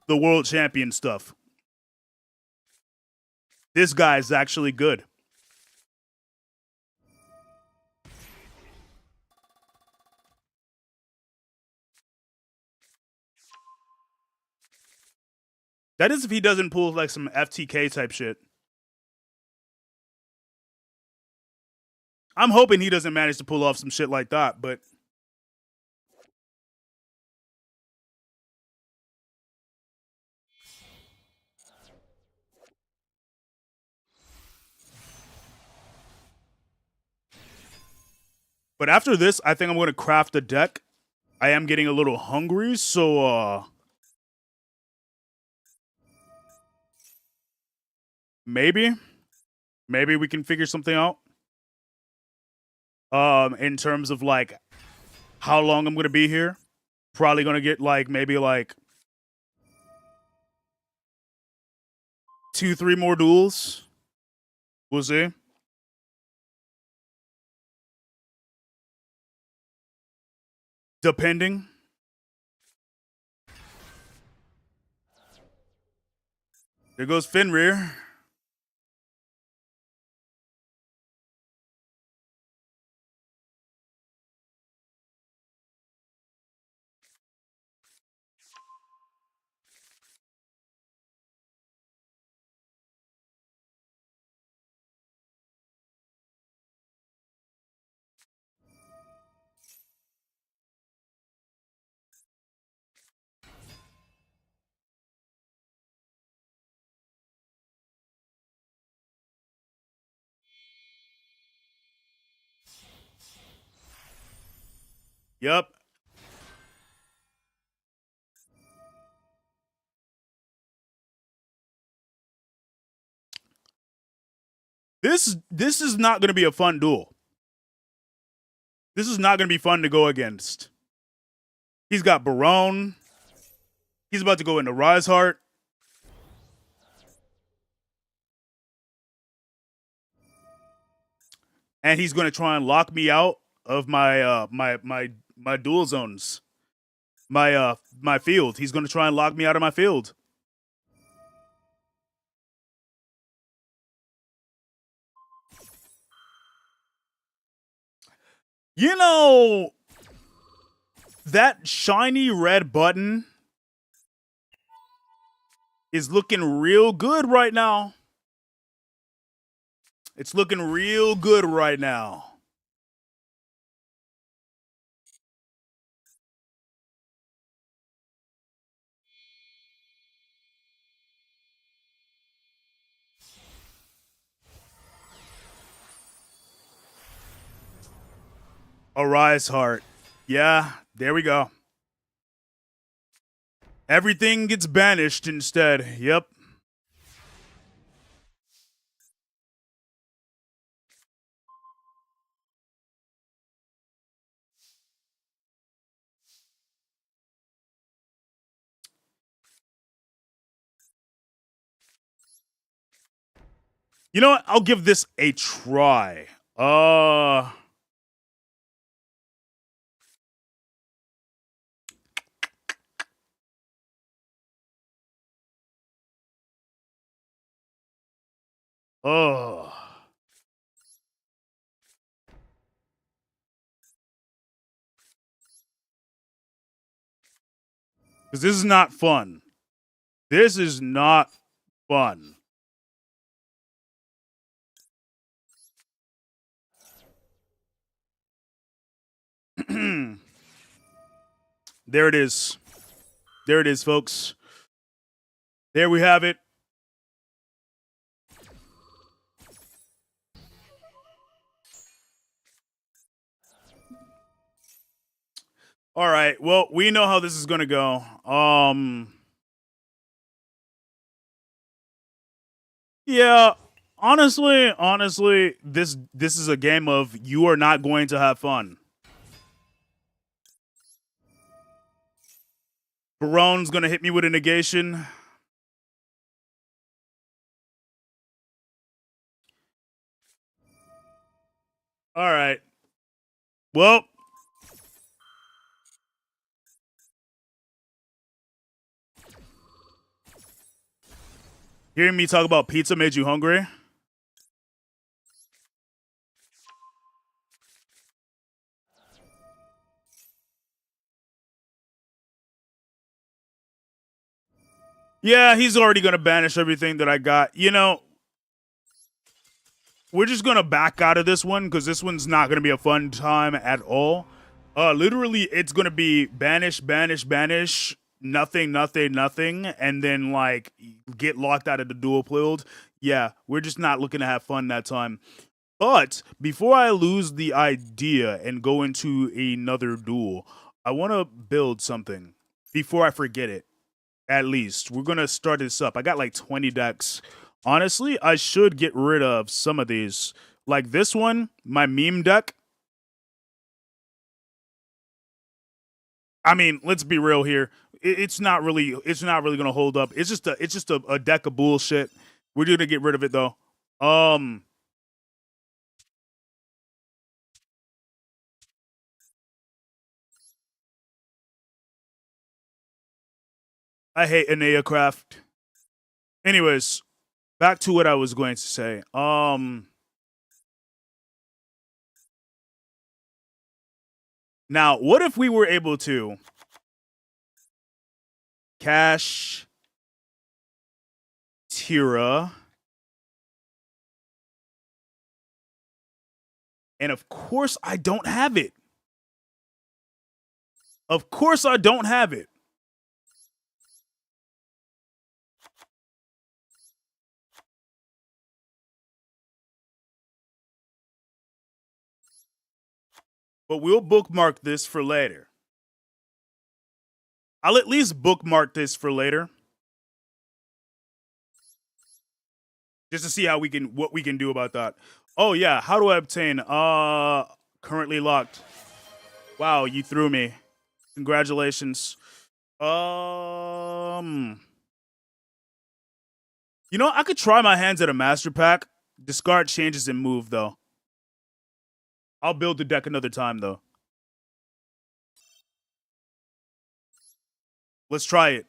the World Champion stuff. This guy's actually good. That is if he doesn't pull like some FTK type shit. I'm hoping he doesn't manage to pull off some shit like that, but after this, I think I'm going to craft a deck. I am getting a little hungry, so maybe we can figure something out. In terms of like how long I'm going to be here. Probably going to get like maybe like 2-3 more duels. We'll see. Depending. There goes Finrear. Yep. This is not going to be a fun duel. This is not going to be fun to go against. He's got Barone. He's about to go into Riseheart. And he's going to try and lock me out of my my dual zones. My field. He's going to try and lock me out of my field. You know, That shiny red button is looking real good right now. It's looking real good right now. Arise Heart. Yeah, there we go. Everything gets banished instead. Yep. You know what? I'll give this a try. Oh. Because this is not fun. This is not fun. There it is. There it is, folks. There we have it. All right. Well, we know how this is going to go. Yeah, honestly, this is a game of you are not going to have fun. Barone's going to hit me with a negation. All right. Well, hearing me talk about pizza made you hungry? Yeah, he's already going to banish everything that I got. You know, we're just going to back out of this one because this one's not going to be a fun time at all. Literally, it's going to be banish, banish, banish, nothing, nothing, nothing, and then, like, get locked out of the dual build. Yeah, we're just not looking to have fun that time. But before I lose the idea and go into another duel, I want to build something before I forget it. At least we're gonna start this up. I got like 20 decks. Honestly, I should get rid of some of these. Like this one, my meme deck. I mean, let's be real here. It's not really gonna hold up. It's just a deck of bullshit. We're gonna get rid of it though. I hate Anea Craft. Anyways, back to what I was going to say. Now, what if we were able to cash Tira, and of course I don't have it. Of course I don't have it. But we'll bookmark this for later. I'll at least bookmark this for later. Just to see how what we can do about that. Oh yeah, how do I obtain currently locked? Wow, you threw me. Congratulations. You know, I could try my hands at a master pack. Discard changes and move though. I'll build the deck another time though. Let's try it.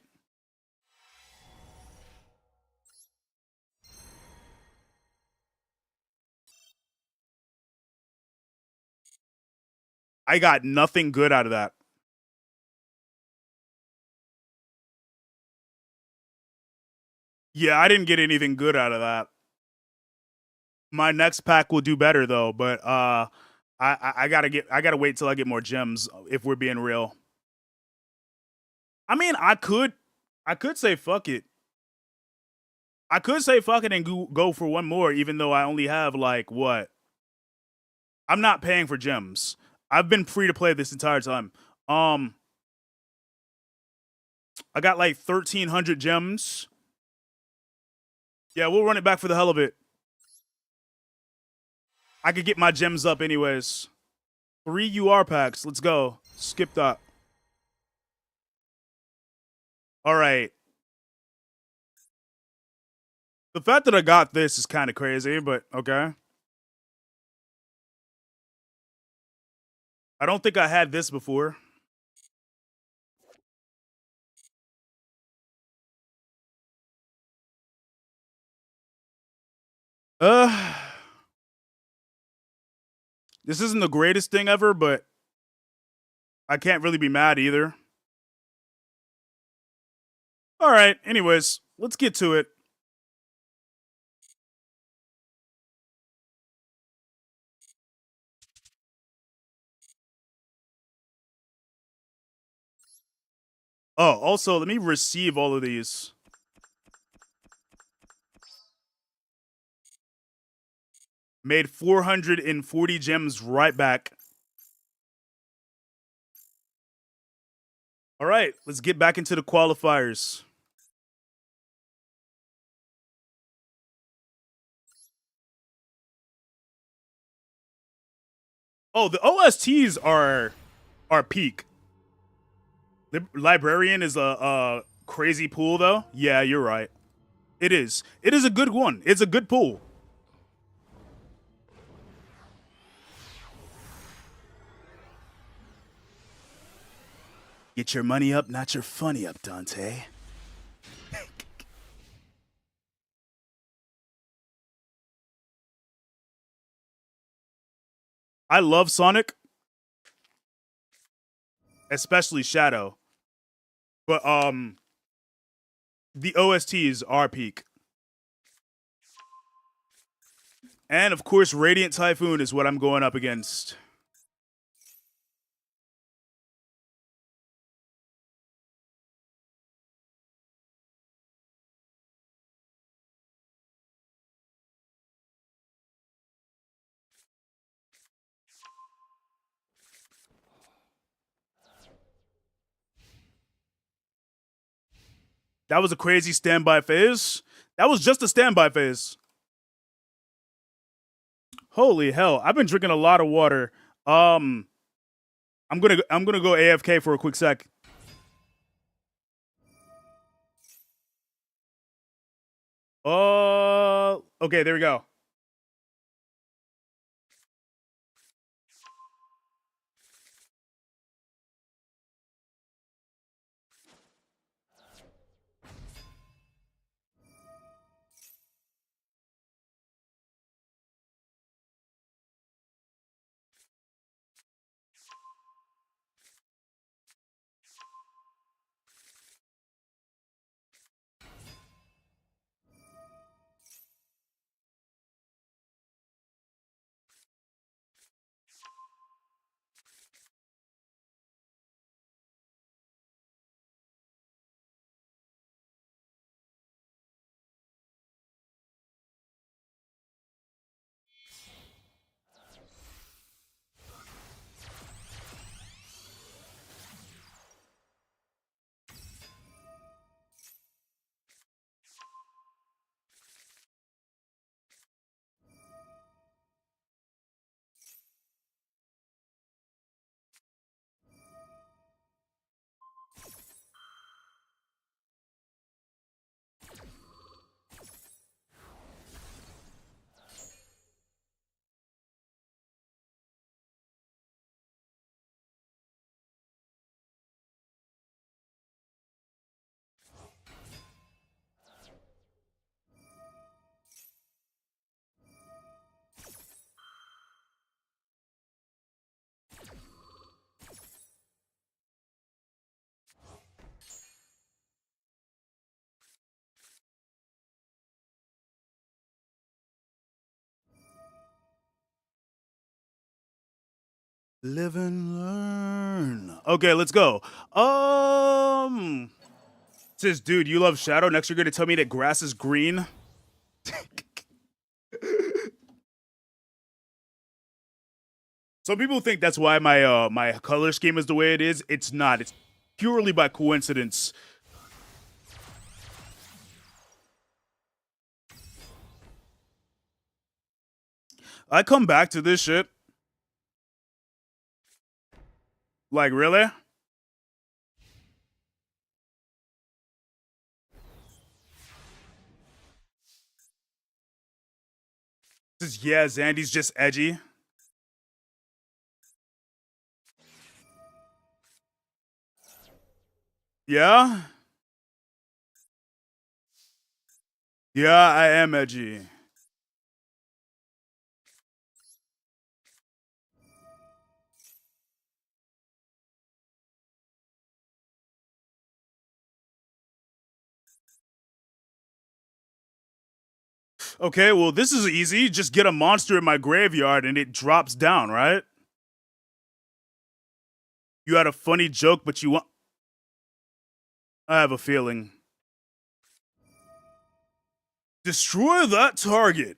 I got nothing good out of that. Yeah, I didn't get anything good out of that. My next pack will do better though, but I gotta wait till I get more gems if we're being real. I mean, I could say fuck it. I could say fuck it and go for one more, even though I only have like what? I'm not paying for gems. I've been free to play this entire time. I got like 1,300 gems. Yeah, we'll run it back for the hell of it. I could get my gems up anyways. 3 UR packs. Let's go. Skip that. All right. The fact that I got this is kind of crazy, but okay. I don't think I had this before. This isn't the greatest thing ever, but I can't really be mad either. All right, anyways, let's get to it. Oh, also, let me receive all of these. Made 440 gems right back. All right, let's get back into the qualifiers. Oh, the OSTs are peak. Librarian is a crazy pool, though. Yeah, you're right. It is. It is a good one. It's a good pool. Get your money up, not your funny up, Dante. I love Sonic, especially Shadow. But the OSTs are peak. And of course, Radiant Typhoon is what I'm going up against. That was a crazy standby phase. That was just a standby phase. Holy hell! I've been drinking a lot of water. I'm gonna go AFK for a quick sec. Okay, there we go. Live and learn. Okay, let's go. Says, dude, you love Shadow. Next, you're gonna tell me that grass is green. Some people think that's why my my color scheme is the way it is. It's not. It's purely by coincidence. I come back to this shit. Like, really? Says, yeah, Zandy's just edgy. Yeah? Yeah, I am edgy. Okay, well, this is easy. Just get a monster in my graveyard and it drops down, right? You had a funny joke, but you want... I have a feeling. Destroy that target.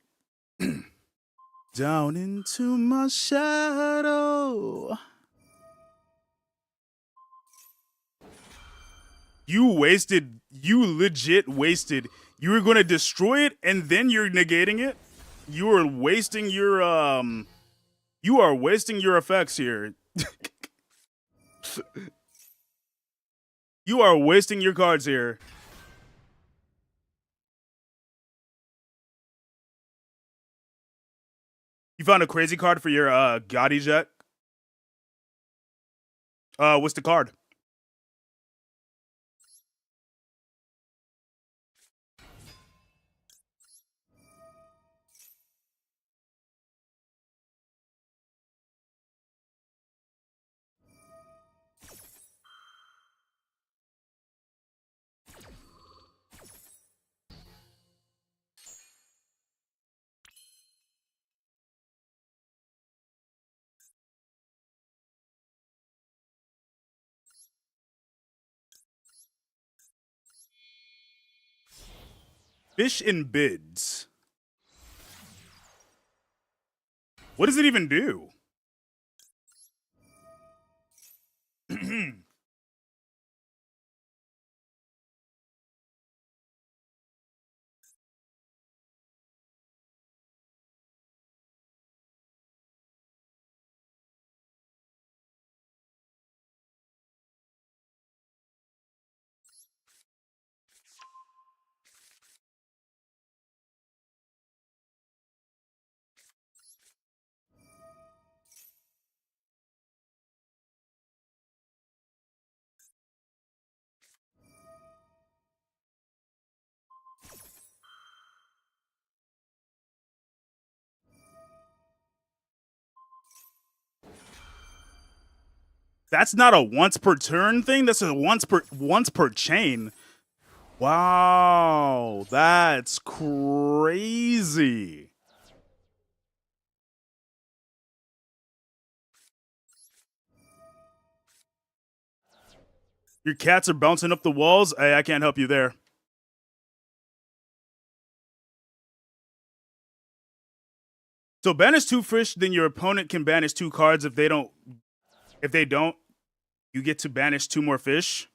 Down into my shadow. You legit wasted. You were gonna destroy it and then you're negating it? You are wasting your effects here. You are wasting your cards here. You found a crazy card for your Got Ieskai'd? What's the card? Fish in bids. What does it even do? That's not a once per turn thing. That's a once per chain. Wow, that's crazy. Your cats are bouncing up the walls. Hey, I can't help you there. So banish 2 fish, then your opponent can banish 2 cards. If they don't, you get to banish 2 more fish.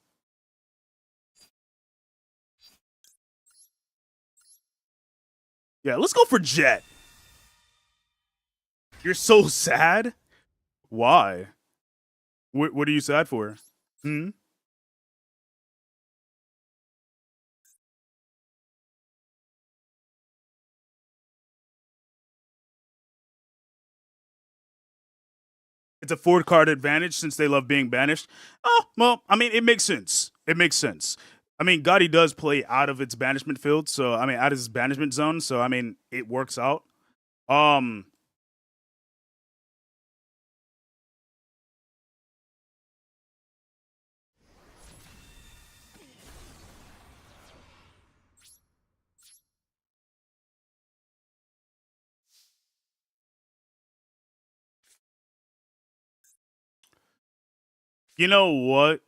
Yeah, let's go for Jet. You're so sad? Why? What are you sad for? Hmm? It's a 4-card advantage since they love being banished. Oh, well, I mean, it makes sense. It makes sense. I mean, Gotti does play out of its banishment field, so I mean, out of his banishment zone, so I mean, it works out. Um, You know what?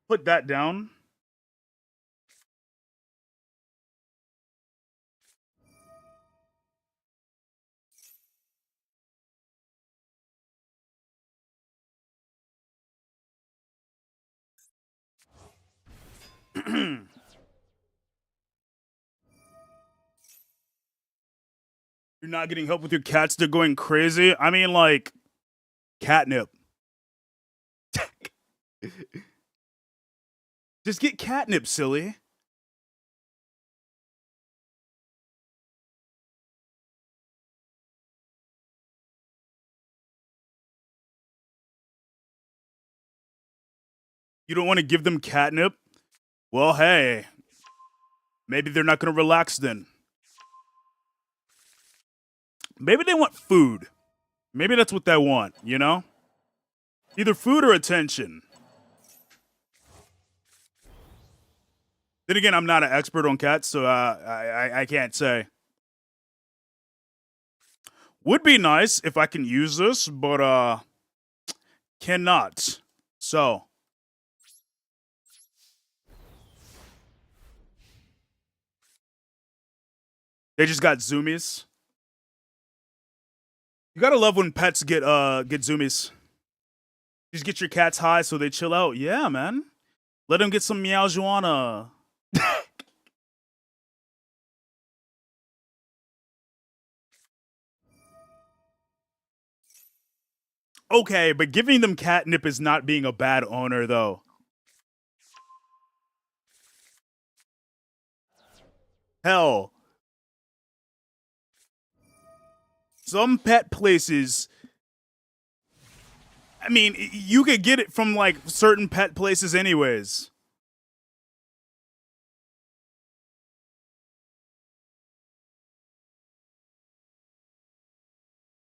Put that down. You're not getting help with your cats. They're going crazy. I mean, like, catnip. Just get catnip, silly. You don't want to give them catnip? Well, hey. Maybe they're not going to relax then. Maybe they want food. Maybe that's what they want, you know? Either food or attention. Then again, I'm not an expert on cats, so I can't say. Would be nice if I can use this, but cannot. So. They just got zoomies. You gotta love when pets get zoomies. Just get your cats high so they chill out. Yeah, man. Let them get some meowjuana. Okay, but giving them catnip is not being a bad owner, though. Hell. Some pet places, I mean, you could get it from, like, certain pet places anyways.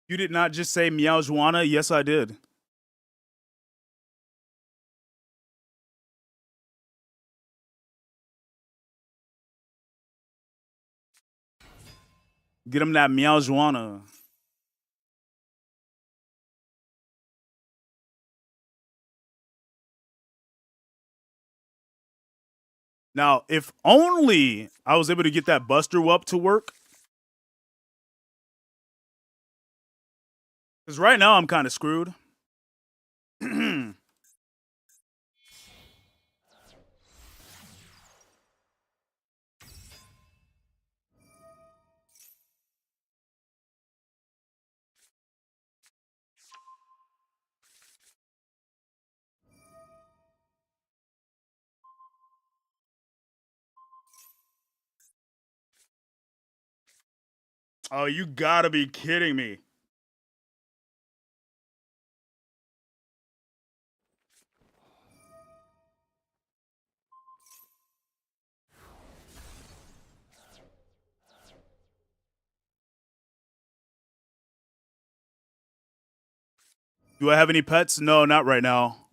You did not just say meowjuana? Yes, I did. Get them that meowjuana. Now, if only I was able to get that Buster Whelp to work. Because right now I'm kind of screwed. Oh, you gotta be kidding me. Do I have any pets? No, not right now.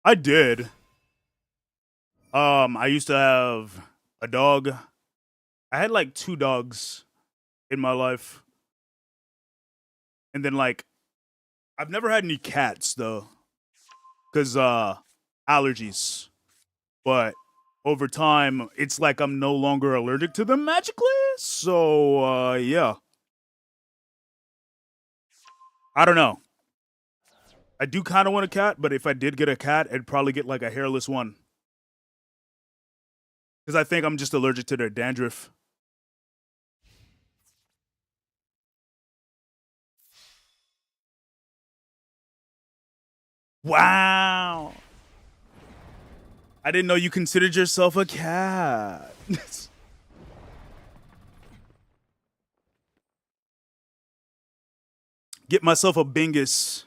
I did. I used to have a dog. I had like 2 dogs in my life. And then, like, I've never had any cats though. Cause allergies. But over time, it's like I'm no longer allergic to them magically. So yeah. I don't know. I do kind of want a cat, but if I did get a cat, I'd probably get like a hairless one. Because I think I'm just allergic to their dandruff. Wow. I didn't know you considered yourself a cat. Get myself a Bingus.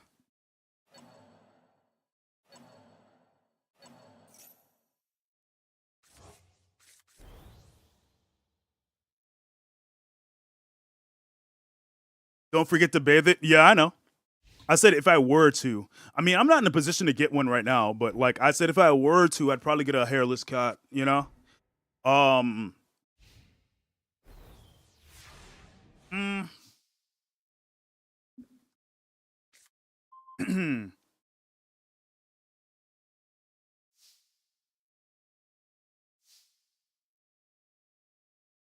Don't forget to bathe it. Yeah, I know. I said if I were to. I mean, I'm not in a position to get one right now, but like I said, if I were to, I'd probably get a hairless cat, you know? Mm.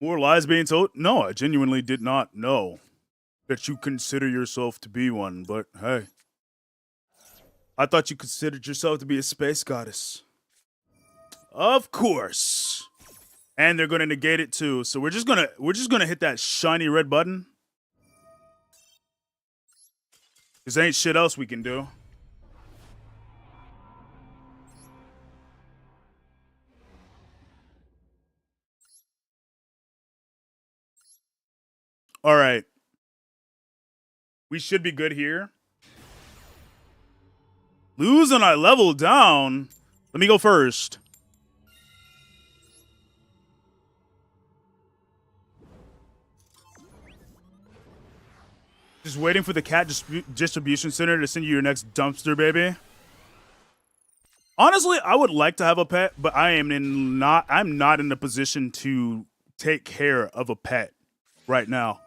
More lies being told? No, I genuinely did not know that you consider yourself to be one, but hey. I thought you considered yourself to be a space goddess. Of course. And they're gonna negate it too. So we're just gonna hit that shiny red button. Cause there ain't shit else we can do. All right. We should be good here. Lose and I level down. Let me go first. Just waiting for the cat distribution center to send you your next dumpster, baby. Honestly, I would like to have a pet, but I'm not in a position to take care of a pet right now.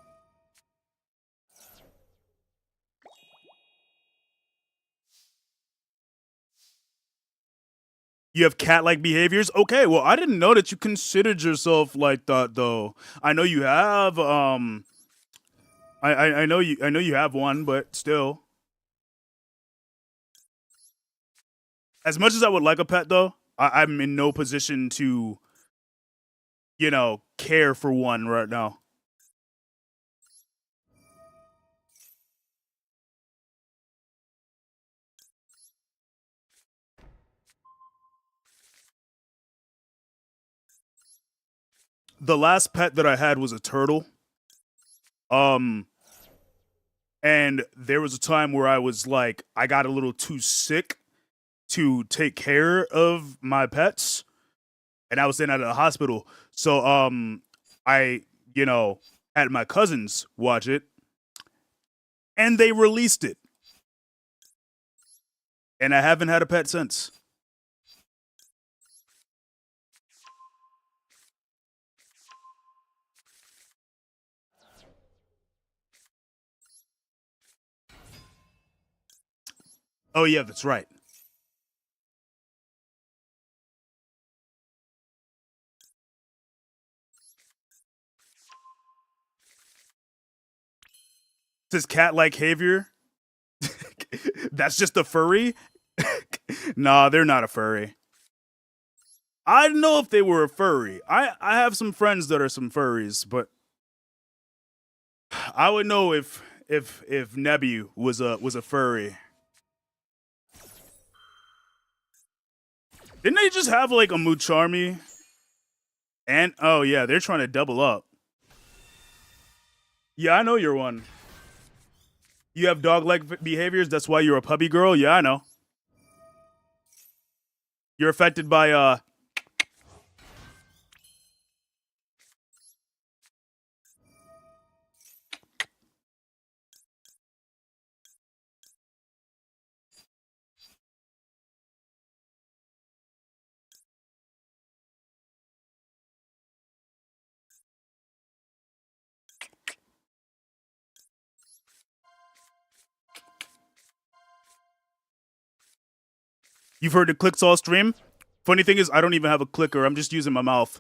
You have cat-like behaviors? Okay, well, I didn't know that you considered yourself like that, though. I know you have I know you have one, but still. As much as I would like a pet, though, I'm in no position to, care for one right now. The last pet that I had was a turtle. And there was a time where I was like, I got a little too sick to take care of my pets, and I was staying at a hospital. So I had my cousins watch it, and they released it, and I haven't had a pet since. Oh yeah, that's right. Says cat-like behavior. That's just a furry. Nah, they're not a furry. I don't know if they were a furry. I have some friends that are some furries, but I would know if Nebu was a furry. Didn't they just have like a Mucharmy? And oh yeah, they're trying to double up. Yeah, I know you're one. You have dog-like behaviors. That's why you're a puppy girl. Yeah, I know. You're affected by You've heard the clicks all stream. Funny thing is, I don't even have a clicker. I'm just using my mouth.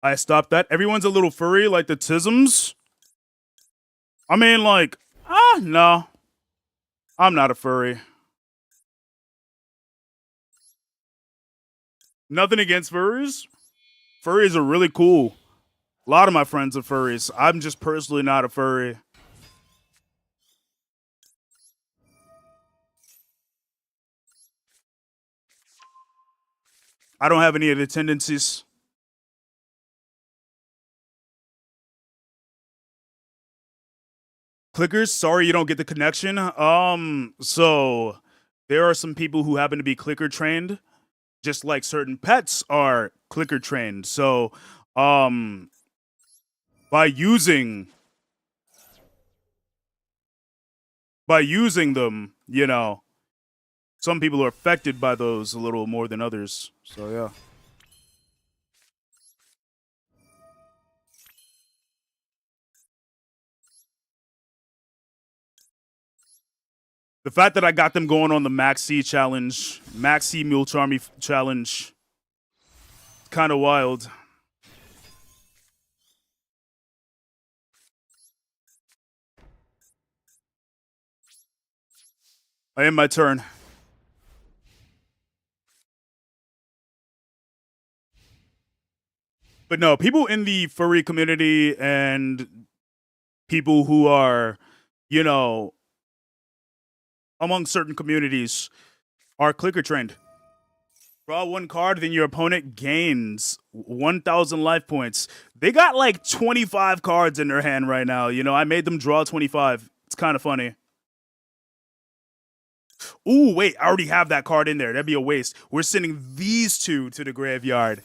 I stopped that. Everyone's a little furry, like the Tisms. I mean, like, no. I'm not a furry. Nothing against furries. Furries are really cool. A lot of my friends are furries. I'm just personally not a furry. I don't have any of the tendencies. Clickers, sorry you don't get the connection. So there are some people who happen to be clicker trained, just like certain pets are clicker trained. So, by using them, some people are affected by those a little more than others. So yeah. The fact that I got them going on the Maxi challenge, Maxi Mule Charmy challenge, kind of wild. I end my turn. But no, people in the furry community and people who are, you know, among certain communities are clicker trained. Draw one card, then your opponent gains 1,000 life points. They got like 25 cards in their hand right now. You know, I made them draw 25. It's kind of funny. Ooh, wait, I already have that card in there. That'd be a waste. We're sending these two to the graveyard.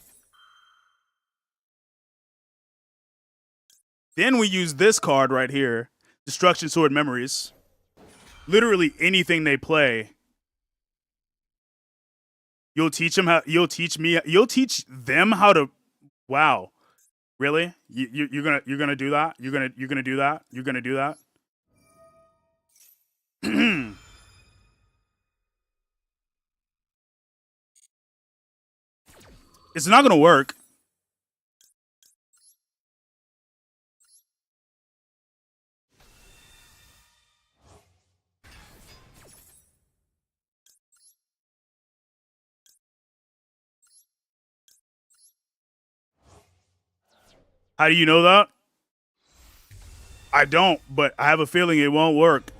Then we use this card right here, Destruction Sword Memories. Literally anything they play. You'll teach them how. You'll teach me. You'll teach them how to. Wow, really? You're gonna do that? You're gonna do that? You're gonna do that? It's not gonna work. How do you know that? I don't, but I have a feeling it won't work.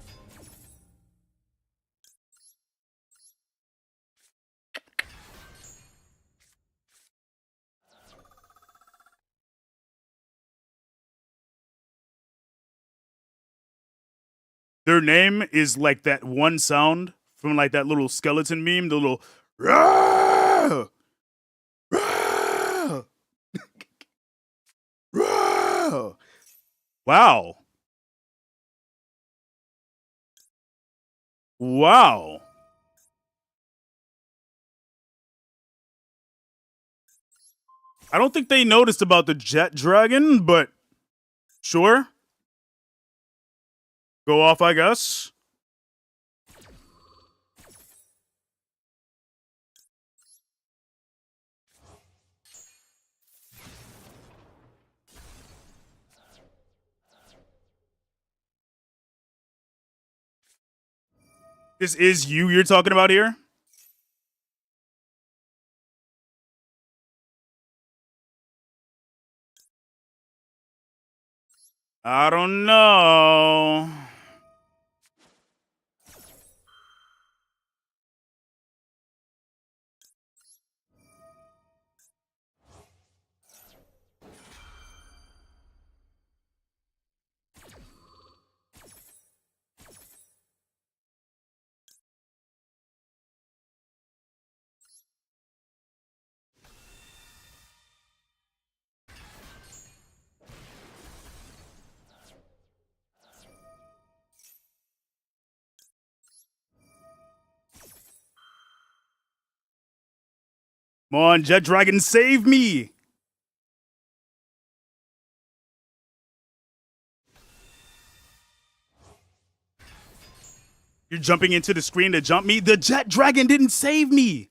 Their name is like that one sound from like that little skeleton meme, the little Rah! Rah! Rah! Wow. Wow. I don't think they noticed about the jet dragon, but sure. Go off, I guess. This is you're talking about here? I don't know. Come on, Jet Dragon, save me! You're jumping into the screen to jump me? The Jet Dragon didn't save me!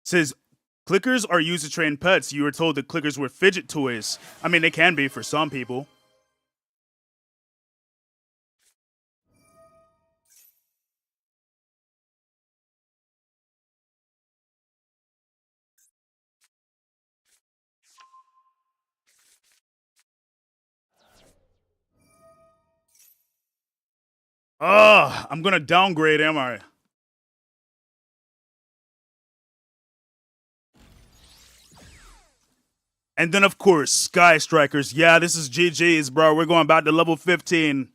Says, clickers are used to train pets. You were told that clickers were fidget toys. I mean, they can be for some people. Ugh, I'm gonna downgrade, am I? And then, of course, Sky Strikers. Yeah, this is GG's, bro. We're going back to level 15.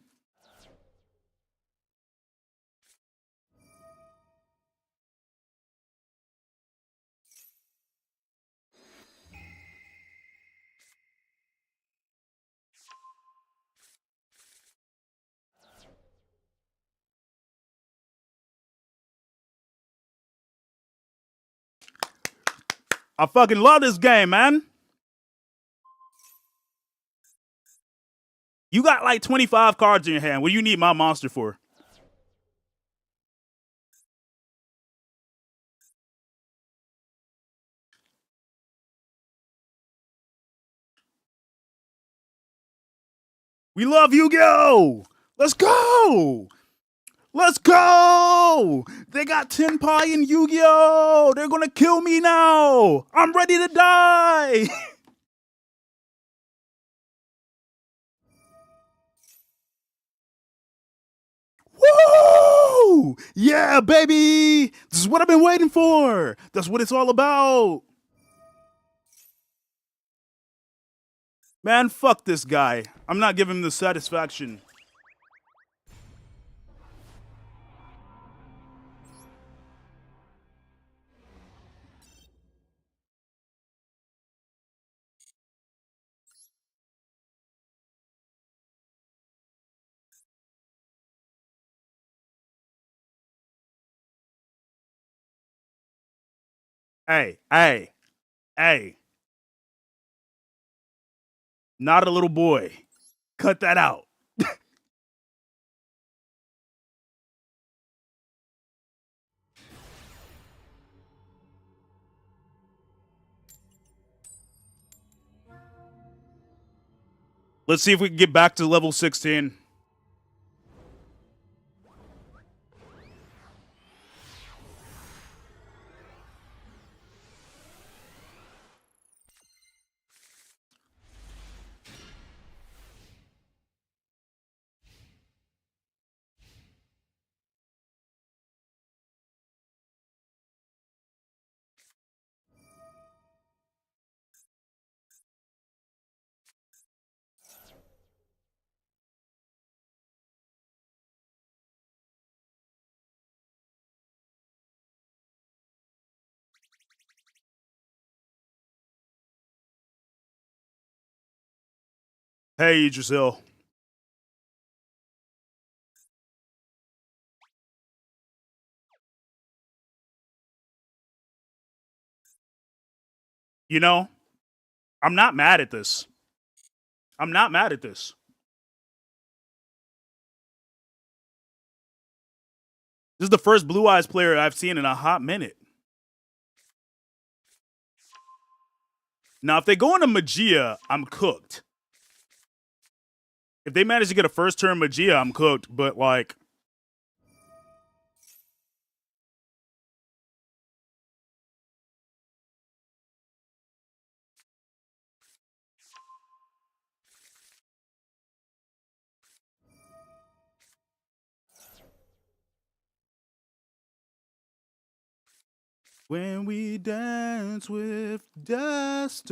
I fucking love this game, man. You got like 25 cards in your hand. What do you need my monster for? We love Yu-Gi-Oh! Let's go! Let's go! They got Tenpai and Yu-Gi-Oh! They're gonna kill me now! I'm ready to die! Woo! Yeah, baby! This is what I've been waiting for! That's what it's all about! Man, fuck this guy. I'm not giving him the satisfaction. Hey, hey, hey. Not a little boy. Cut that out. Let's see if we can get back to level 16. Hey, Idrisil. You know, I'm not mad at this. I'm not mad at this. This is the first Blue Eyes player I've seen in a hot minute. Now, if they go into Magia, I'm cooked. If they manage to get a first turn Magia, I'm cooked. But, like... When we dance with destiny.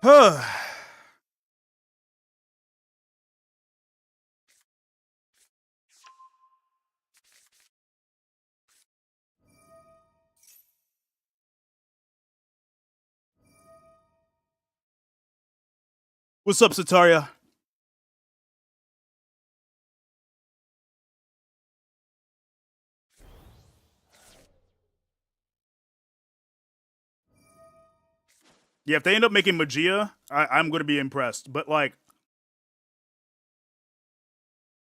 Huh. What's up, Sataria? Yeah, if they end up making Magia, I'm going to be impressed. But, like,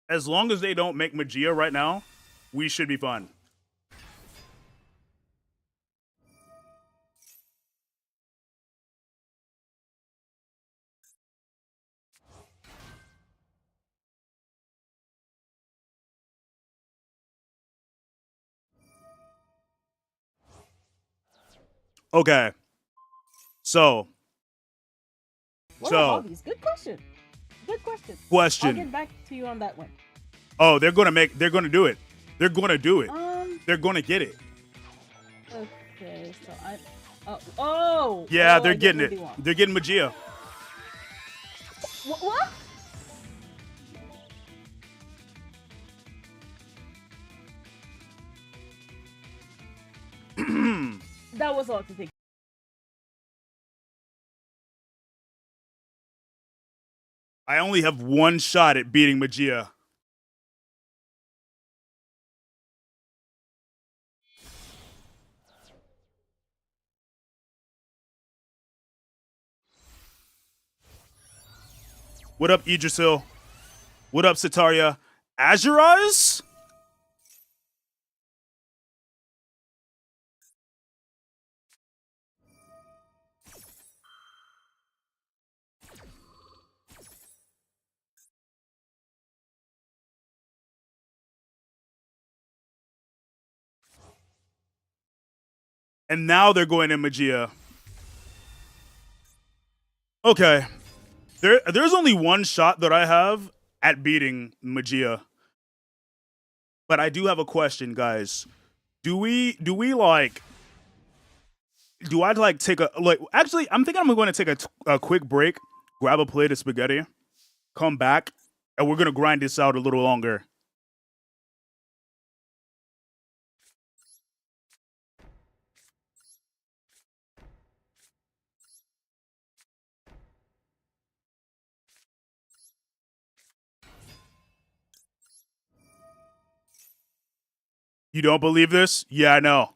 as long as they don't make Magia right now, we should be fine. Okay. So, So- hobbies. Good question. Good question. I'll Question. get back to you on that one. Oh, they're gonna do it. They're gonna do it. They're gonna get it. Okay, so oh. Yeah, oh, they're I get getting what it. they want. They're getting Magia. What? That was all to take. I only have one shot at beating Magia. What up, Idrisil? What up, Sataria? Azuraz? And now they're going in Magia. Okay. There's only one shot that I have at beating Magia. But I do have a question, guys. Do I take a actually I'm thinking I'm going to take a quick break, grab a plate of spaghetti, come back, and we're going to grind this out a little longer. You don't believe this? Yeah, I know.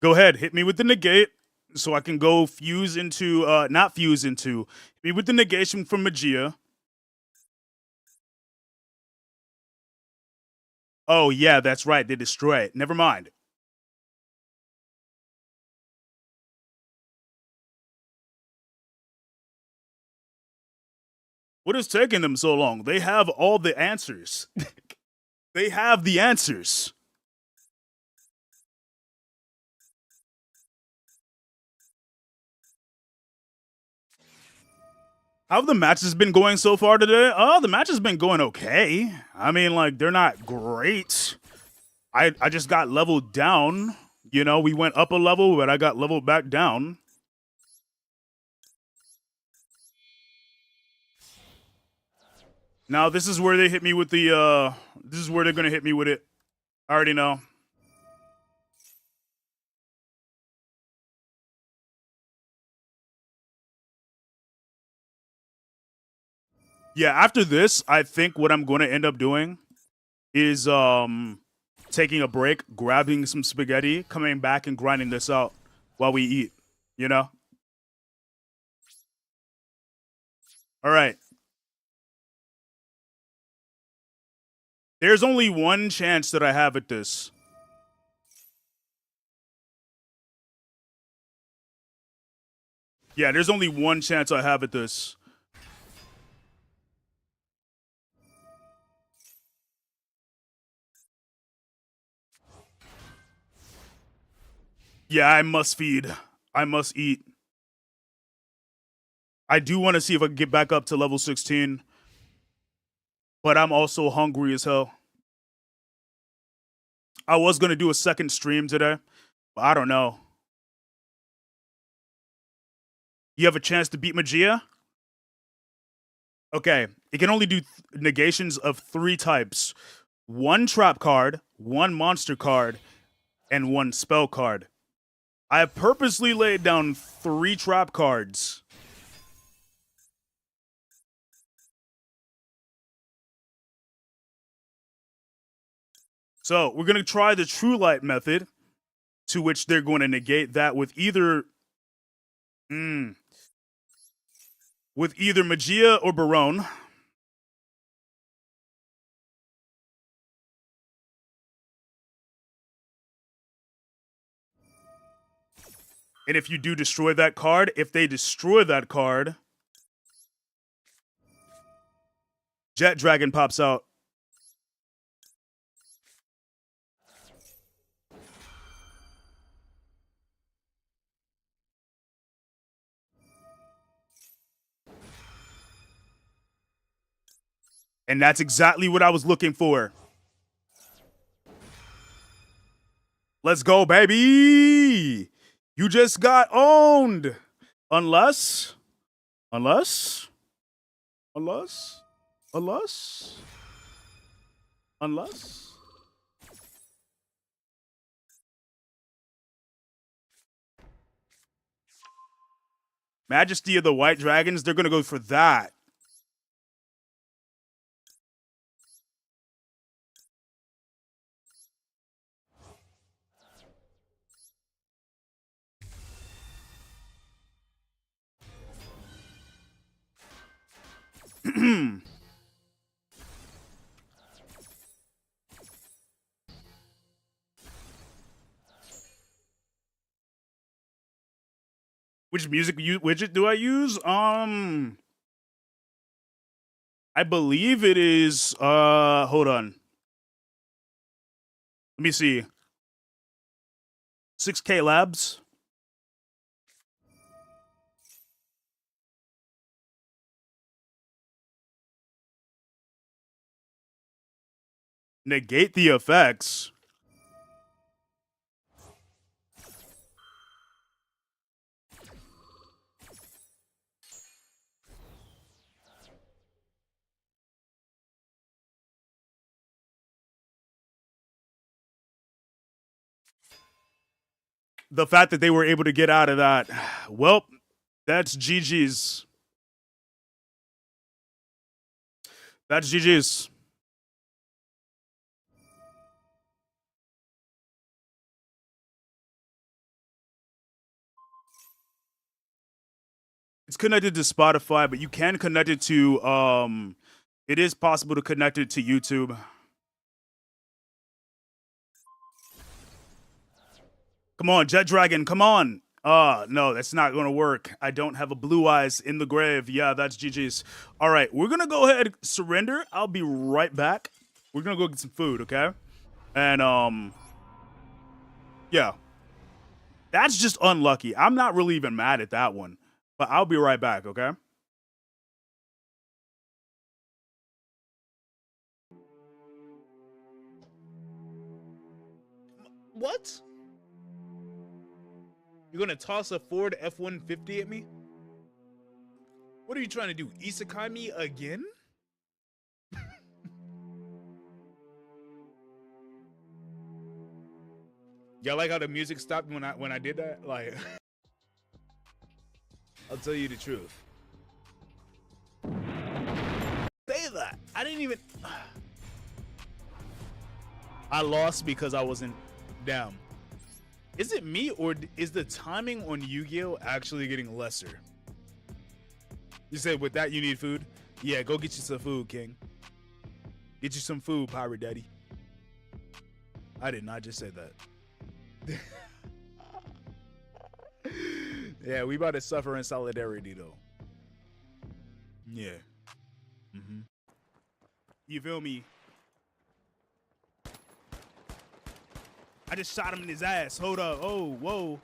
Go ahead, hit me with the negate so I can go fuse into, not fuse into, hit me with the negation from Magia. Oh, yeah, that's right. They destroy it. Never mind. What is taking them so long? They have all the answers. They have the answers. How have the matches been going so far today? Oh, the match has been going okay. I mean, like, they're not great. I just got leveled down. You know, we went up a level, but I got leveled back down. Now, this is where they hit me with the, this is where they're going to hit me with it. I already know. Yeah, after this, I think what I'm going to end up doing is taking a break, grabbing some spaghetti, coming back and grinding this out while we eat, you know? All right. There's only one chance that I have at this. Yeah, there's only one chance I have at this. Yeah, I must feed. I must eat. I do want to see if I can get back up to level 16. But I'm also hungry as hell. I was going to do a second stream today, but I don't know. You have a chance to beat Magia? Okay, it can only do negations of 3 types. 1 trap card, 1 monster card, and 1 spell card. I have purposely laid down 3 trap cards. So we're going to try the True Light method, to which they're going to negate that with either... with either Magia or Barone. And if you do destroy that card, if they destroy that card, Jet Dragon pops out. And that's exactly what I was looking for. Let's go, baby. You just got owned. Unless. Majesty of the White Dragons, they're going to go for that. Which music widget do I use? I believe it is hold on. Let me see. 6K Labs. Negate the effects. The fact that they were able to get out of that, well, that's GG's. That's GG's. It's connected to Spotify, but you can connect it to, it is possible to connect it to YouTube. Come on, Jet Dragon, come on. No, that's not going to work. I don't have a blue eyes in the grave. Yeah, that's GG's. All right, we're going to go ahead and surrender. I'll be right back. We're going to go get some food, okay? And, yeah. That's just unlucky. I'm not really even mad at that one. But I'll be right back, okay? What? You're gonna toss a Ford F-150 at me? What are you trying to do? Isekai me again? Y'all like how the music stopped when I did that? Like, I'll tell you the truth. Say that. I didn't even. I lost because I wasn't down. Is it me or is the timing on Yu-Gi-Oh actually getting lesser? You said with that you need food? Yeah, go get you some food, King. Get you some food, Pirate Daddy. I did not just say that. Yeah, we about to suffer in solidarity though. Yeah. You feel me? I just shot him in his ass. Hold up. Oh, whoa.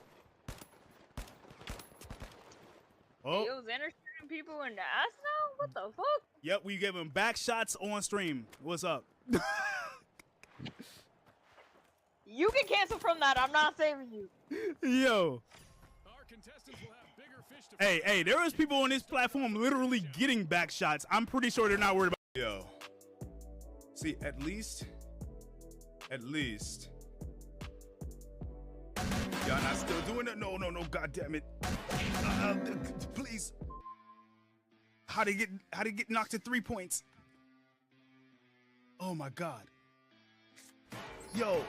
Oh. Yo, Xander shooting people in the ass now? What the fuck? Yep, we gave him back shots on stream. What's up? You can cancel from that. I'm not saving you. Yo. Hey, there is people on this platform literally getting back shots. I'm pretty sure they're not worried about. Yo. See, at least. Y'all not still doing it? No, god damn it. Please. How to get knocked to 3 points? Oh my god. Yo.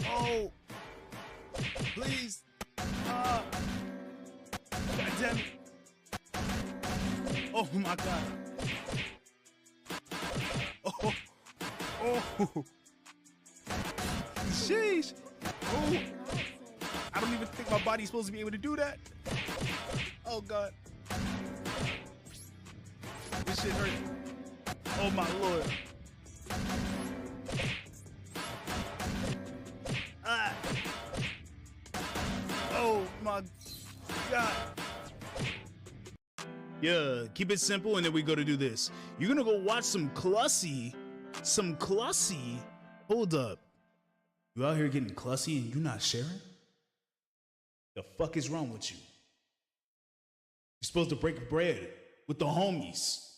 Oh. Please. God damn it. Oh my god. Oh. Sheesh. Oh. I don't even think my body's supposed to be able to do that. Oh god. This shit hurt. Oh my lord. Ah. Oh my god. Yeah, keep it simple, and then we go to do this. You're gonna go watch some Clussy. Hold up. You out here getting Clussy and you not sharing? The fuck is wrong with you? You're supposed to break bread with the homies.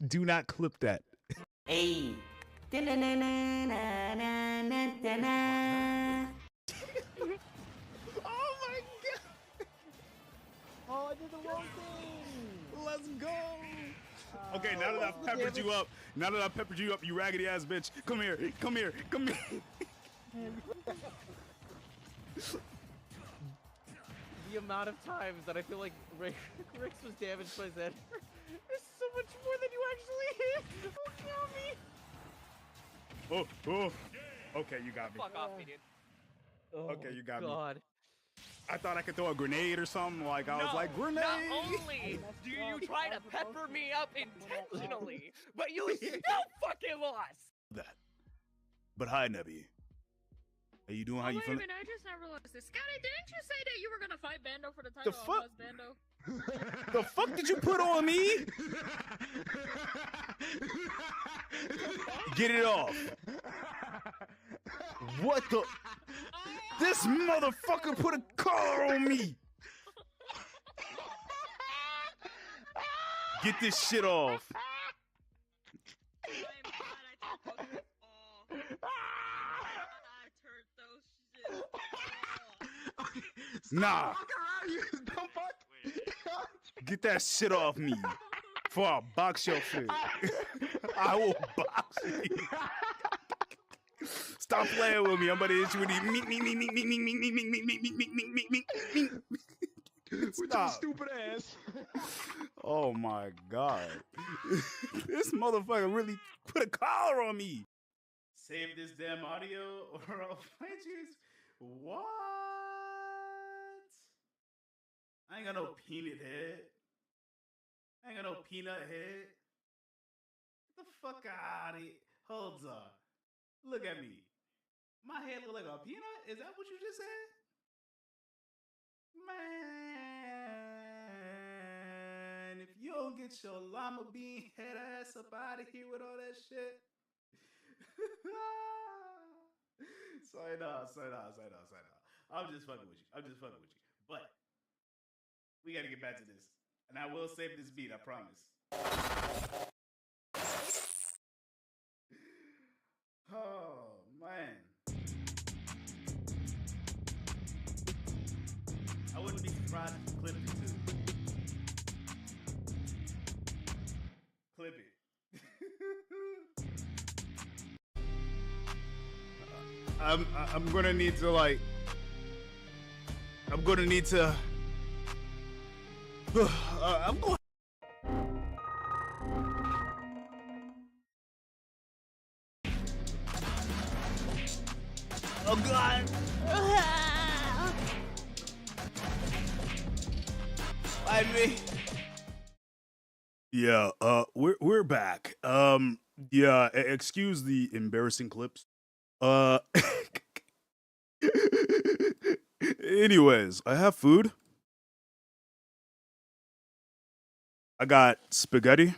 Do not clip that. Hey. Oh my god! Oh, I did the wrong thing. Let's go! Okay, now that I've peppered you up, you raggedy ass bitch. Come here. The amount of times that I feel like Rix was damaged by Xander is so much more than you actually hit. Oh, kill me. Oh. Okay, you got me. Fuck off me, dude. Oh, Okay, you got me. God. I thought I could throw a grenade or something. Like I was like, grenade. Not only do you try to pepper me up intentionally, but you still fucking lost. That. But hi, Nebby. How you doing? How you wait a feeling? minute, I just now realized this. Scotty, didn't you say that you were gonna fight Bando for the title fuck? of Bando? The fuck did you put on me? Get it off. What the? This motherfucker put a collar on me. Get this shit off. Nah. Get that shit off me. Before I box your shit. I will box you. Stop playing with me. I'm about to hit you with these With your stupid ass. Oh my god. This motherfucker really put a collar on me. Save this damn audio or I'll find you. What? I ain't got no peanut head. I ain't got no peanut head. Get the fuck out of here. Hold on. Look at me. My head look like a peanut? Is that what you just said? Man, if you don't get your llama bean head ass up out of here with all that shit. Say no. I'm just fucking with you. But we gotta get back to this. And I will save this beat, I promise. Oh, man. I wouldn't be surprised if you clipped it, too. Clip it. I'm gonna need to, like... I'm going... Oh god! I mean, yeah. We're back. Yeah. Excuse the embarrassing clips. Anyways, I have food. I got spaghetti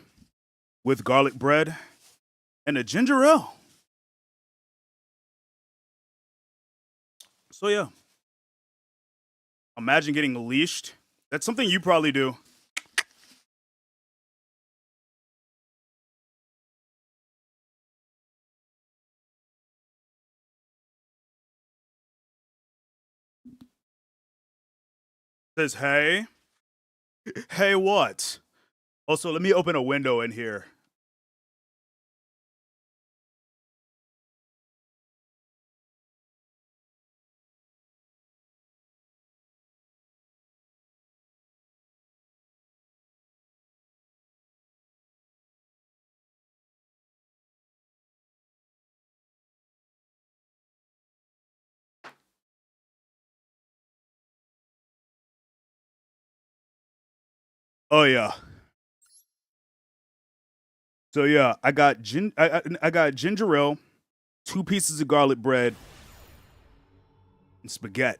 with garlic bread and a ginger ale. So yeah, imagine getting leashed. That's something you probably do. Says, hey. Hey, what? Also, let me open a window in here. Oh yeah. So yeah, I got ginger ale, 2 pieces of garlic bread, and spaghetti.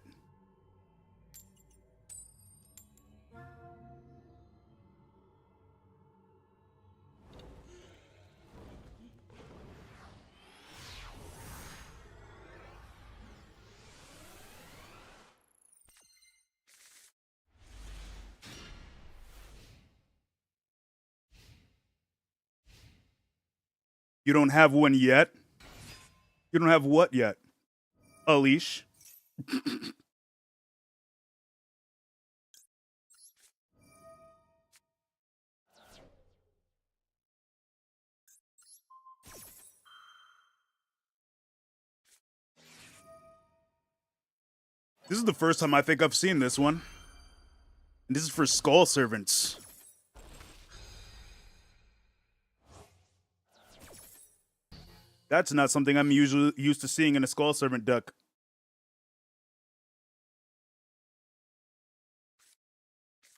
You don't have one yet? You don't have what yet? A leash? This is the first time I think I've seen this one. And this is for Skull Servants. That's not something I'm usually used to seeing in a Skull Servant deck.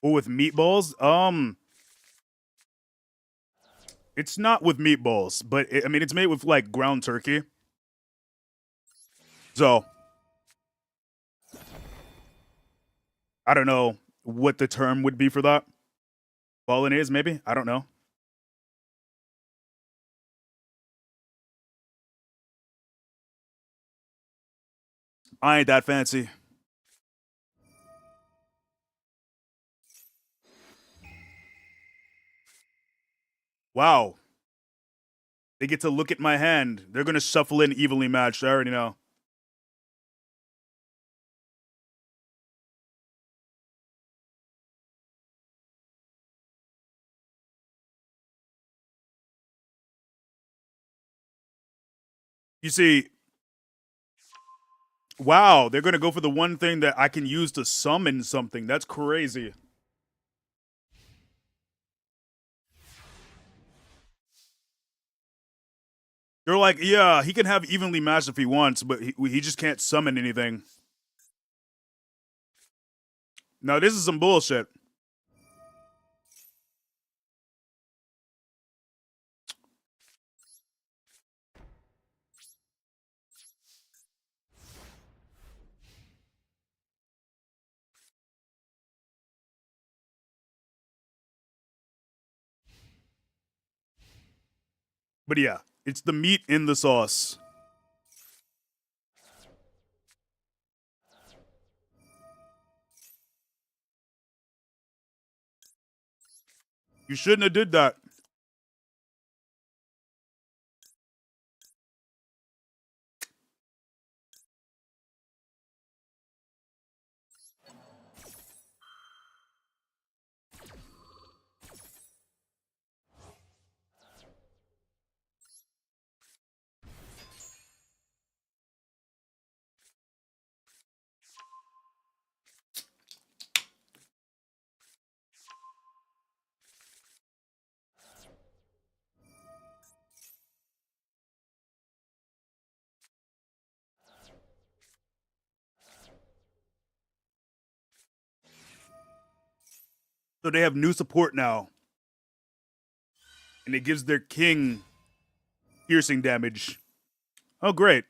Or with meatballs? It's not with meatballs, but I mean, it's made with like ground turkey. So, I don't know what the term would be for that. Bolognese, maybe? I don't know. I ain't that fancy. Wow. They get to look at my hand. They're going to shuffle in evenly matched. I already know. You see, wow, they're going to go for the one thing that I can use to summon something. That's crazy. They're like, yeah, he can have evenly matched if he wants, but he just can't summon anything. Now, this is some bullshit. But yeah, it's the meat in the sauce. You shouldn't have did that. So they have new support now. And it gives their king piercing damage. Oh, great.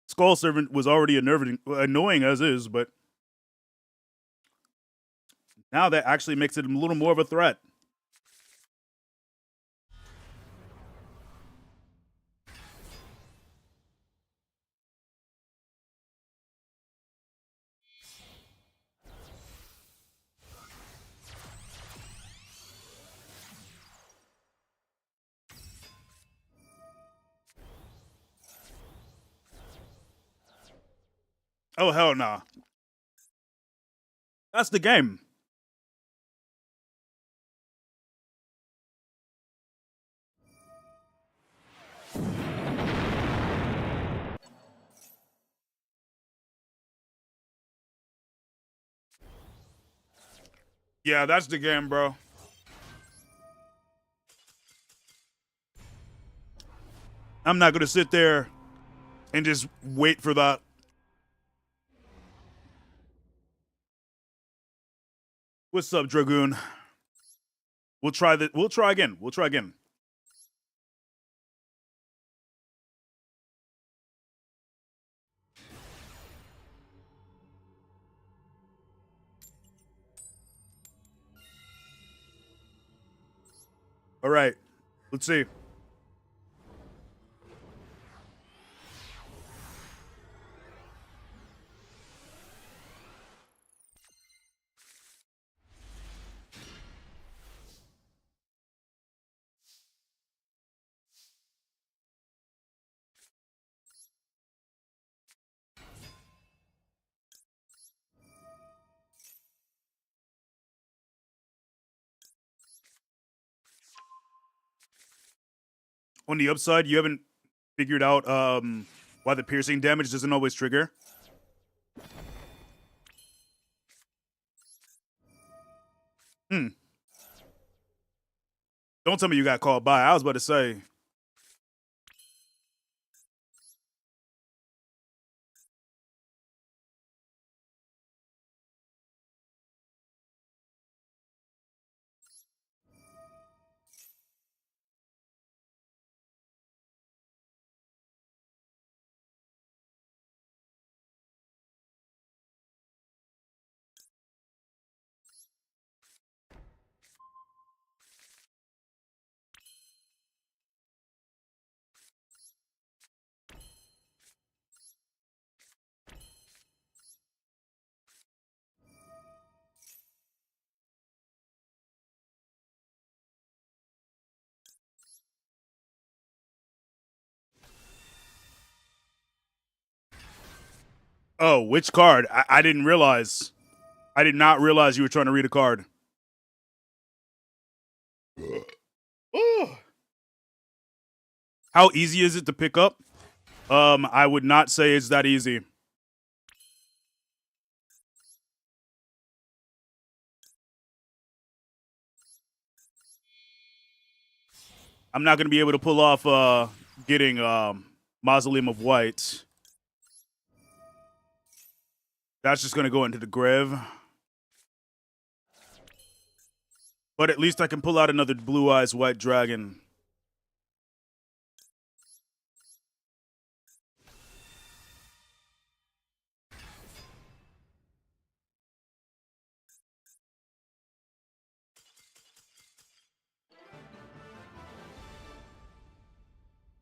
Skull Servant was already annoying as is, but now that actually makes it a little more of a threat. Oh, hell nah. That's the game. Yeah, that's the game, bro. I'm not going to sit there and just wait for that. What's up, Dragoon? We'll try that. We'll try again. We'll try again. All right. Let's see. On the upside, you haven't figured out why the piercing damage doesn't always trigger. Don't tell me you got called by. I was about to say. Oh, which card? I didn't realize. I did not realize you were trying to read a card. How easy is it to pick up? I would not say it's that easy. I'm not going to be able to pull off getting Mausoleum of White. That's just going to go into the grave. But at least I can pull out another Blue Eyes White Dragon.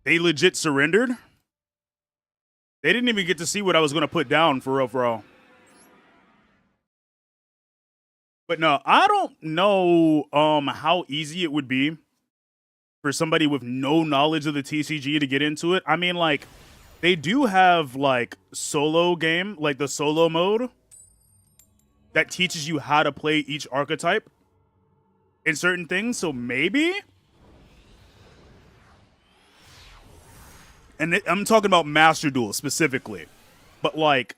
They legit surrendered? They didn't even get to see what I was going to put down for real, for real. But no, I don't know how easy it would be for somebody with no knowledge of the TCG to get into it. I mean, like, they do have, like, solo game, like the solo mode that teaches you how to play each archetype in certain things, so maybe? And I'm talking about Master Duel specifically. But, like,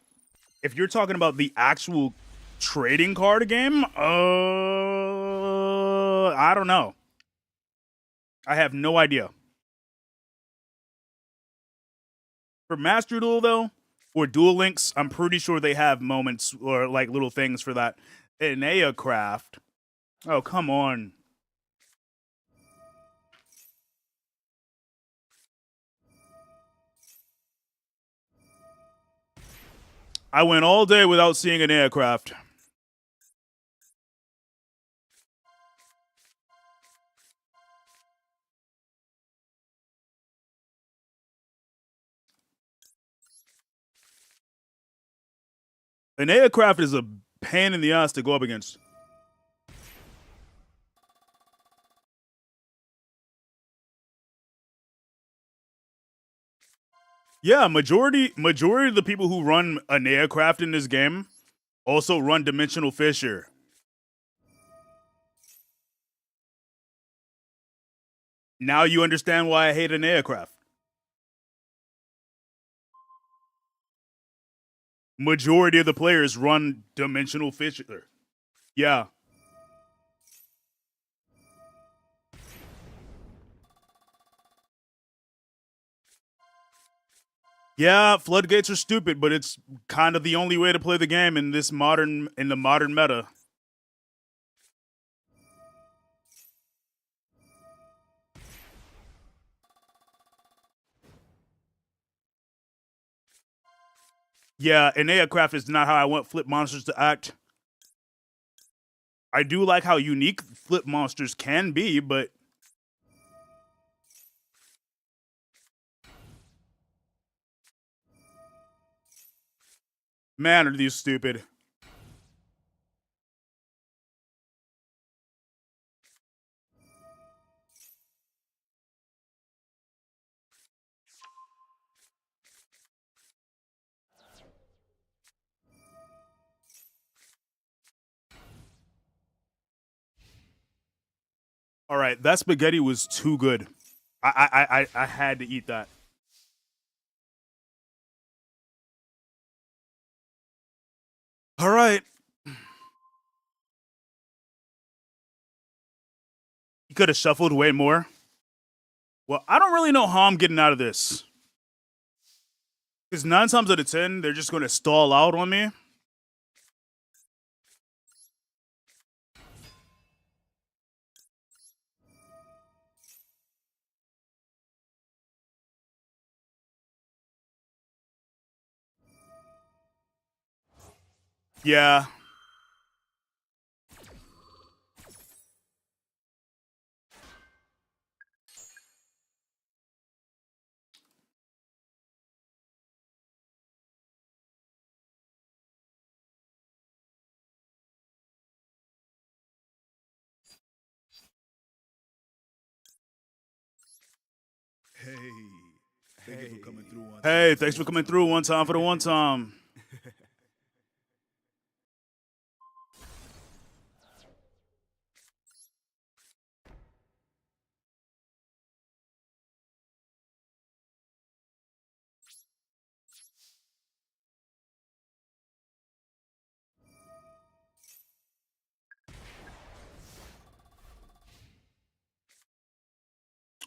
if you're talking about the actual trading card game, I don't know. I have no idea. For Master Duel, though, or Duel Links, I'm pretty sure they have moments or, like, little things for that. Enea Craft. Oh, come on. I went all day without seeing an aircraft. An aircraft is a pain in the ass to go up against. Yeah, majority of the people who run an aircraft in this game also run Dimensional Fissure. Now you understand why I hate an aircraft. Majority of the players run Dimensional Fissure. Yeah. Yeah, floodgates are stupid, but it's kind of the only way to play the game in the modern meta. Yeah, an aircraft is not how I want flip monsters to act. I do like how unique flip monsters can be, but man, are these stupid. All right, that spaghetti was too good. I had to eat that. All right. You could have shuffled way more. Well, I don't really know how I'm getting out of this. Because 9 times out of 10, they're just going to stall out on me. Yeah. Hey. Thank you for coming through one time. Hey, thanks for coming through one time for the one time.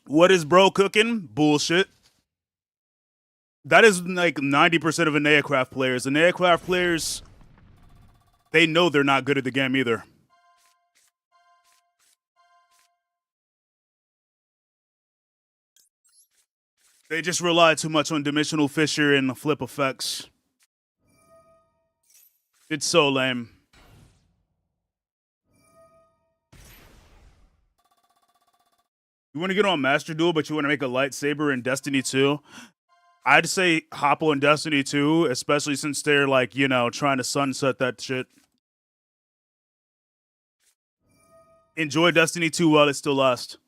What is bro cooking? Bullshit. That is like 90% of Aneacraft players. Aneacraft players, they know they're not good at the game either. They just rely too much on dimensional fissure and flip effects. It's so lame. You want to get on Master Duel, but you want to make a lightsaber in Destiny 2? I'd say hop on Destiny 2, especially since they're like, you know, trying to sunset that shit. Enjoy Destiny 2 while it still lasts.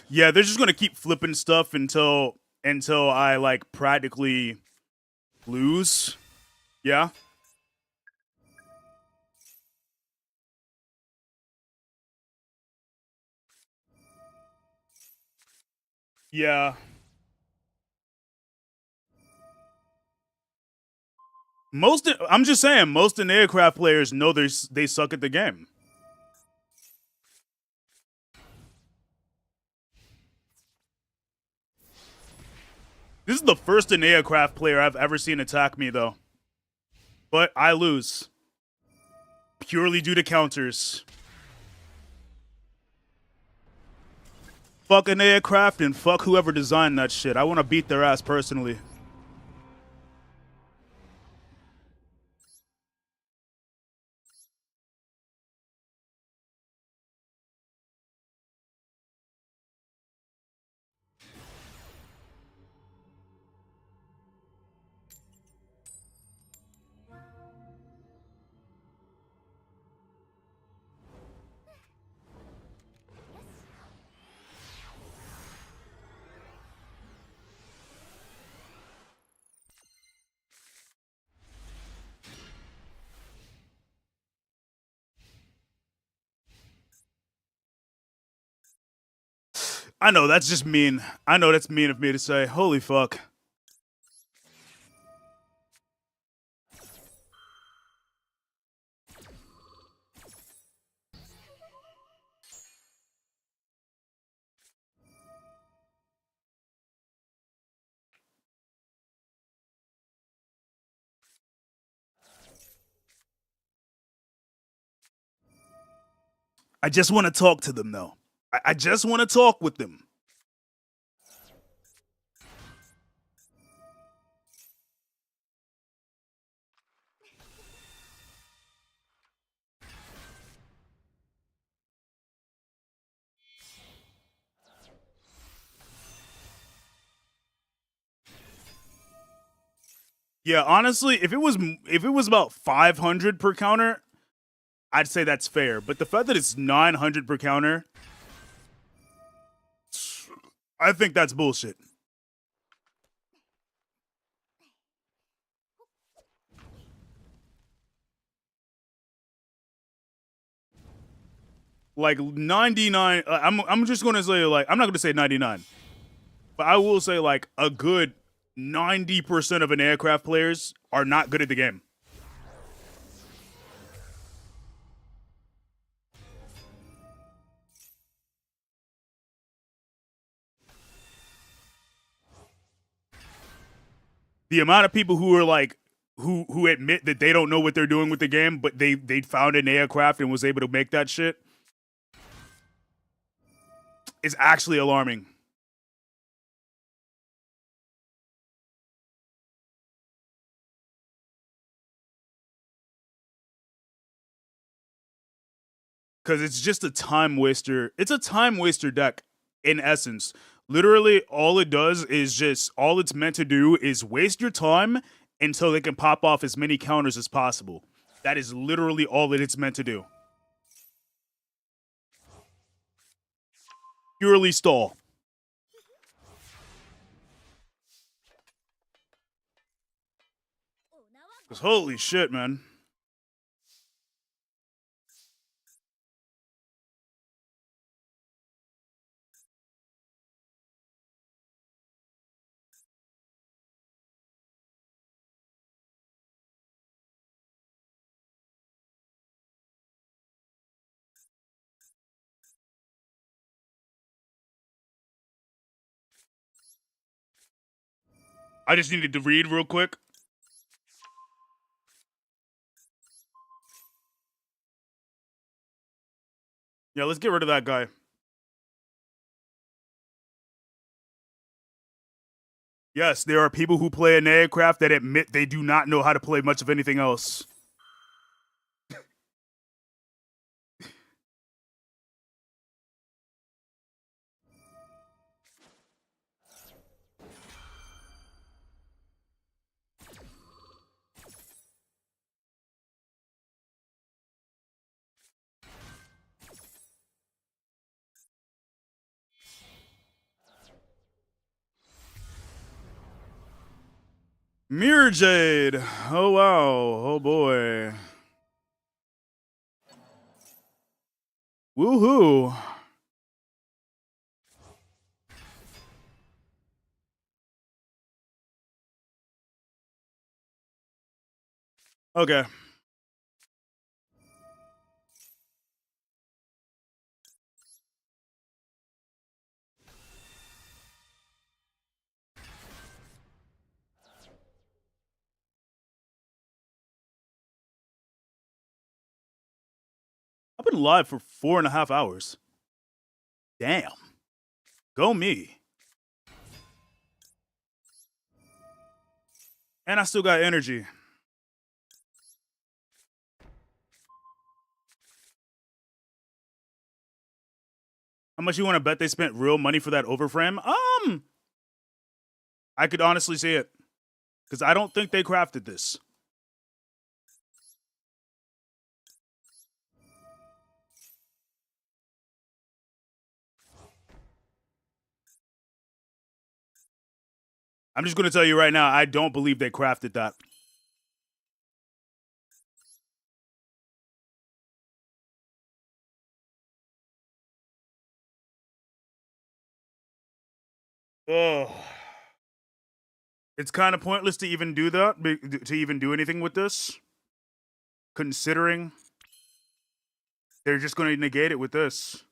Yeah, they're just gonna keep flipping stuff until I like practically lose. Yeah. Yeah. I'm just saying, most Aircraft players know they suck at the game. This is the first Aircraft player I've ever seen attack me, though. But I lose. Purely due to counters. Fuck Aircraft and fuck whoever designed that shit. I want to beat their ass personally. I know, that's just mean. I know that's mean of me to say. Holy fuck. I just want to talk to them, though. I just want to talk with them. Yeah, honestly, if it was about 500 per counter, I'd say that's fair. But the fact that it's 900 per counter, I think that's bullshit. Like 99, I'm just gonna say, like, I'm not gonna say 99, but I will say like a good 90% of an aircraft players are not good at the game. The amount of people who are like who admit that they don't know what they're doing with the game, but they found an aircraft and was able to make that shit is actually alarming. Because it's just a time waster. It's a time waster deck in essence. Literally, all it does is just, all it's meant to do is waste your time until they can pop off as many counters as possible. That is literally all that it's meant to do. Purely stall. Because holy shit, man. I just needed to read real quick. Yeah, let's get rid of that guy. Yes, there are people who play an aircraft that admit they do not know how to play much of anything else. Mirror Jade. Oh, wow. Oh, boy. Woohoo. Okay. I've been live for 4.5 hours. Damn. Go me. And I still got energy. How much you want to bet they spent real money for that overframe? I could honestly see it. Because I don't think they crafted this. I'm just going to tell you right now, I don't believe they crafted that. Oh. It's kind of pointless to even do that, to even do anything with this. Considering they're just going to negate it with this.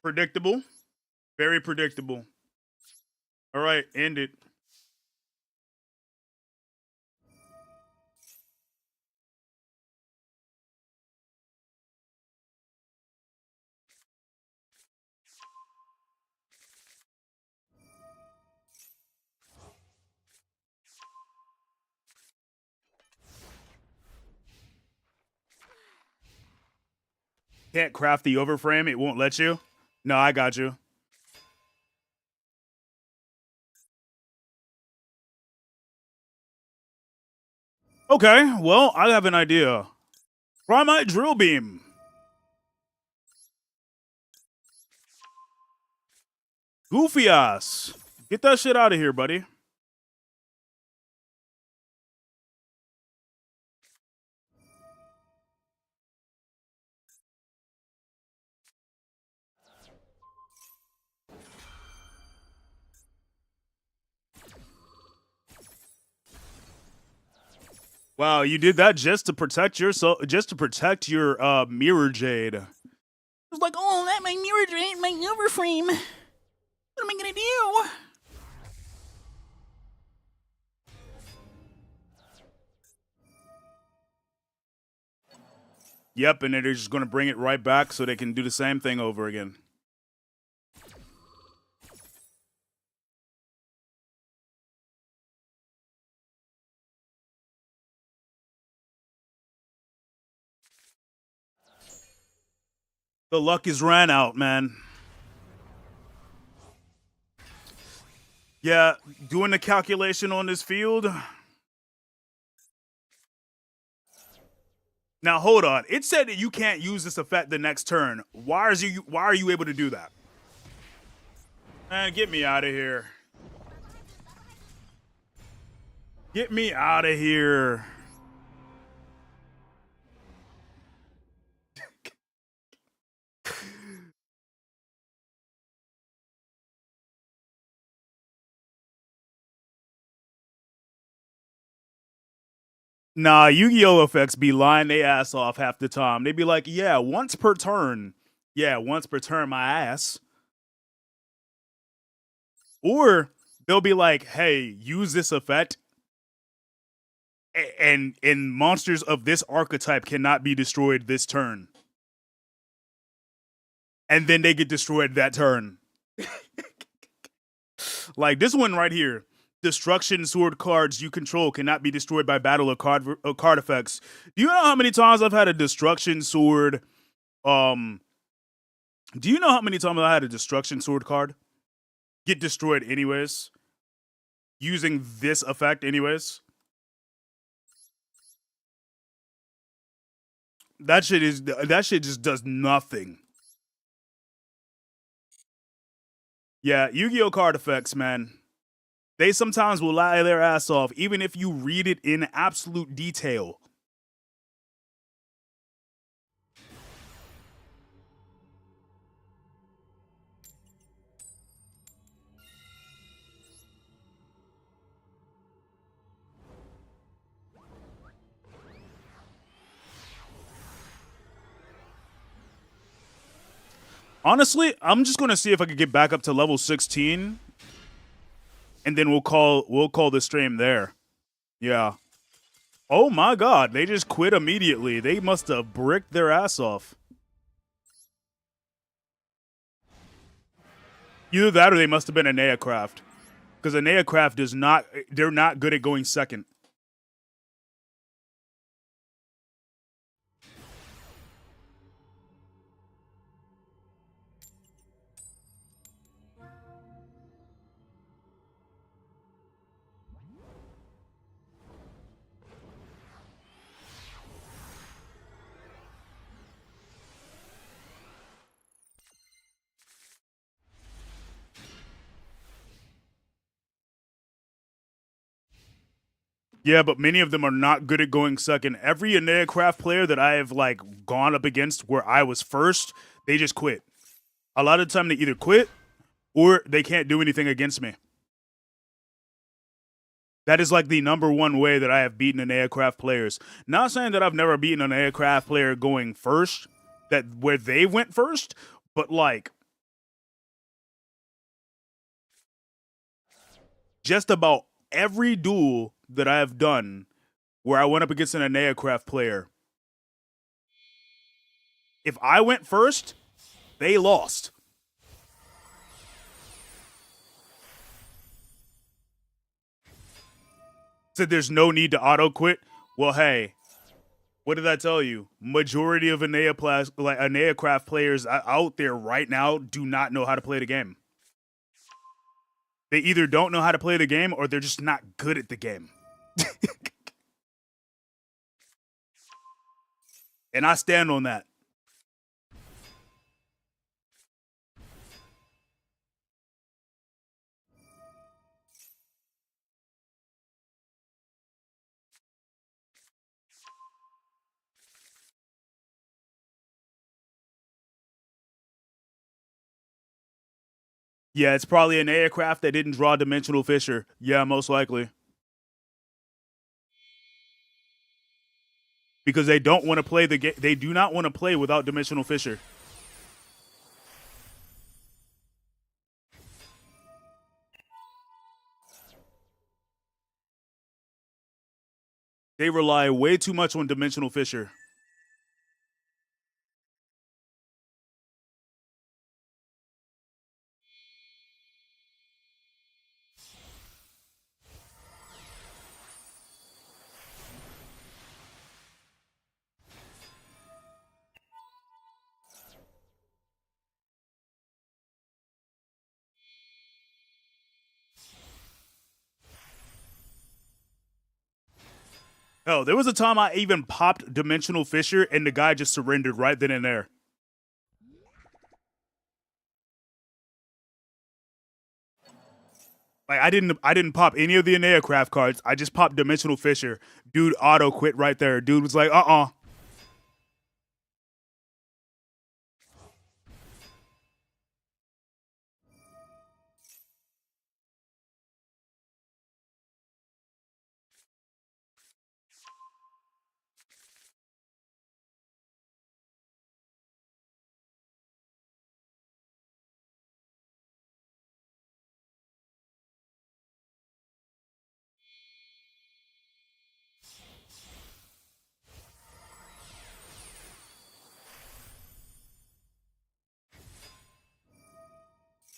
Predictable. Very predictable. All right, end it. can't craft the overframe, it won't let you. No, I got you. Okay, well, I have an idea. Try my drill beam. Goofy ass. Get that shit out of here, buddy. Wow, you did that just to protect yourself, just to protect your mirror jade. It's like, oh, that my mirror jade, my overframe. What am I gonna do? Yep, and they're just gonna bring it right back so they can do the same thing over again. The luck is ran out, man. Yeah, doing the calculation on this field. Now hold on. It said that you can't use this effect the next turn. Why are you able to do that? Man, get me out of here. Get me out of here. Nah, Yu-Gi-Oh! Effects be lying their ass off half the time. They be like, yeah, once per turn. Yeah, once per turn, my ass. Or they'll be like, hey, use this effect. And monsters of this archetype cannot be destroyed this turn. And then they get destroyed that turn. Like this one right here. Destruction sword cards you control cannot be destroyed by battle or card effects. Do you know how many times I've had a destruction sword? Do you know how many times I had a destruction sword card get destroyed anyways? Using this effect anyways? That shit just does nothing. Yeah, Yu-Gi-Oh! Card effects, man. They sometimes will lie their ass off, even if you read it in absolute detail. Honestly, I'm just gonna see if I can get back up to level 16. And then we'll call the stream there. Yeah. Oh my god, they just quit immediately. They must have bricked their ass off. Either that or they must have been a Neacraft. Because a Neacraft does not, they're not good at going second. Yeah, but many of them are not good at going second. Every Neacraft player that I have like gone up against where I was first, they just quit. A lot of the time they either quit or they can't do anything against me. That is like the number one way that I have beaten an Neacraft players. Not saying that I've never beaten an Neacraft player going first, that where they went first, but like just about every duel that I have done where I went up against an Neacraft player, if I went first, they lost. Said there's no need to auto quit. Well, hey, What did I tell you? Majority of Aeacraft players out there right now do not know how to play the game. They either don't know how to play the game or they're just not good at the game. And I stand on that. Yeah, it's probably an Aeacraft that didn't draw Dimensional Fissure. Yeah, most likely. Because they don't want to play the game. They do not want to play without Dimensional Fissure. They rely way too much on Dimensional Fissure. Hell, there was a time I even popped Dimensional Fissure and the guy just surrendered right then and there. Like I didn't pop any of the Aeacraft cards. I just popped Dimensional Fissure. Dude auto quit right there. Dude was like,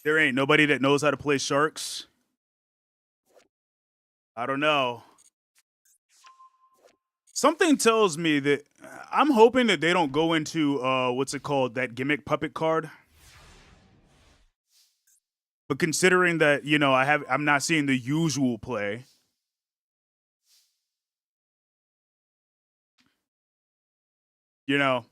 There ain't nobody that knows how to play Sharks. I don't know. Something tells me that I'm hoping that they don't go into what's it called, that gimmick puppet card. But considering that, you know, I'm not seeing the usual play. You know.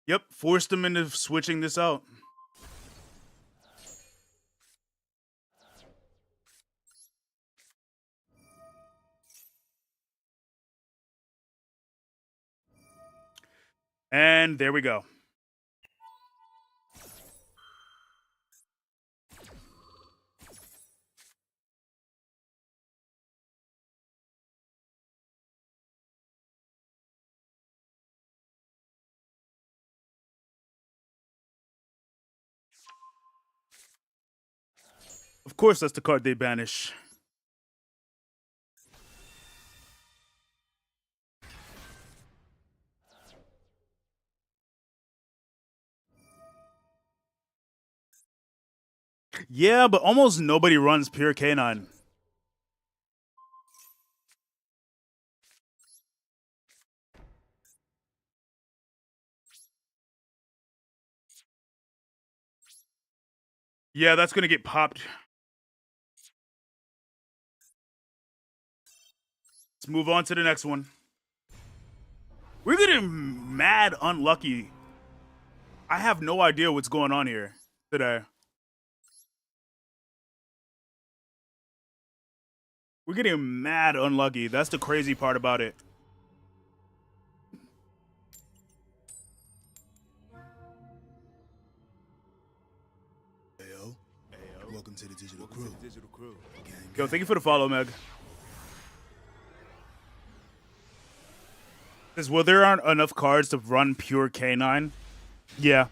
Yep, forced them into switching this out. And there we go. Of course, that's the card they banish. Yeah, but almost nobody runs Pure Canine. Yeah, that's going to get popped. Let's move on to the next one. We're getting mad unlucky. I have no idea what's going on here today. We're getting mad unlucky. That's the crazy part about it. Ayo. Welcome to the digital crew. Yo, thank you for the follow, Meg. Says, well, there aren't enough cards to run pure K9. Yeah.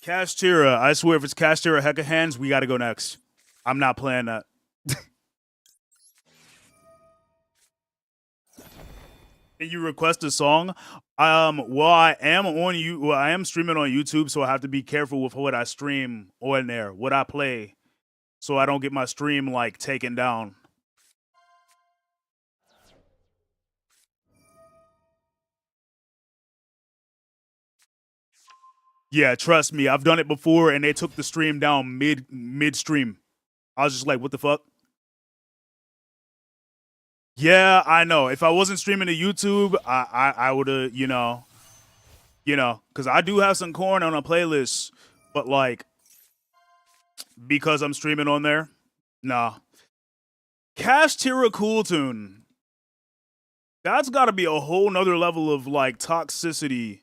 Kashtira, I swear if it's Kashtira Hecka Hands, we gotta go next. I'm not playing that. Can you request a song? Well, I am streaming on YouTube, so I have to be careful with what I stream on there, what I play, so I don't get my stream like taken down. Yeah, trust me, I've done it before, and they took the stream down mid-stream. I was just like, what the fuck? Yeah, I know. If I wasn't streaming to YouTube, I would have, you know, because I do have some corn on a playlist, but like, because I'm streaming on there, nah. Kashtira Cool Tune. That's got to be a whole nother level of like toxicity.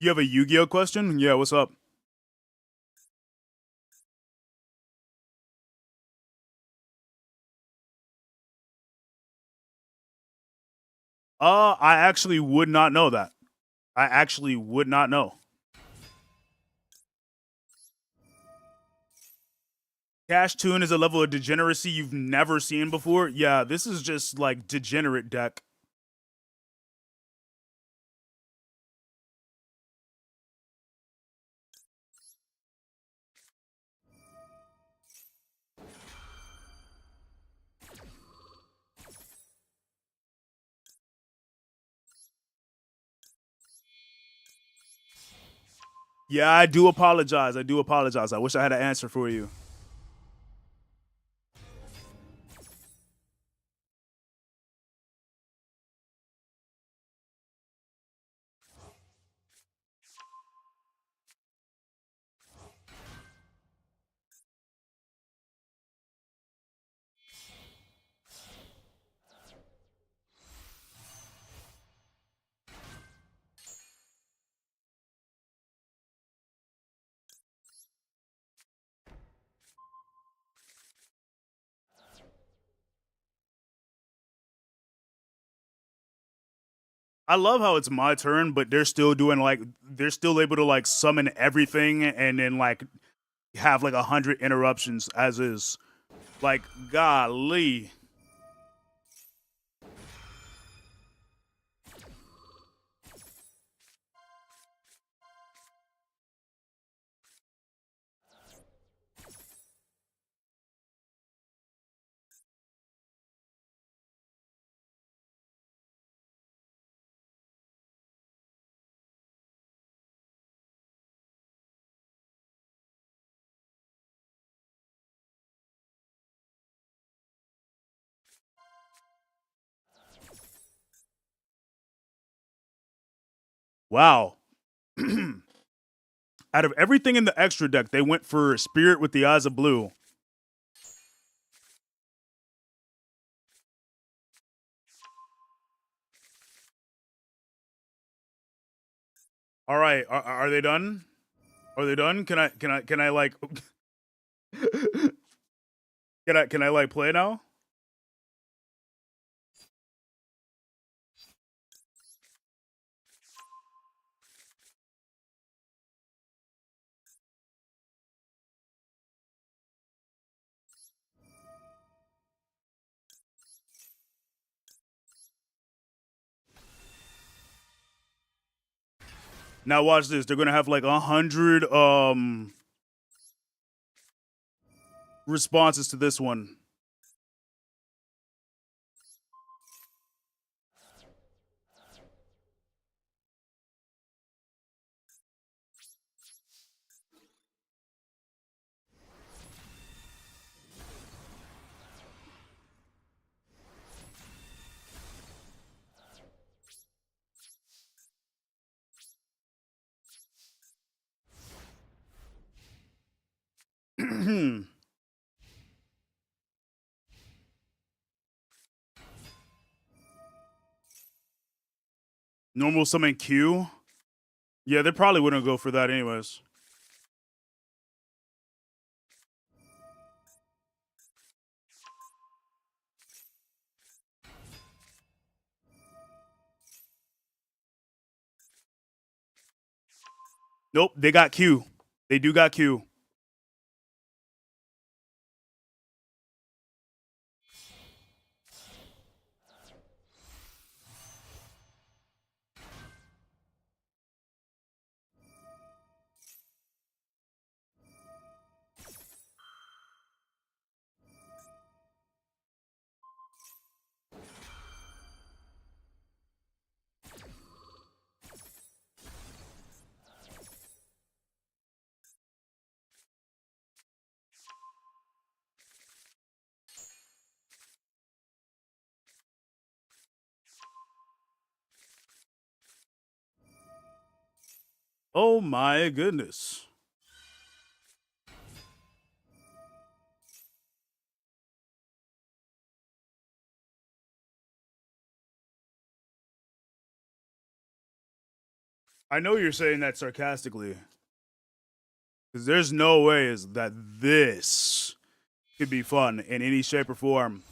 You have a Yu-Gi-Oh question? Yeah, what's up? I actually would not know that. I actually would not know. Cash Tune is a level of degeneracy you've never seen before. Yeah, this is just like degenerate deck. Yeah, I do apologize. I do apologize. I wish I had an answer for you. I love how it's my turn, but they're still doing like they're still able to like summon everything and then like have like 100 interruptions as is. Like, golly. Wow. Out of everything in the extra deck, they went for Spirit with the Eyes of Blue. All right, are they done? Are they done? Can I like can I like play now? Now watch this. They're gonna have like 100 responses to this one. Normal summon Q. Yeah, they probably wouldn't go for that anyways. Nope, they got Q. They do got Q. Oh my goodness. I know you're saying that sarcastically. Because there's no way is that this could be fun in any shape or form.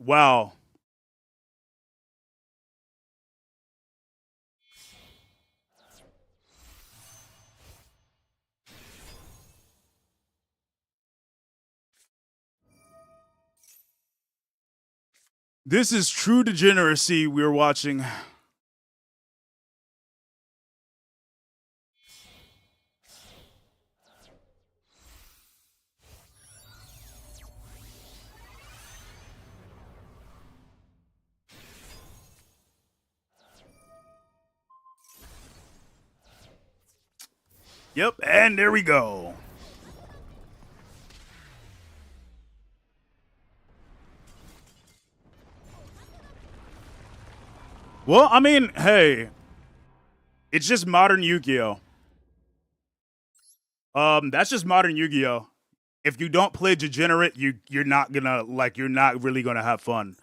Wow. This is true degeneracy we're watching. Yep, and there we go. Well, I mean, hey, it's just modern Yu-Gi-Oh. That's just modern Yu-Gi-Oh. If you don't play degenerate, you're not really gonna have fun.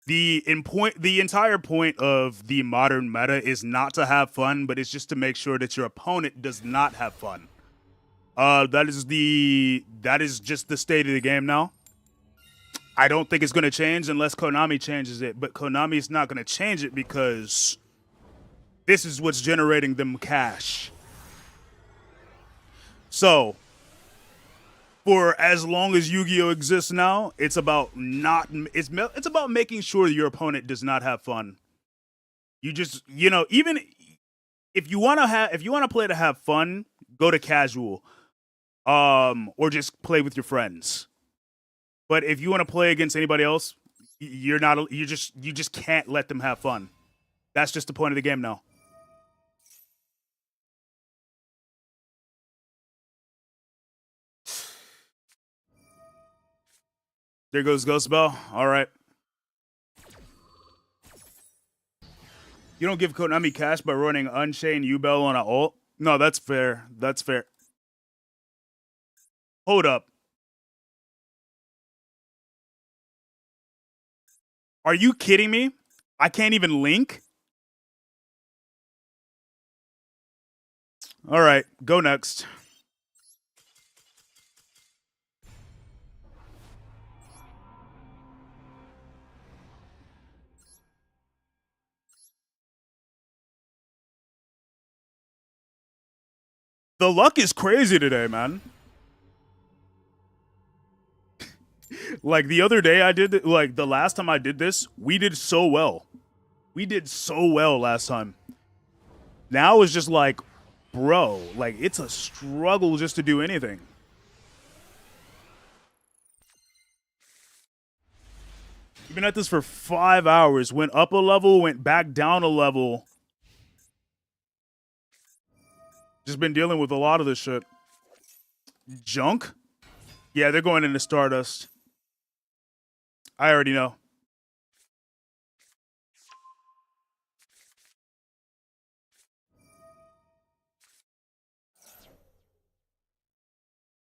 The entire point of the modern meta is not to have fun, but it's just to make sure that your opponent does not have fun. That is just the state of the game now. I don't think it's going to change unless Konami changes it, but Konami is not going to change it because this is what's generating them cash. So, for as long as Yu-Gi-Oh exists now, it's about making sure your opponent does not have fun. You just, even if you want to play to have fun, go to casual. Or just play with your friends. But if you want to play against anybody else, you just can't let them have fun. That's just the point of the game now. There goes Ghost Bell. All right. You don't give Konami cash by running Unchained U-Bell on an ult? No, that's fair. That's fair. Hold up. Are you kidding me? I can't even link? All right, go next. The luck is crazy today, man. Like the other day the last time I did this, we did so well. We did so well last time. Now it's just like, bro, like it's a struggle just to do anything. We've been at this for 5 hours. Went up a level, went back down a level. Just been dealing with a lot of this shit. Junk? Yeah, they're going into Stardust. I already know.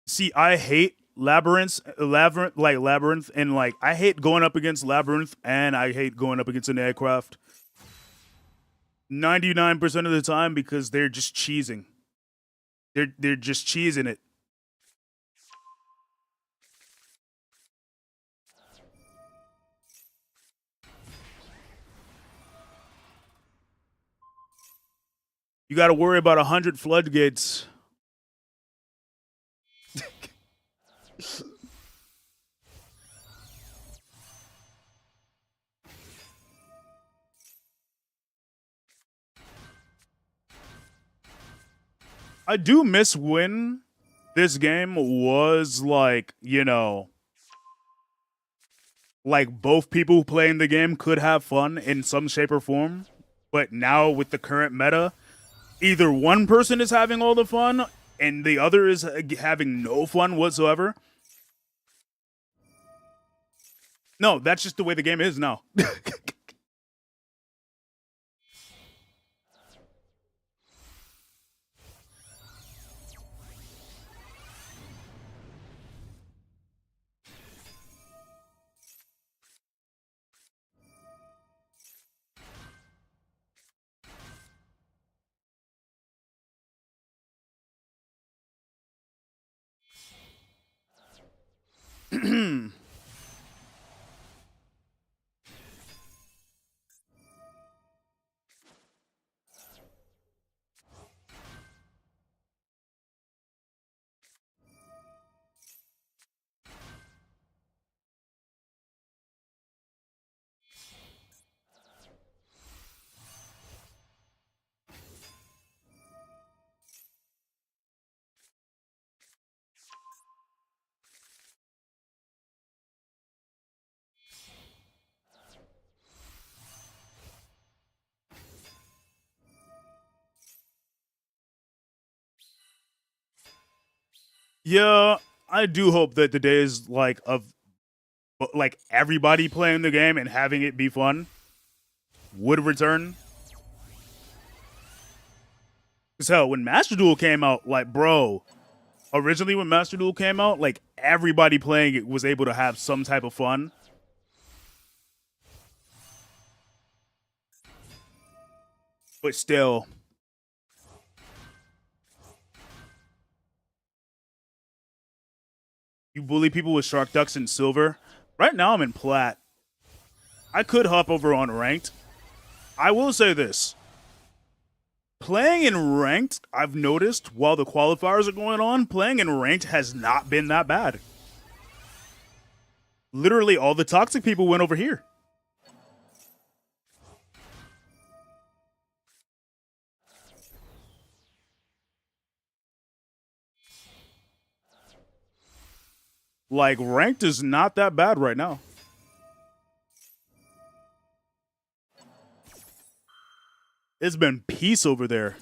See, I hate labyrinth, and like I hate going up against labyrinth, and I hate going up against an aircraft. 99% of the time because they're just cheesing. They're just cheesing it. You got to worry about 100 floodgates. I do miss when this game was like, you know, like both people playing the game could have fun in some shape or form. But now with the current meta, either one person is having all the fun and the other is having no fun whatsoever. No, that's just the way the game is now. Yeah, I do hope that the days like of like everybody playing the game and having it be fun would return. Cause hell, when Master Duel came out, like bro, originally when Master Duel came out, like everybody playing it was able to have some type of fun. But still, you bully people with Shark Ducks and Silver. Right now I'm in Plat. I could hop over on Ranked. I will say this. Playing in Ranked, I've noticed while the qualifiers are going on, playing in Ranked has not been that bad. Literally all the toxic people went over here. Like, Ranked is not that bad right now. It's been peace over there.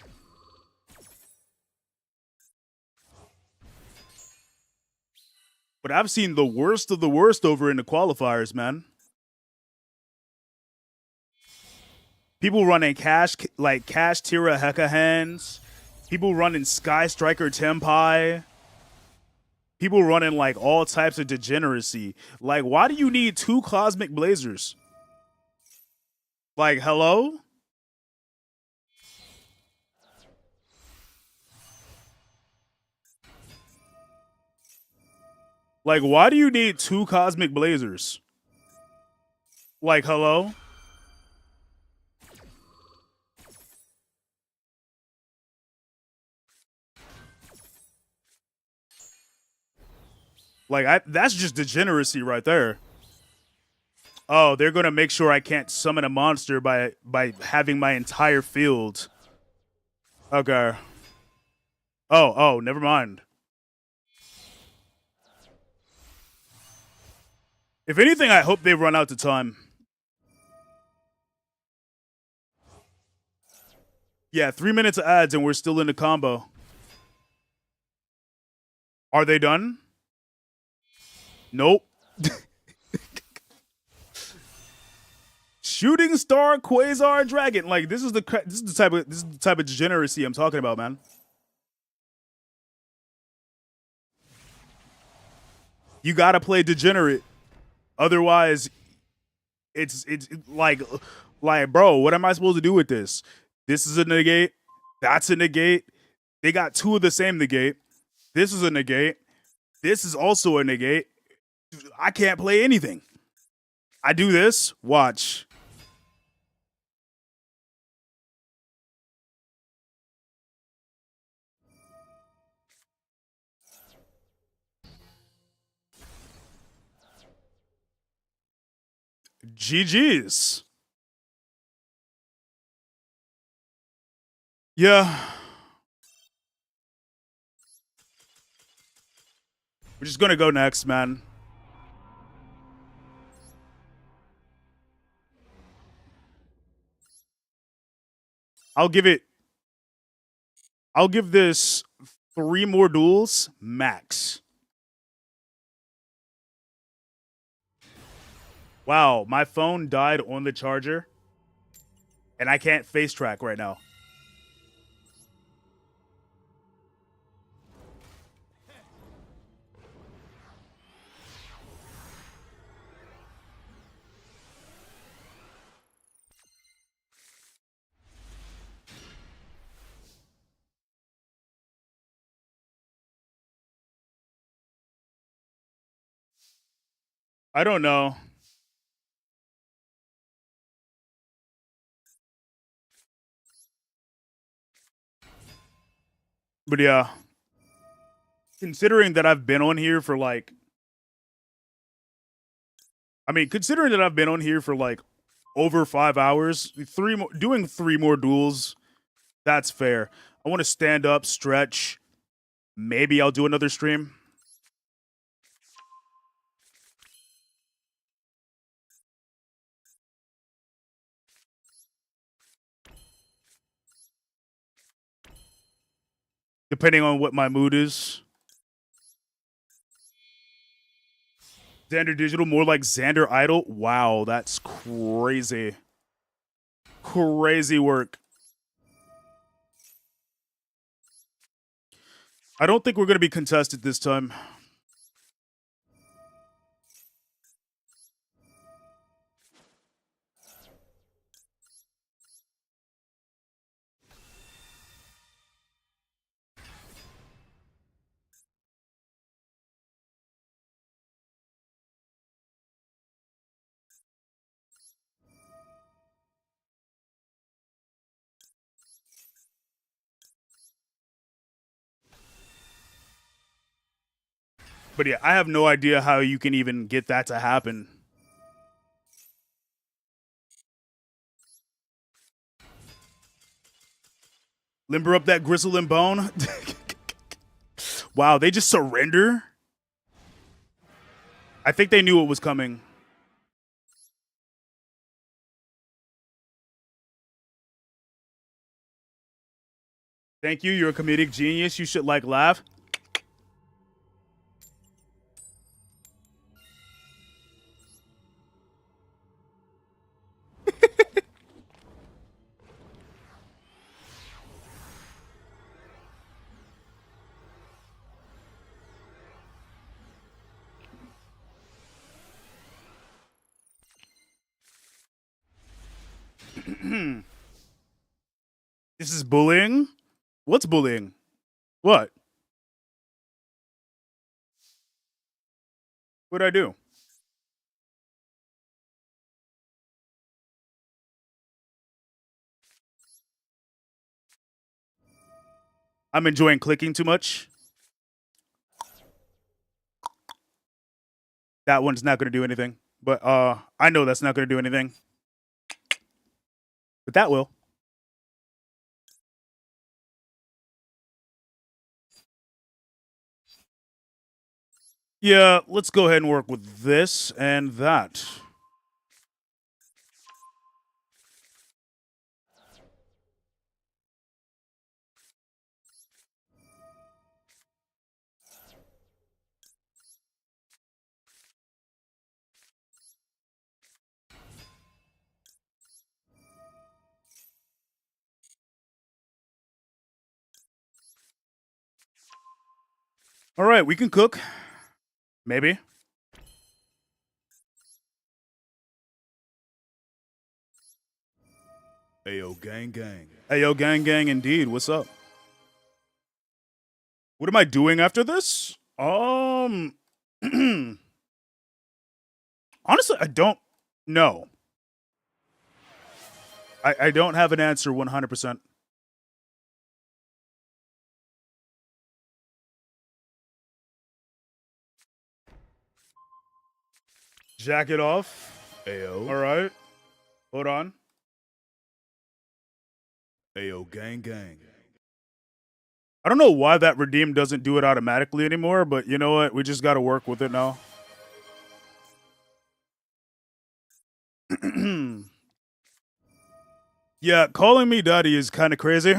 But I've seen the worst of the worst over in the qualifiers, man. People running Cash Tira Heka hands. People running Sky Striker Tempai. People running like all types of degeneracy. Like, why do you need 2 Cosmic Blazers? Like, hello? Like, why do you need 2 Cosmic Blazers? Like, hello? Like, that's just degeneracy right there. Oh, they're gonna make sure I can't summon a monster by having my entire field. Okay. Oh, never mind. If anything, I hope they run out of time. Yeah, 3 minutes of ads and we're still in the combo. Are they done? Nope. Shooting star quasar dragon. Like this is the type of degeneracy I'm talking about, man. You gotta play degenerate, otherwise, it's like bro, what am I supposed to do with this? This is a negate. That's a negate. They got two of the same negate. This is a negate. This is also a negate. I can't play anything. I do this. Watch. GG's. Yeah. We're just gonna go next, man. I'll give this 3 more duels max. Wow, my phone died on the charger, and I can't face track right now. I don't know. But yeah, considering that I've been on here for like, considering that I've been on here for like over 5 hours, doing 3 more duels, that's fair. I want to stand up, stretch. Maybe I'll do another stream. Depending on what my mood is. Xander Digital, more like Xander Idol. Wow, that's crazy. Crazy work. I don't think we're going to be contested this time. But yeah, I have no idea how you can even get that to happen. Limber up that gristle and bone. Wow, they just surrender? I think they knew what was coming. Thank you. You're a comedic genius. You should like laugh. This is bullying? What's bullying? What? What'd I do? I'm enjoying clicking too much. That one's not going to do anything. But I know that's not going to do anything. But that will. Yeah, let's go ahead and work with this and that. All right, we can cook. Maybe. Ayo, gang, gang. Hey, yo, gang, gang, indeed. What's up? What am I doing after this? Honestly, I don't know. I don't have an answer 100%. Jacket off. Ayo. All right. Hold on. Ayo, gang, gang. I don't know why that redeem doesn't do it automatically anymore, but you know what? We just got to work with it now. Yeah, calling me daddy is kind of crazy.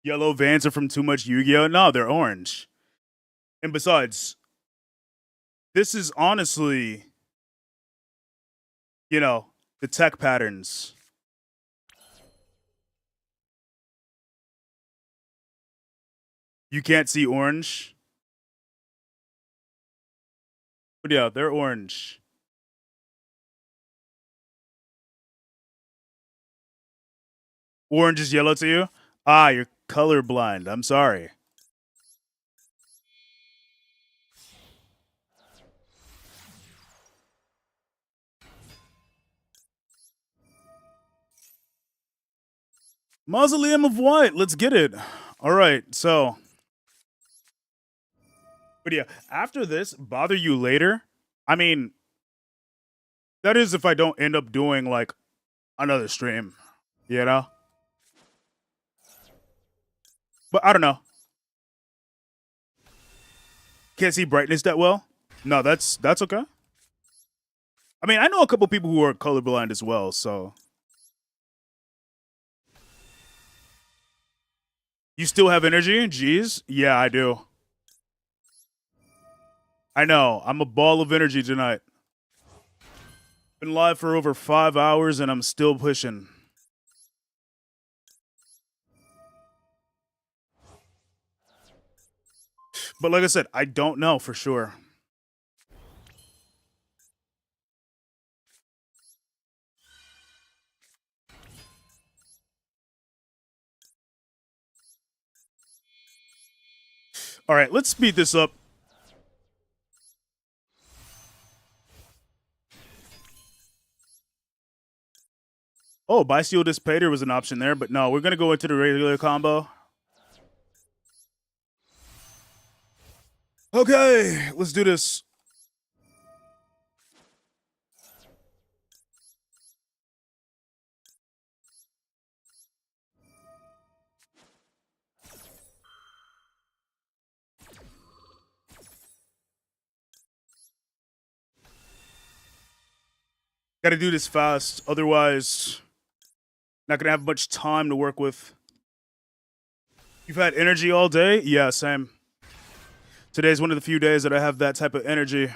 Yellow Vans are from too much Yu-Gi-Oh! No, they're orange. And besides, this is honestly, you know, the tech patterns. You can't see orange. But yeah, they're orange. Orange is yellow to you? Ah, you're colorblind. I'm sorry. Mausoleum of White. Let's get it. All right, so. But yeah, after this, bother you later. I mean, that is if I don't end up doing like another stream, you know? But I don't know. Can't see brightness that well. No, that's okay. I mean, I know a couple people who are colorblind as well, so. You still have energy? Jeez. Yeah, I do. I know. I'm a ball of energy tonight. Been live for over 5 hours and I'm still pushing. But like I said, I don't know for sure. All right, let's speed this up. Oh, Bysteel Dissipator was an option there, but no, we're going to go into the regular combo. Okay, let's do this. Got to do this fast, otherwise not going to have much time to work with. You've had energy all day? Yeah, same. Today's one of the few days that I have that type of energy.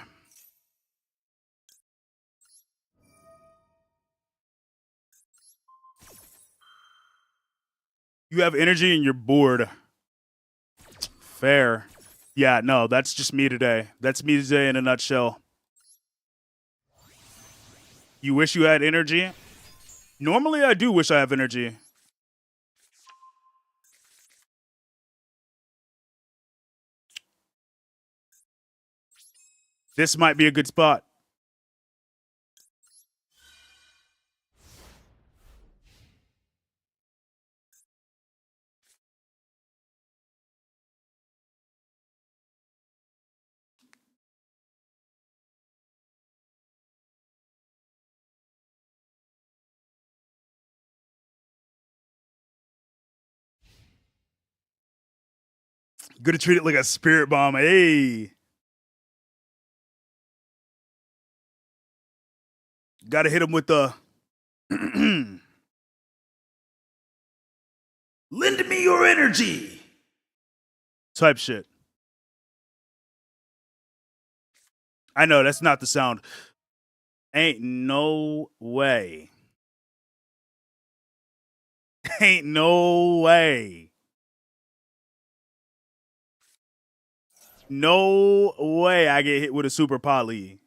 You have energy and you're bored. Fair. Yeah, no, that's just me today. That's me today in a nutshell. You wish you had energy? Normally, I do wish I have energy. This might be a good spot. Gonna treat it like a spirit bomb. Hey. Gotta hit him with the lend me your energy type shit. I know that's not the sound. Ain't no way. Ain't no way. No way I get hit with a super poly.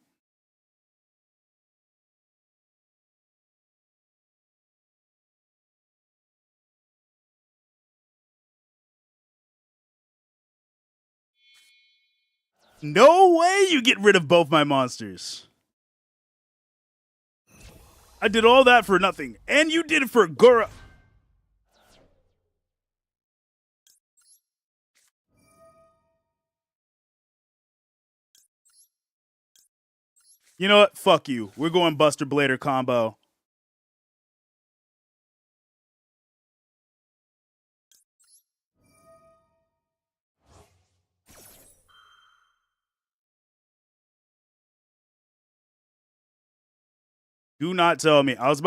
No way you get rid of both my monsters. I did all that for nothing. And you did it for Gura. You know what? Fuck you. We're going Buster Blader combo. Do not tell me. I was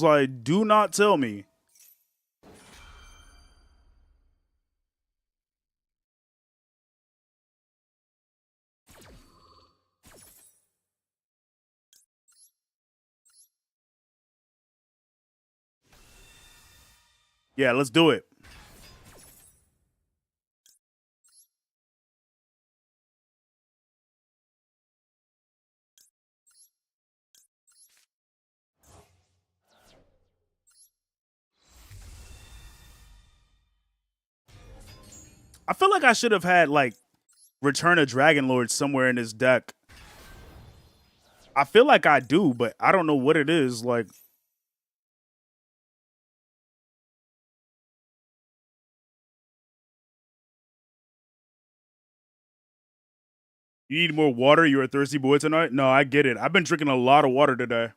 like, do not tell me. Yeah, let's do it. I feel like I should have had, like, Return of Dragon Lord somewhere in this deck. I feel like I do, but I don't know what it is. Like, you need more water? You're a thirsty boy tonight? No, I get it. I've been drinking a lot of water today.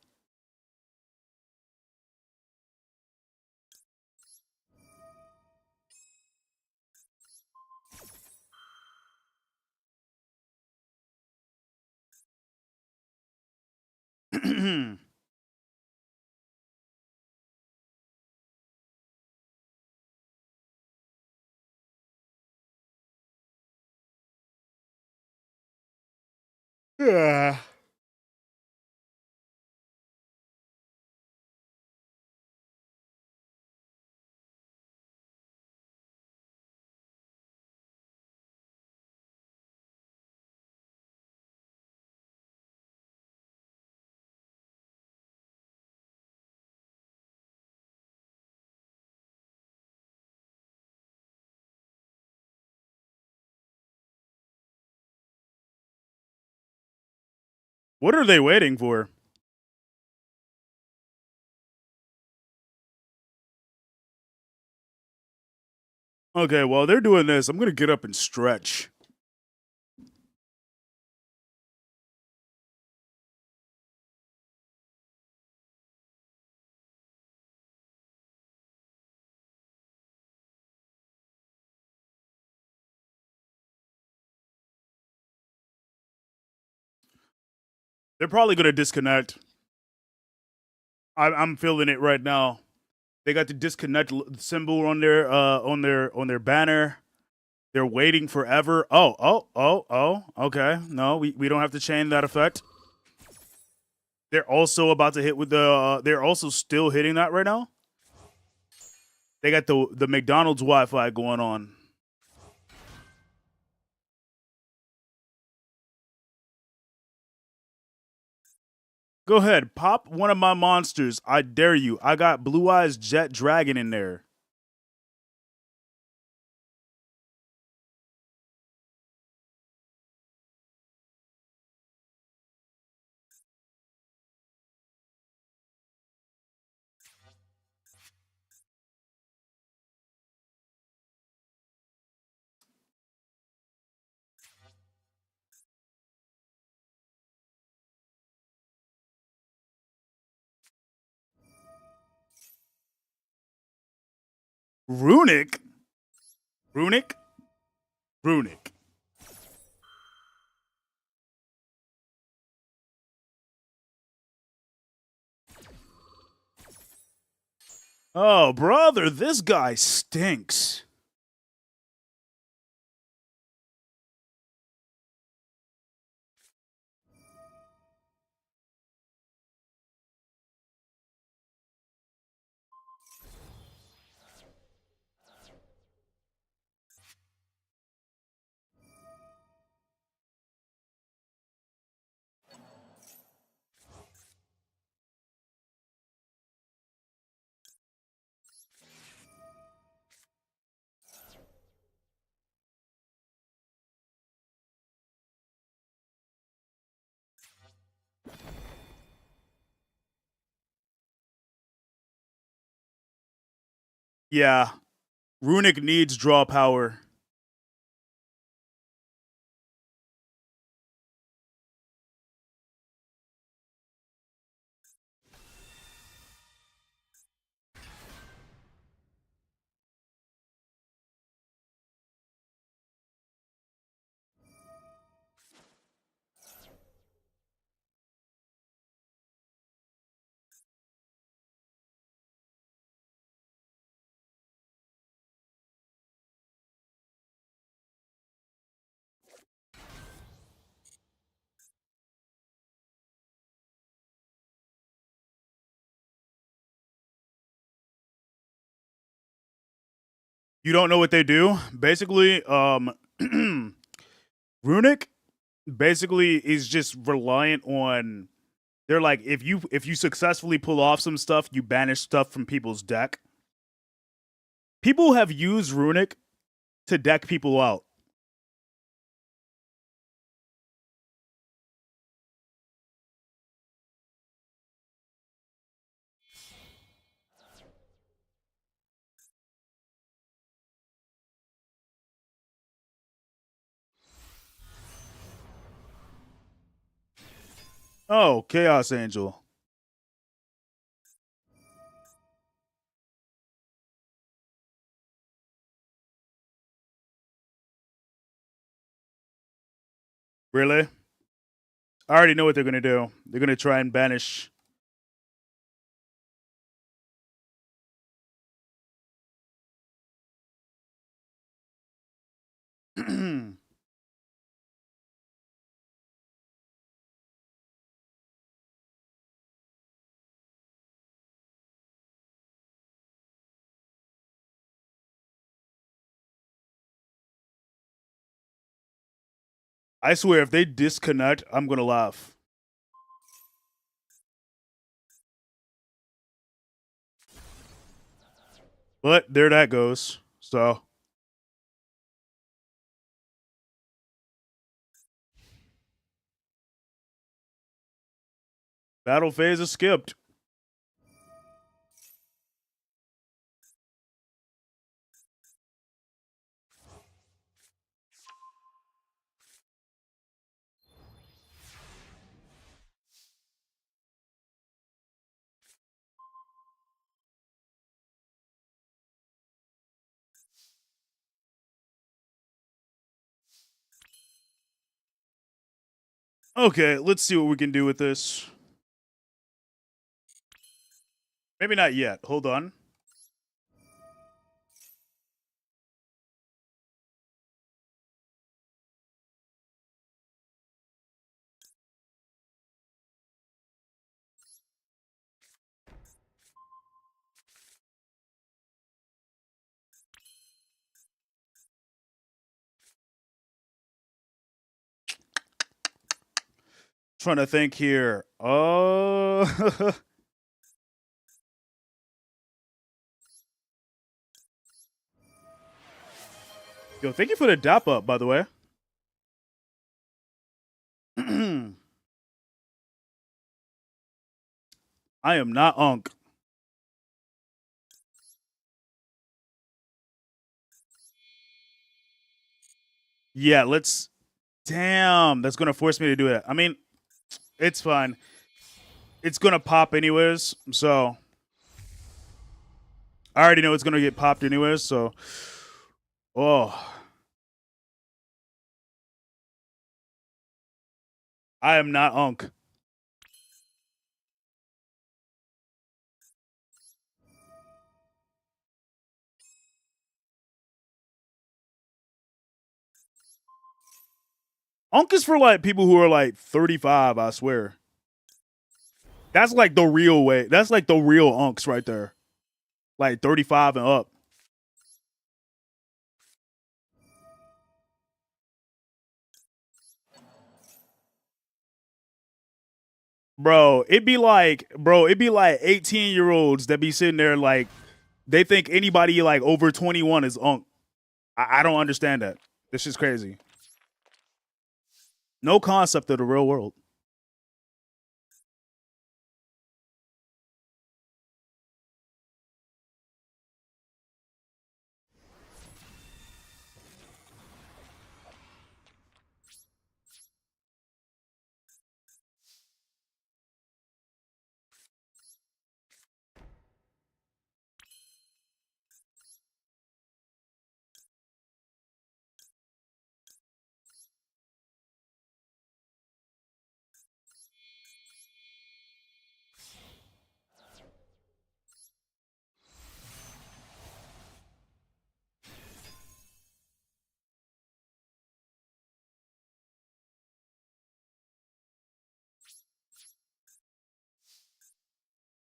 Yeah. What are they waiting for? Okay, while they're doing this, I'm gonna get up and stretch. They're probably gonna disconnect. I'm feeling it right now. They got the disconnect symbol on their banner. They're waiting forever. Oh. Okay. No, we don't have to chain that effect. They're also about to hit with the. They're also still hitting that right now. They got the McDonald's Wi-Fi going on. Go ahead, pop one of my monsters. I dare you. I got Blue Eyes Jet Dragon in there. Runic? Runic? Runic. Oh, brother, this guy stinks. Yeah, Runic needs draw power. You don't know what they do? Basically, Runic basically is just reliant on. They're like, if you successfully pull off some stuff, you banish stuff from people's deck. People have used Runic to deck people out. Oh, Chaos Angel. Really? I already know what they're gonna do. They're gonna try and banish. I swear, if they disconnect, I'm gonna laugh. But there that goes. So battle phase is skipped. Okay, let's see what we can do with this. Maybe not yet. Hold on. Trying to think here. Oh. Yo, thank you for the dap up, by the way. I am not Unk. Yeah, let's. Damn, that's gonna force me to do it. I mean, it's fine. It's gonna pop anyways, so I already know it's gonna get popped anyways. So, oh, I am not Unk. Unk is for like people who are like 35, I swear. That's like the real way. That's like the real unks right there. Like 35 and up. Bro, it'd be like 18-year-olds that be sitting there like they think anybody like over 21 is unk. I don't understand that. This is crazy. No concept of the real world.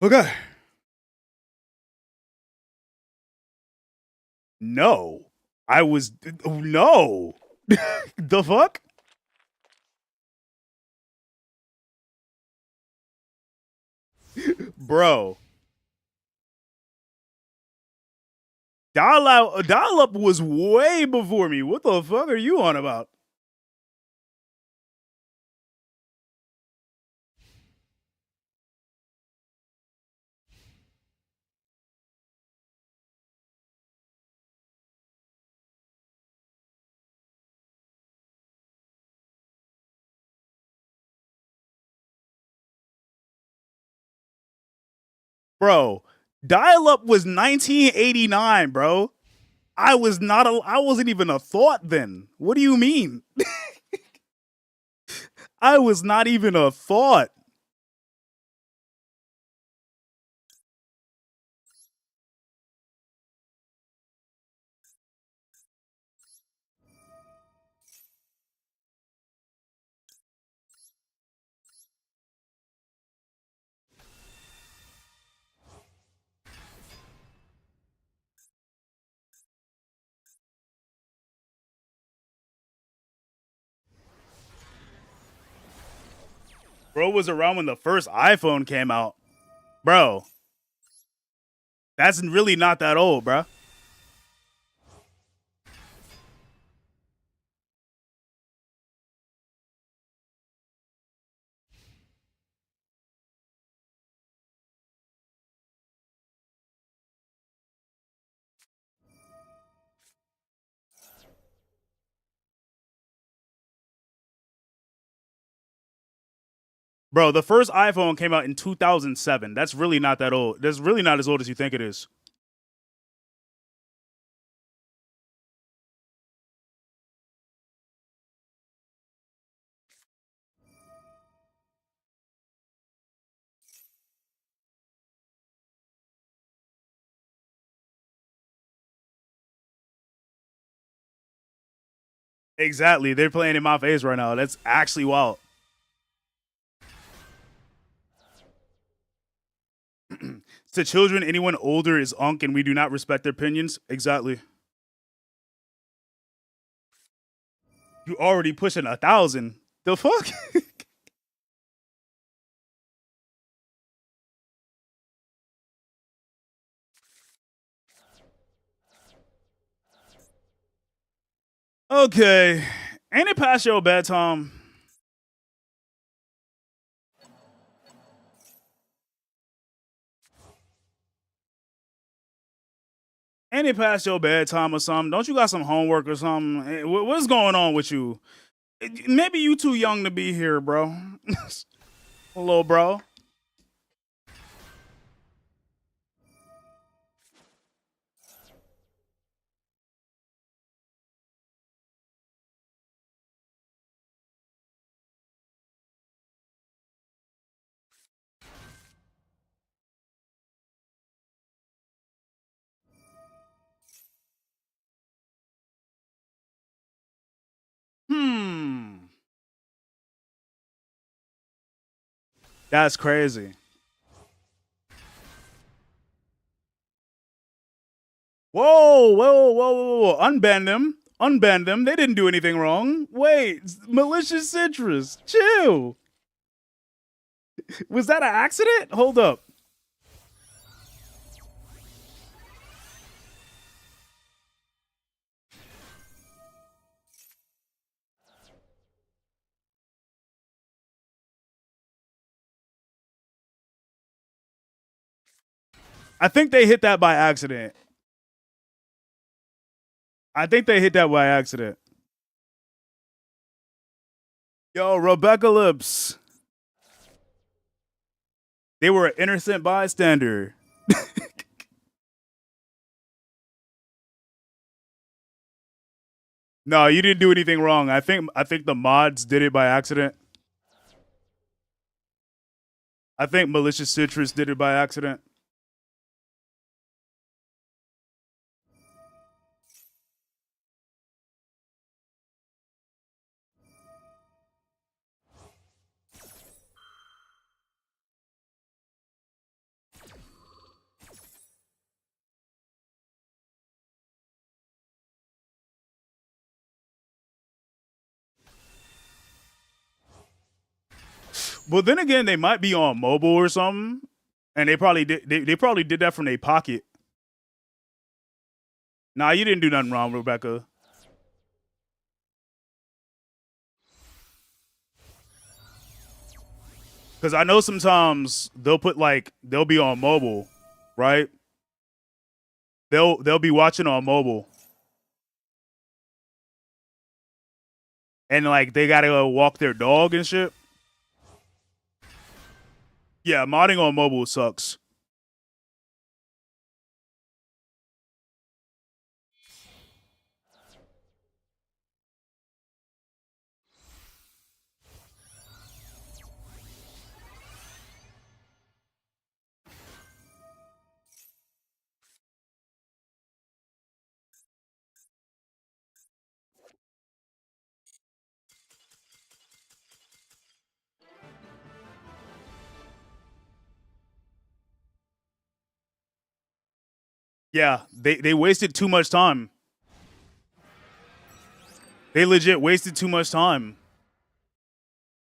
Okay. No. I was no. The fuck? Bro. Dial up was way before me. What the fuck are you on about? Bro, dial up was 1989, bro. I wasn't even a thought then. What do you mean? I was not even a thought. Bro was around when the first iPhone came out. Bro, that's really not that old, bro. Bro, the first iPhone came out in 2007. That's really not that old. That's really not as old as you think it is. Exactly. They're playing in my face right now. That's actually wild. To children, anyone older is unk and we do not respect their opinions. Exactly. You already pushing 1,000. The fuck? Okay. Ain't it past your bedtime? Ain't it past your bedtime or something? Don't you got some homework or something? What's going on with you? Maybe you too young to be here, bro. Hello, bro. Hmm. That's crazy. Whoa, whoa, whoa, whoa, whoa. Unban them. Unban them. They didn't do anything wrong. Wait, malicious citrus. Chill. Was that an accident? Hold up. I think they hit that by accident. I think they hit that by accident. Yo, Rebecca Lips. They were an innocent bystander. No, you didn't do anything wrong. I think the mods did it by accident. I think Malicious Citrus did it by accident. But then again, they might be on mobile or something, and they probably did. They probably did that from their pocket. Nah, you didn't do nothing wrong, Rebecca. Because I know sometimes they'll be on mobile, right? They'll be watching on mobile, and like they gotta go walk their dog and shit. Yeah, modding on mobile sucks. Yeah, they wasted too much time. They legit wasted too much time.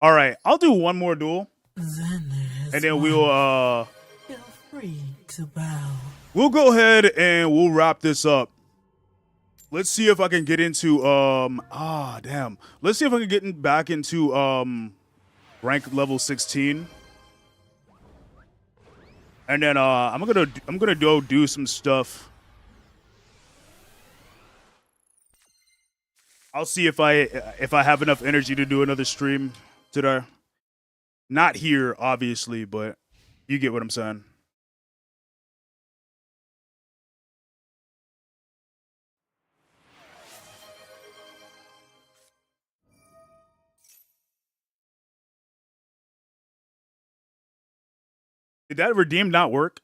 All right, I'll do one more duel, and then we'll Feel free to bow. we'll go ahead and we'll wrap this up. Let's see if I can get into damn. Let's see if I can get back into rank level 16. And then I'm gonna go do some stuff. I'll see if I have enough energy to do another stream today. Not here, obviously, but you get what I'm saying. Did that redeem not work?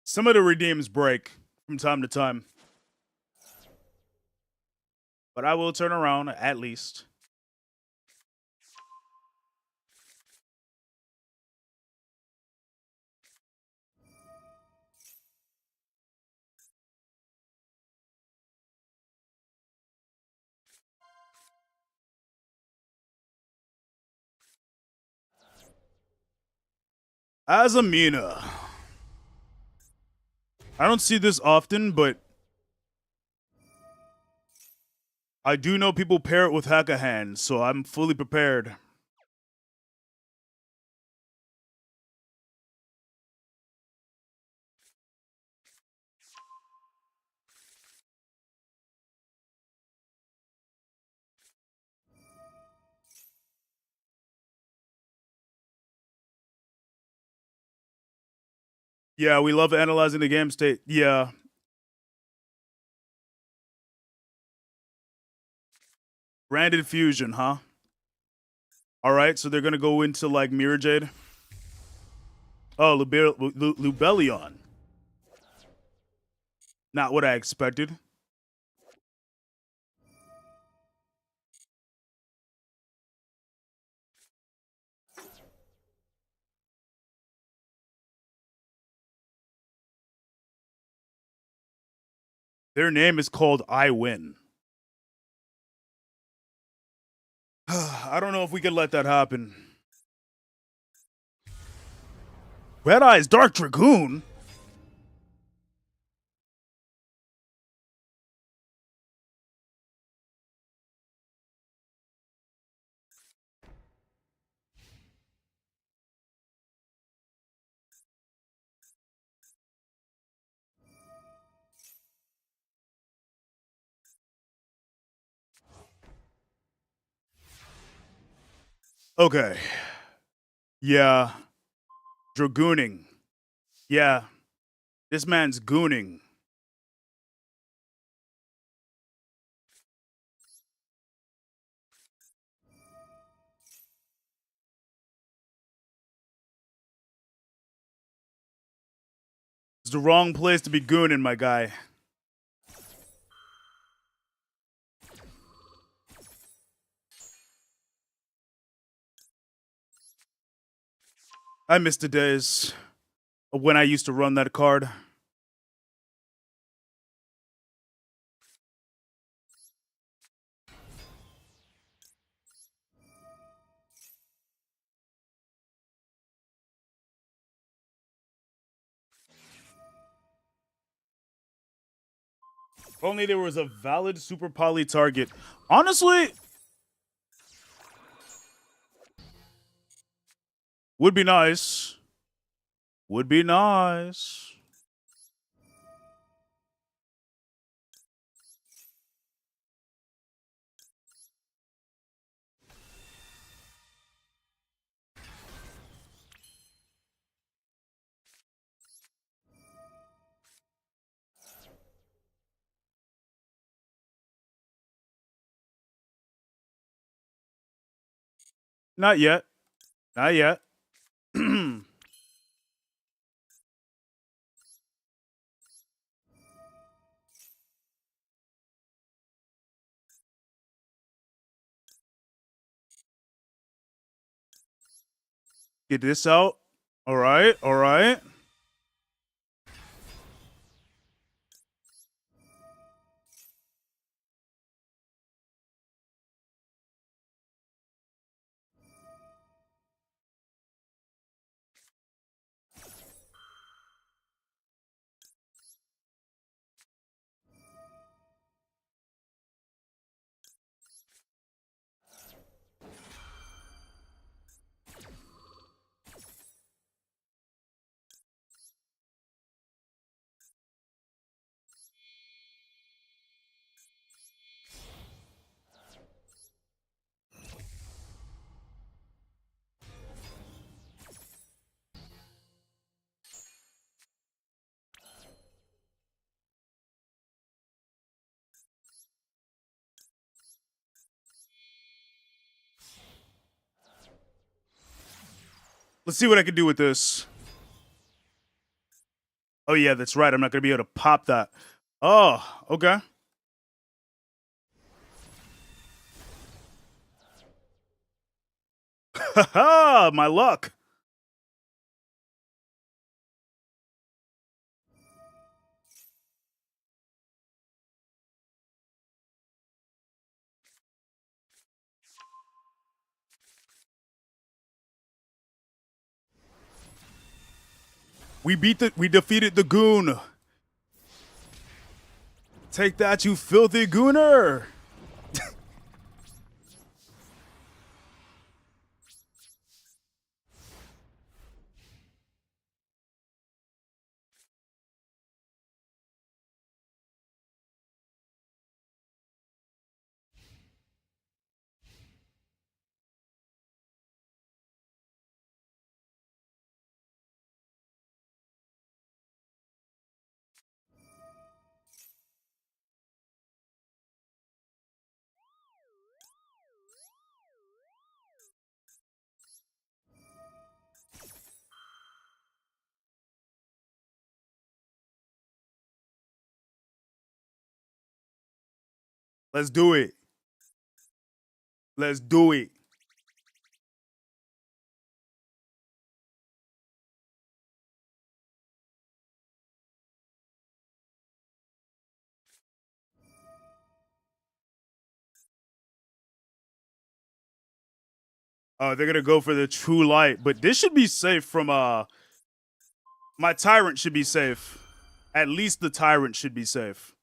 Some of the redeems break from time to time. But I will turn around at least. As Amina. I don't see this often, but I do know people pair it with Hack-A-Hand, so I'm fully prepared. Yeah, we love analyzing the game state. Yeah. Branded Fusion, huh? Alright, so they're gonna go into like Mirror Jade. Oh, Lubellion. Not what I expected. Their name is called I Win. I don't know if we could let that happen. Red Eye's Dark Dragoon? Okay. Yeah. Dragooning. Yeah. This man's gooning. It's the wrong place to be gooning, my guy. I miss the days of when I used to run that card. If only there was a valid super poly target. Honestly, would be nice. Would be nice. Not yet. Not yet. Get this out. All right. All right. Let's see what I can do with this. Oh, yeah, that's right. I'm not going to be able to pop that. Oh, okay. Haha, my luck. We defeated the goon. Take that, you filthy gooner. Let's do it. Let's do it. Oh, they're gonna go for the true light, but this should be safe from my tyrant should be safe. At least the tyrant should be safe.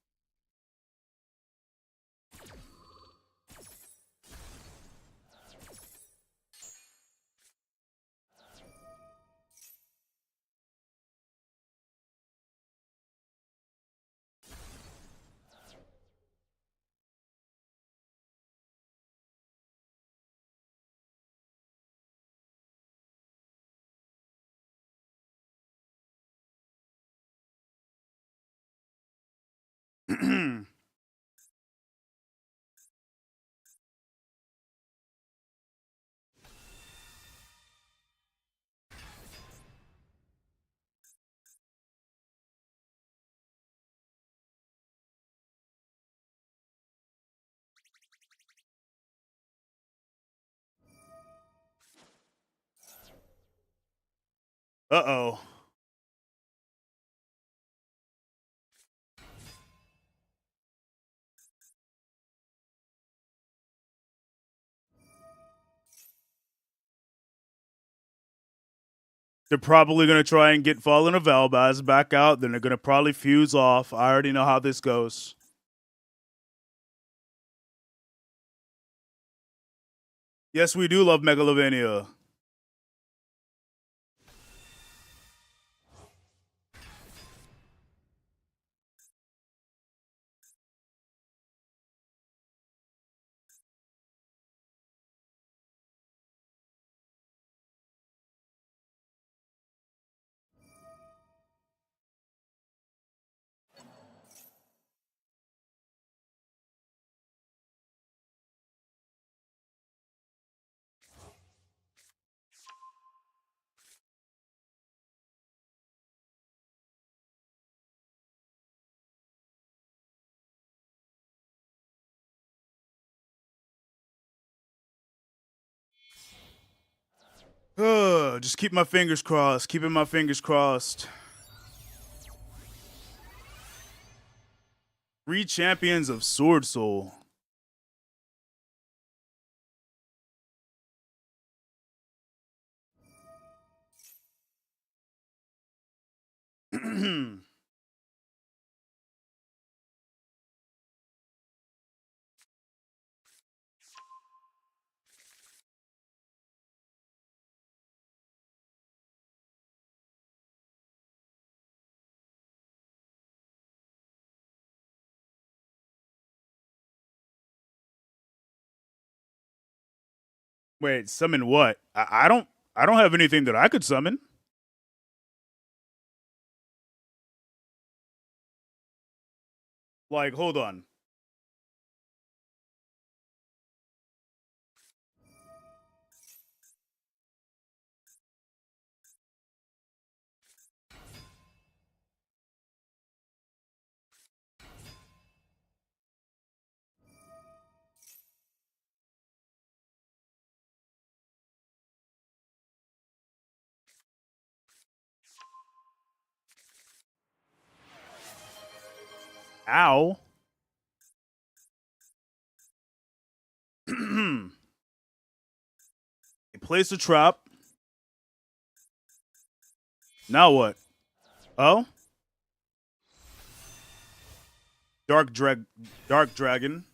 Uh-oh. They're probably going to try and get Fallen of Elbaz back out. Then they're going to probably fuse off. I already know how this goes. Yes, we do love Megalovania. Just keep my fingers crossed. Keeping my fingers crossed. 3 champions of Sword Soul. Wait, summon what? I don't have anything that I could summon. Like, hold on. Ow. Place a trap. Now what? Oh? Dark dragon.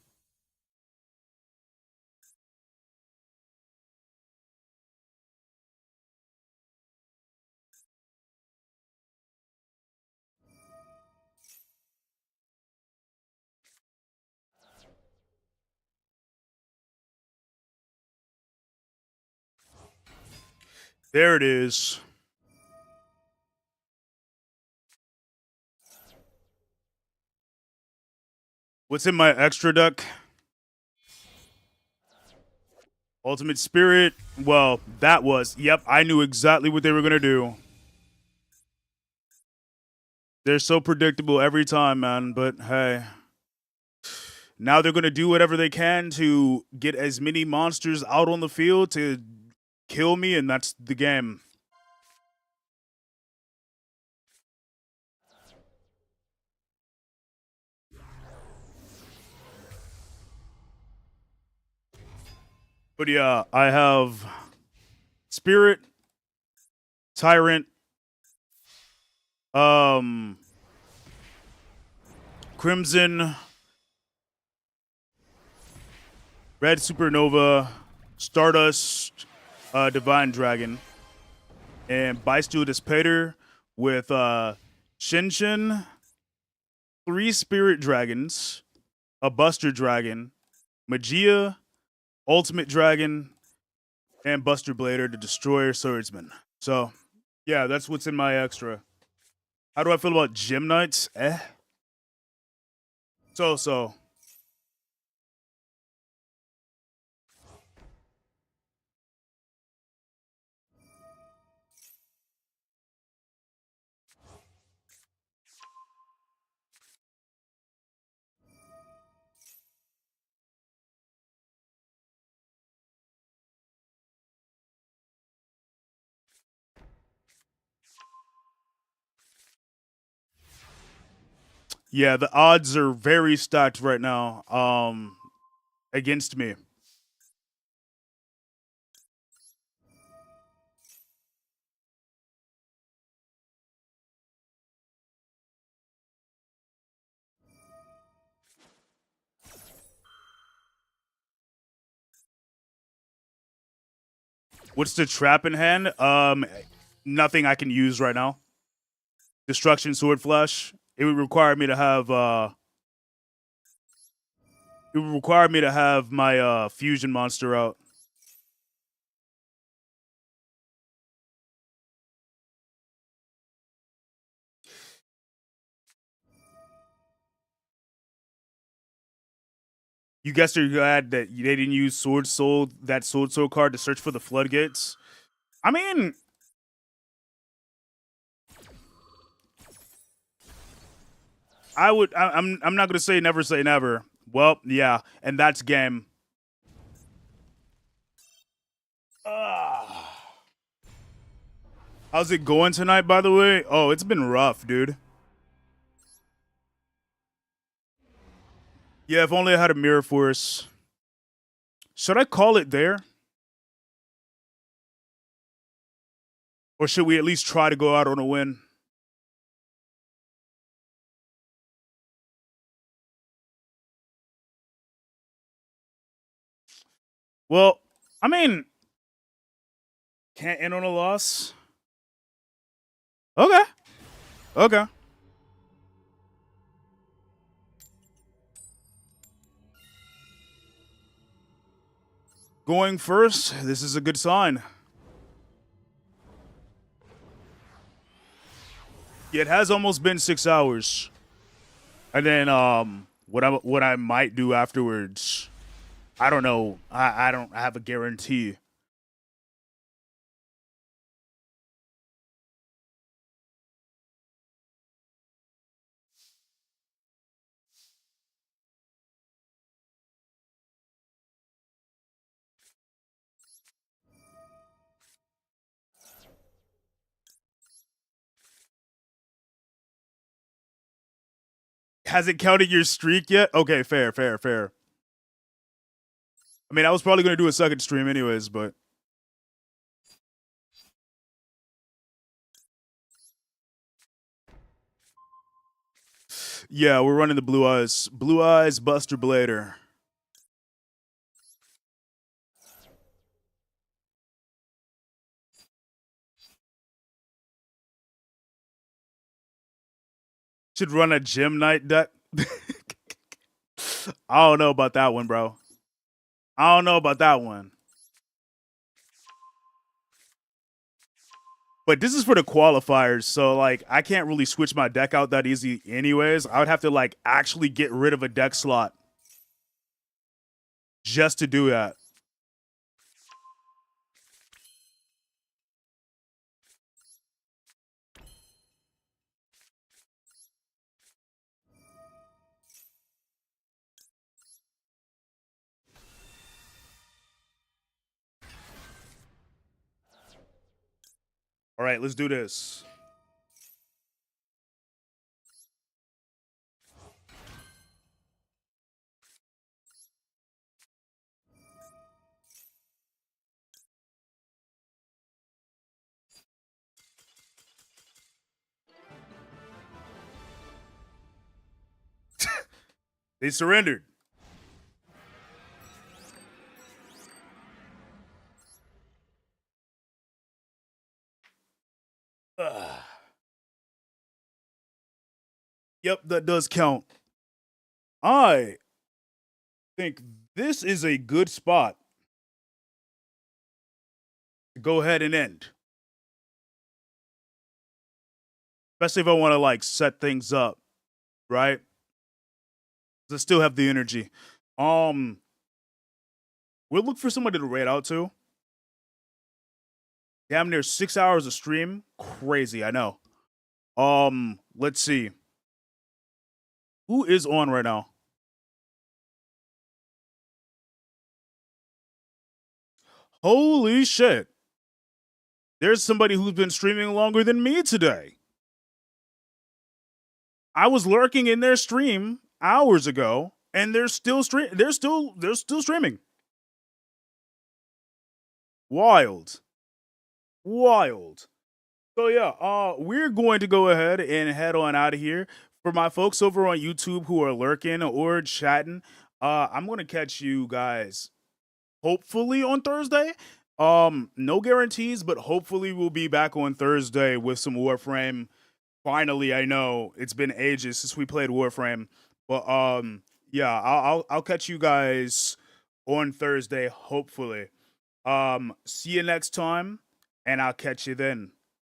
There it is. What's in my extra deck? Ultimate Spirit. Well, that was. Yep, I knew exactly what they were going to do. They're so predictable every time, man. But hey. Now they're going to do whatever they can to get as many monsters out on the field to kill me, and that's the game. But yeah, I have Spirit, Tyrant, Crimson, Red Supernova, Stardust, Divine Dragon, and Bysteel Dispater with Shinshin, 3 Spirit Dragons, a Buster Dragon, Magia, Ultimate Dragon, and Buster Blader, the Destroyer Swordsman. So, yeah, that's what's in my extra. How do I feel about Gym Knights? So. Yeah, the odds are very stacked right now. Against me. What's the trap in hand? Nothing I can use right now. Destruction Sword Flash. It would require me to have my fusion monster out. You guessed you're glad that they didn't use Sword Soul card to search for the floodgates. I mean, I'm not gonna say never. Well, yeah, and that's game. How's it going tonight, by the way? Oh, it's been rough, dude. Yeah, if only I had a Mirror Force. Should I call it there? Or should we at least try to go out on a win? Well, I mean, can't end on a loss. Okay. Going first, this is a good sign. Yeah, it has almost been 6 hours. And then what I might do afterwards, I don't know. I don't have a guarantee. Has it counted your streak yet? Okay, fair. I mean, I was probably going to do a second stream anyways, but... Yeah, we're running the Blue Eyes. Blue Eyes, Buster Blader. Should run a Gym Knight deck. I don't know about that one, bro. I don't know about that one. But this is for the qualifiers, so like I can't really switch my deck out that easy anyways. I would have to like actually get rid of a deck slot just to do that. All right, let's do this. They surrendered. Ugh. Yep, that does count. I think this is a good spot to go ahead and end. Especially if I want to like set things up, right? 'Cause I still have the energy. We'll look for somebody to raid out to. Damn near 6 hours of stream. Crazy, I know. Let's see. Who is on right now? Holy shit. There's somebody who's been streaming longer than me today. I was lurking in their stream hours ago, and they're still streaming. Wild. So yeah, we're going to go ahead and head on out of here. For my folks over on YouTube who are lurking or chatting, I'm gonna catch you guys hopefully on Thursday. No guarantees, but hopefully we'll be back on Thursday with some Warframe. Finally, I know it's been ages since we played Warframe, but yeah, I'll catch you guys on Thursday, hopefully. See you next time, and I'll catch you then.